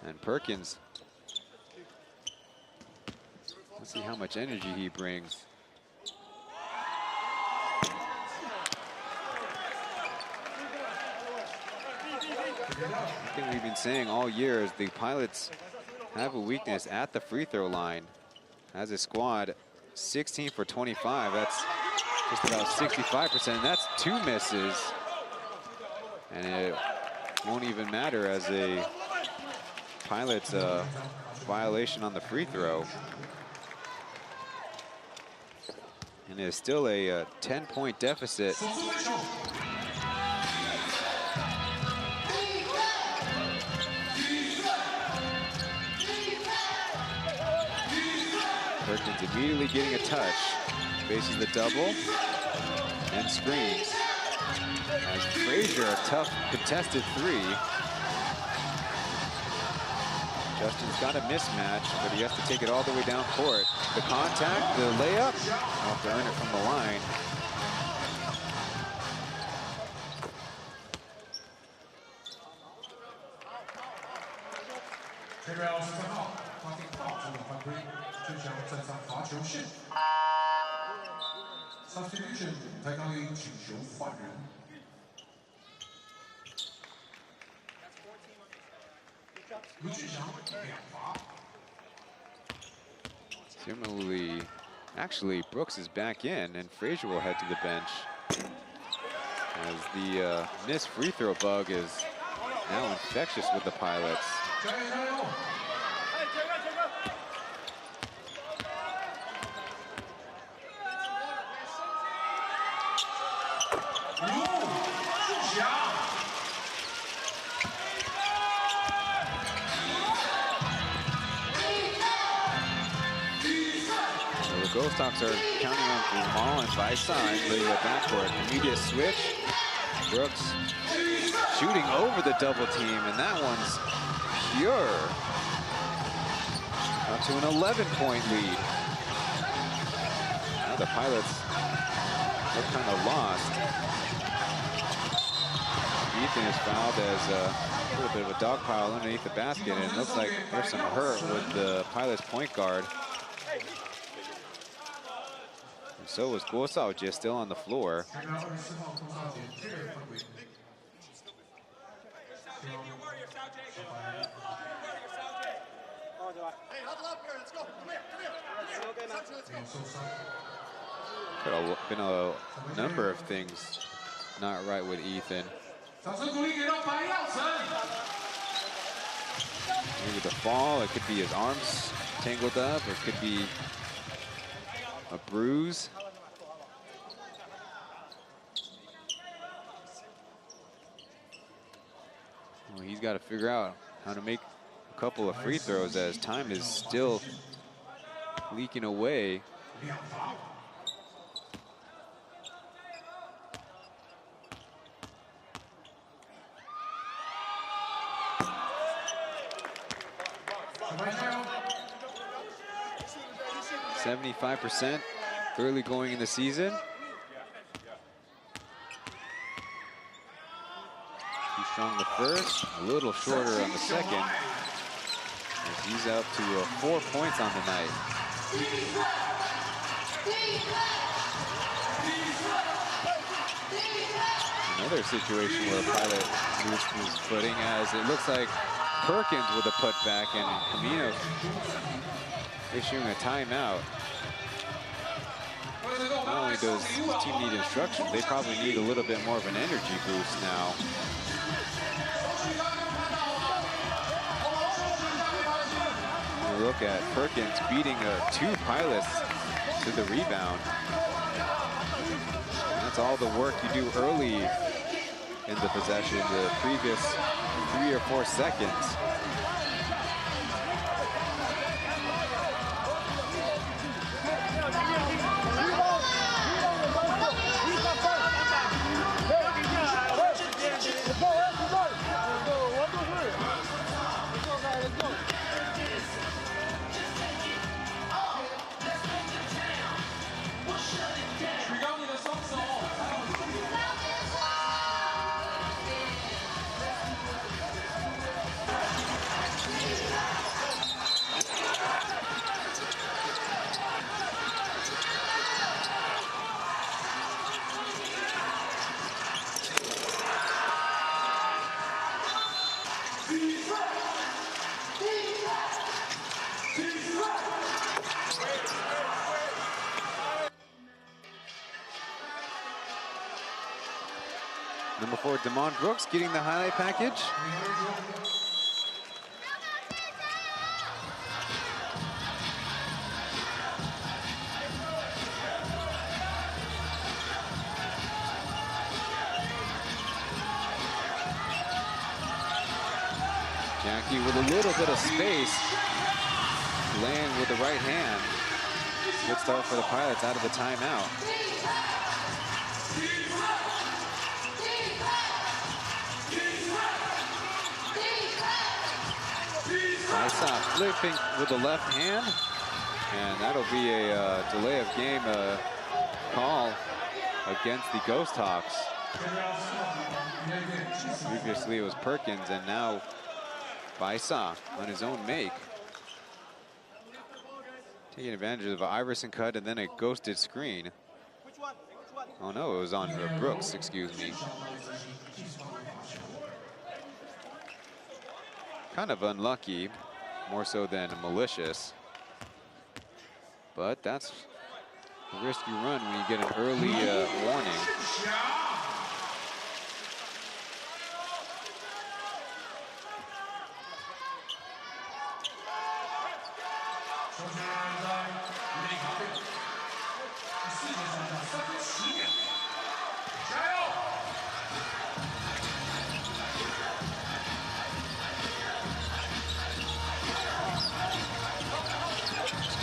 And Perkins, let's see how much energy he brings. The thing we've been saying all year is the Pilots have a weakness at the free throw line. As a squad, 16 for 25. That's just about 65%. And that's 2 misses. And it won't even matter as a Pilots violation on the free throw. And it's still a 10-point deficit. Perkins immediately getting a touch. Faces the double and screens. As Frazier, a tough contested 3. Justin's got a mismatch, but he has to take it all the way down court. The contact, the layup, off to earn it from the line. Substitution, Tainan 请求换人。 Similarly, actually, Brooks is back in, and Frazier will head to the bench. As the missed free throw bug is now infectious with the Pilots. Ghosthawks are counting on Jamal and Baisan for the backcourt. Immediate switch. Brooks shooting over the double team, and that one's pure. Up to an 11-point lead. Now the Pilots look kind of lost. Ethan is fouled as a little bit of a dog pile underneath the basket, and it looks like there's some hurt with the Pilots point guard. So was Ghosthawks just still on the floor. Could have been a number of things not right with Ethan. Maybe the fall, it could be his arms tangled up, or it could be a bruise. Well, he's got to figure out how to make a couple of free throws as time is still leaking away. 75% early going in the season. Too strong the first, a little shorter on the second. As he's up to 4 points on the night. Another situation where Pilot loses his footing, as it looks like Perkins with a putback and Camino issuing a timeout. Not only does this team need instruction, they probably need a little bit more of an energy boost now. Look at Perkins beating 2 Pilots to the rebound. And that's all the work you do early in the possession, the previous 3 or 4 seconds. Number 4, Damon Brooks getting the highlight package. Jackie with a little bit of space. Laying with the right hand. Good start for the Pilots out of the timeout. Baisa flipping with the left hand, and that'll be a delay of game call against the Ghosthawks. Previously it was Perkins, and now Baisa on his own make. Taking advantage of an Iverson cut and then a ghosted screen. Oh no, it was on Brooks, excuse me. Kind of unlucky, more so than malicious. But that's a risky run when you get an early warning.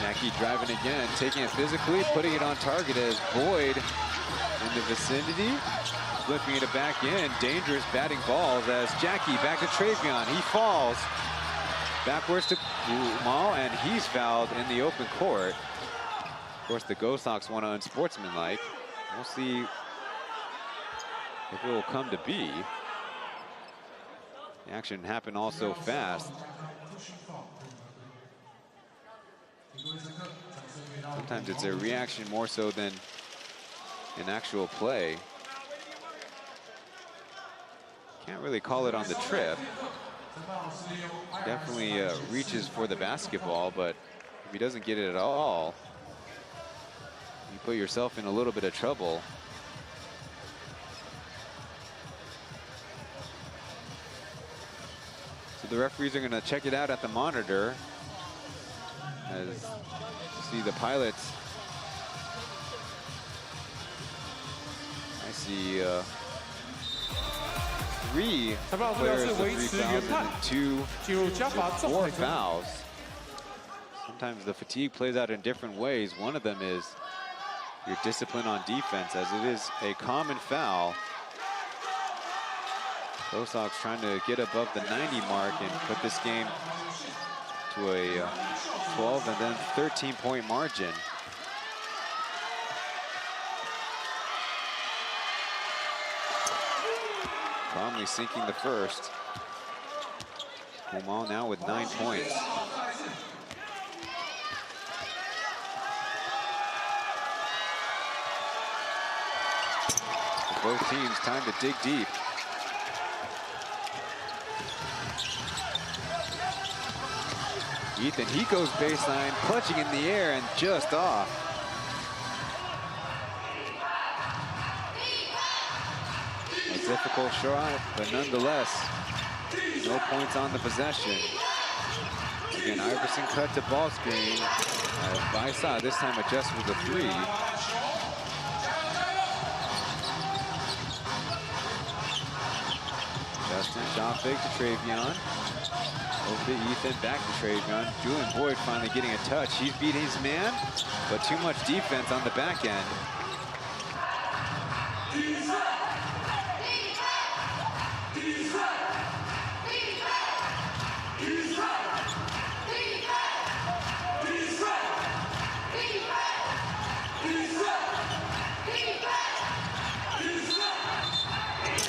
Jackie driving again, taking it physically, putting it on target as Boyd in the vicinity, flipping it back in. Dangerous batting balls as Jackie back to Travion. He falls backwards to Mal, and he's fouled in the open court. Of course, the Ghosthawks want to unsportsmanlike. We'll see if it will come to be. The action happened all so fast. Sometimes it's a reaction more so than an actual play. Can't really call it on the trip. Definitely reaches for the basketball, but if he doesn't get it at all, you put yourself in a little bit of trouble. So the referees are going to check it out at the monitor. As you see the Pilots, I see 3 players with 3 fouls and 2 more fouls. Sometimes the fatigue plays out in different ways. One of them is your discipline on defense, as it is a common foul. Ghosthawks trying to get above the 90 mark and put this game to a 12 and then 13-point margin. calmly sinking the first. Pauian now with 9 points. For both teams, time to dig deep. Ethan, he goes baseline, clutching in the air and just off. A difficult shot, but nonetheless, no points on the possession. Again, Iverson cut to ball screen. Vaisa this time adjusts with a 3. Justin, shot fake to Travion. Over to Ethan, back to Travion. Julian Boyd finally getting a touch. He's beat his man, but too much defense on the back end.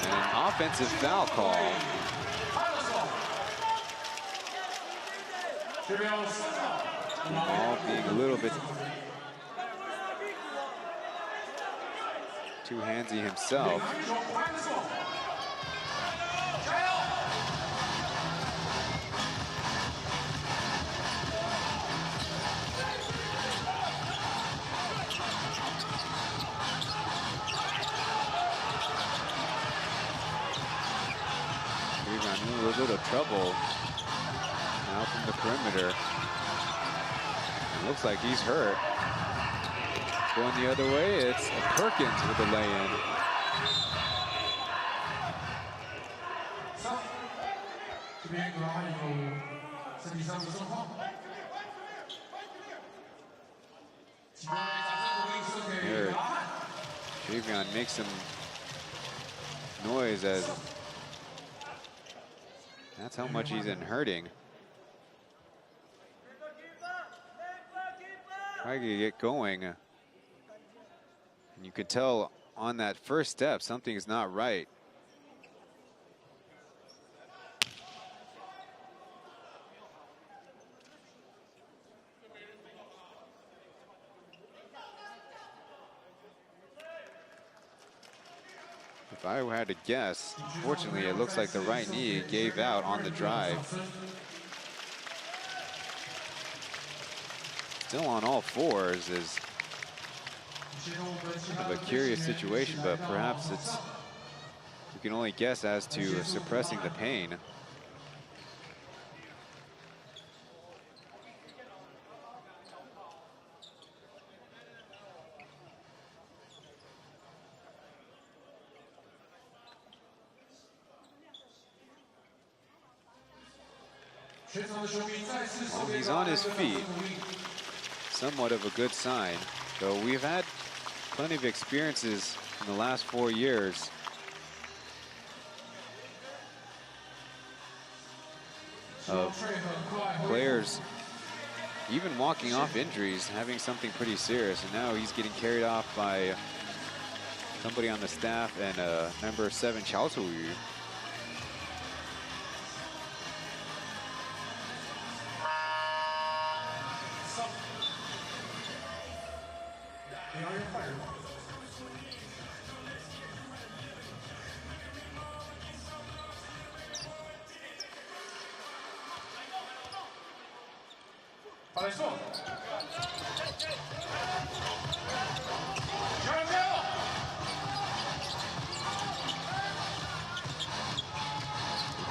And an offensive foul call. All being a little bit too handsy himself. We're in a little bit of trouble now from the perimeter. It looks like he's hurt. Going the other way, it's Perkins with the lay-in. Here, Travion makes some noise as that's how much he's hurting. Trying to get going. And you can tell on that first step, something is not right. If I had to guess, fortunately, it looks like the right knee gave out on the drive. Still on all fours is kind of a curious situation, but perhaps it's, you can only guess as to suppressing the pain. Well, he's on his feet. Somewhat of a good sign. So we've had plenty of experiences in the last 4 years. Of players even walking off injuries, having something pretty serious. And now he's getting carried off by somebody on the staff and number 7, Taoyuan.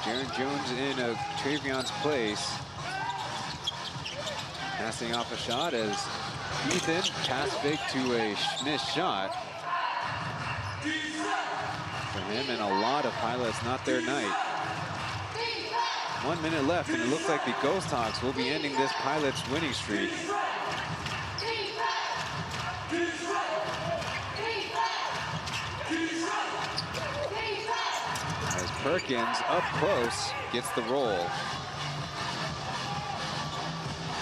Jaron Jones in Travion's place. Passing off a shot as Ethan pass fake to a Schmidt shot. For him and a lot of pilots, not their night. 1 minute left, and it looks like the Ghosthawks will be ending this Pilots winning streak. As Perkins, up close, gets the roll.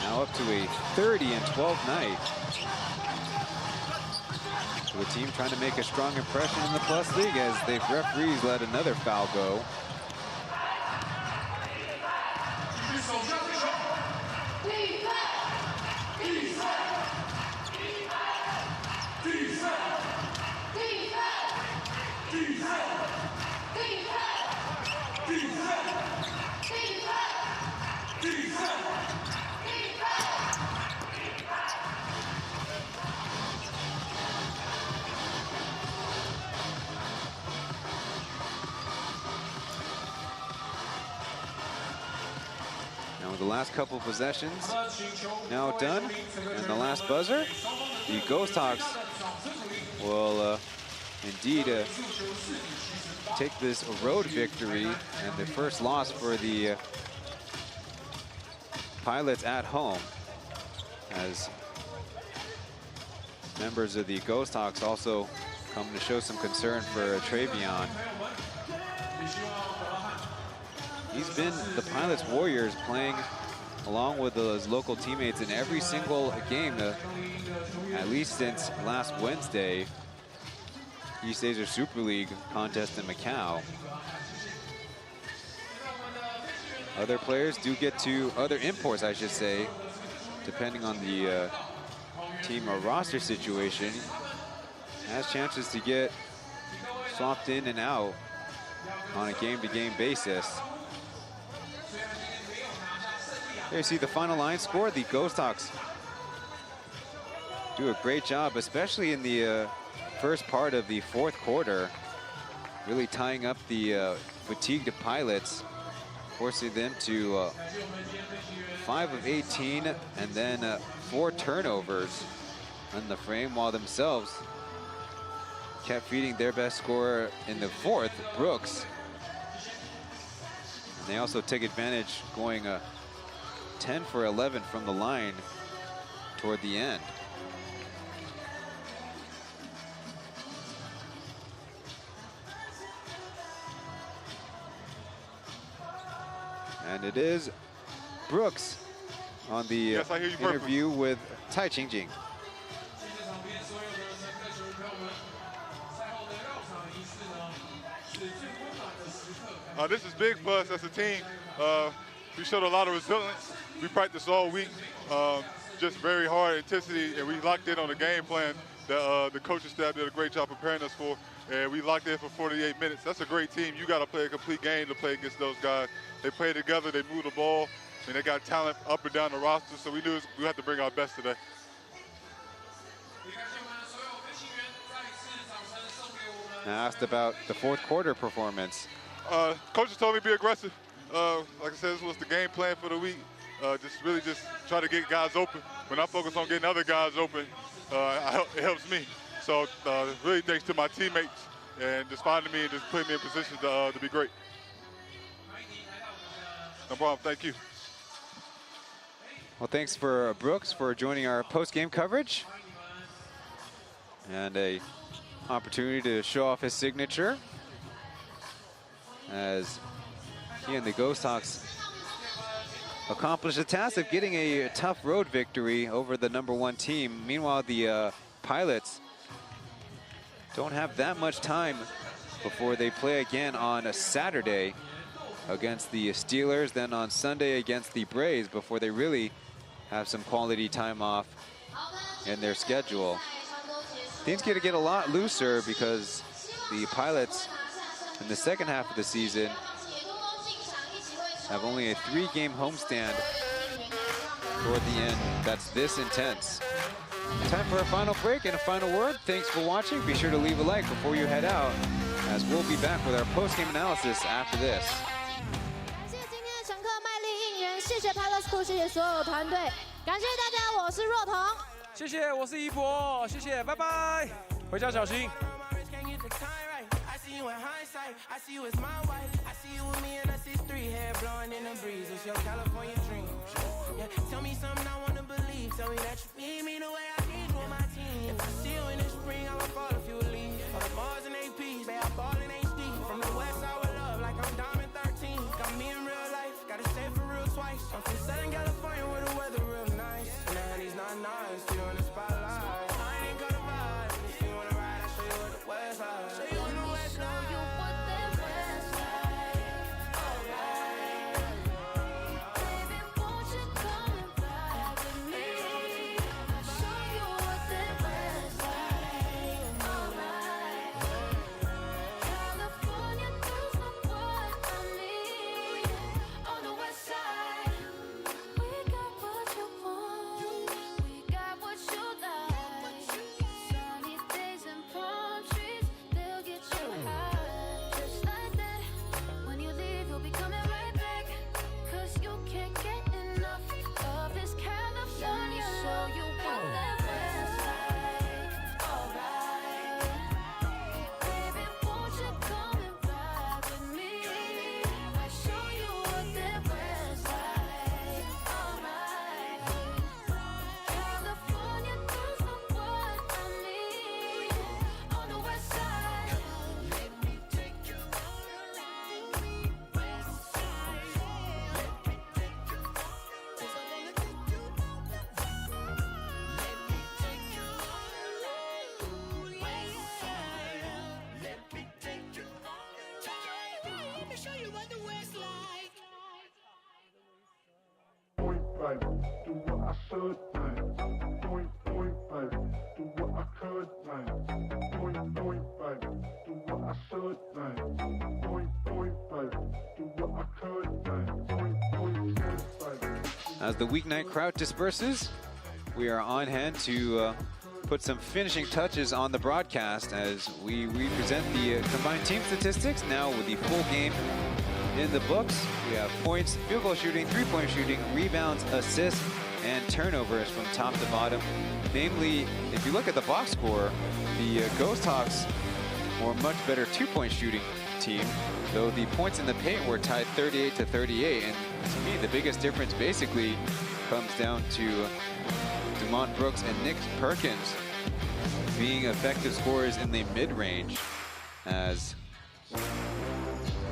Now up to a 30-12 night. So the team trying to make a strong impression in the Plus League as the referees let another foul go. The last couple of possessions now done, and the last buzzer, the Ghosthawks will indeed take this road victory and the first loss for the Pilots at home, as members of the Ghosthawks also come to show some concern for Travion. He's been the Pilots Warriors, playing along with his local teammates in every single game, at least since last Wednesday, East Asia Super League contest in Macau. Other players do get to, other imports I should say, depending on the team or roster situation, has chances to get swapped in and out on a game-to-game basis. There you see the final line score. The Ghosthawks do a great job, especially in the first part of the fourth quarter, really tying up the fatigued Pilots, forcing them to 5 of 18 and then 4 turnovers on the frame, while themselves kept feeding their best scorer in the fourth, Brooks. And they also took advantage, going 10 for 11 from the line toward the end. And it is Brooks on the interview with Tai Qingjing. This is big for us as a team. We showed a lot of resilience. We practiced all week, just very hard intensity, and we locked in on the game plan that the coaching staff did a great job preparing us for, and we locked in for 48 minutes. That's a great team. You got to play a complete game to play against those guys. They play together, they move the ball, and they got talent up and down the roster, so we knew we had to bring our best today. I asked about the fourth quarter performance. Coaches told me to be aggressive. Like I said, this was the game plan for the week. Just try to get guys open. When I focus on getting other guys open, it helps me. So really thanks to my teammates and just finding me and just putting me in position to be great. No problem, thank you. Well, thanks for Brooks for joining our post-game coverage. And a opportunity to show off his signature as he and the Ghosthawks accomplished the task of getting a tough road victory over the #1 team. Meanwhile, the Pilots don't have that much time before they play again on a Saturday against the Steelers, then on Sunday against the Braves, before they really have some quality time off in their schedule. Things get a lot looser because the Pilots in the second half of the season have only a 3-game homestand toward the end that's this intense. Time for a final break and a final word. Thanks for watching. Be sure to leave a like before you head out, as we'll be back with our post-game analysis after this. 感谢今天的乘客卖力应援，谢谢 Pilots Crew， 谢谢所有团队，感谢大家，我是若彤，谢谢，我是一博，谢谢，拜拜，回家小心。 in hindsight, I see you as my wife. I see you with me and us is 3 hair blowing in the breeze. It's your California dream. Yeah, tell me something I wanna believe. Tell me that you need me the way I need you on my team. If I see you in the spring, I would fall if you would leave. For the bars and APs, they are ball in HD. From the west side with love, like I'm Diamond 13. Got me in real life, gotta say for real twice. I'm from Southern California where the weather real nice. And the honey's not nice, you in the spotlight. I ain't gonna vibe if you wanna ride. As the weeknight crowd disperses, we are on hand to put some finishing touches on the broadcast as we present the combined team statistics now with the full game in the books. We have points, field goal shooting, three-point shooting, rebounds, assists, and turnovers from top to bottom. Namely, if you look at the box score, the Ghosthawks were a much better two-point shooting team, though the points in the paint were tied 38 to 38. And to me, the biggest difference basically comes down to Demont Brooks and Nick Perkins being effective scorers in the mid-range, as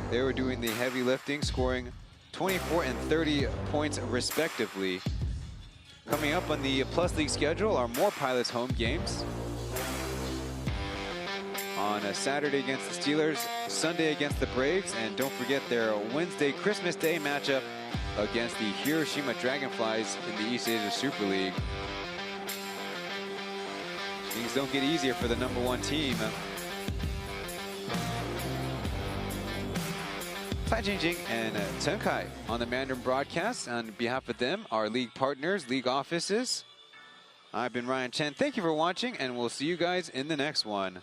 they were doing the heavy lifting, scoring 24 and 30 points respectively. Coming up on the Plus League schedule are more Pilots home games. On a Saturday against the Steelers, Sunday against the Braves, and don't forget their Wednesday Christmas Day matchup against the Hiroshima Dragonflies in the East Asia Super League. Things don't get easier for the #1 team. Tai Jingjing and Chen Kai on the Mandarin broadcast. On behalf of them, our league partners, league offices, I've been Ryan Chen. Thank you for watching, and we'll see you guys in the next one.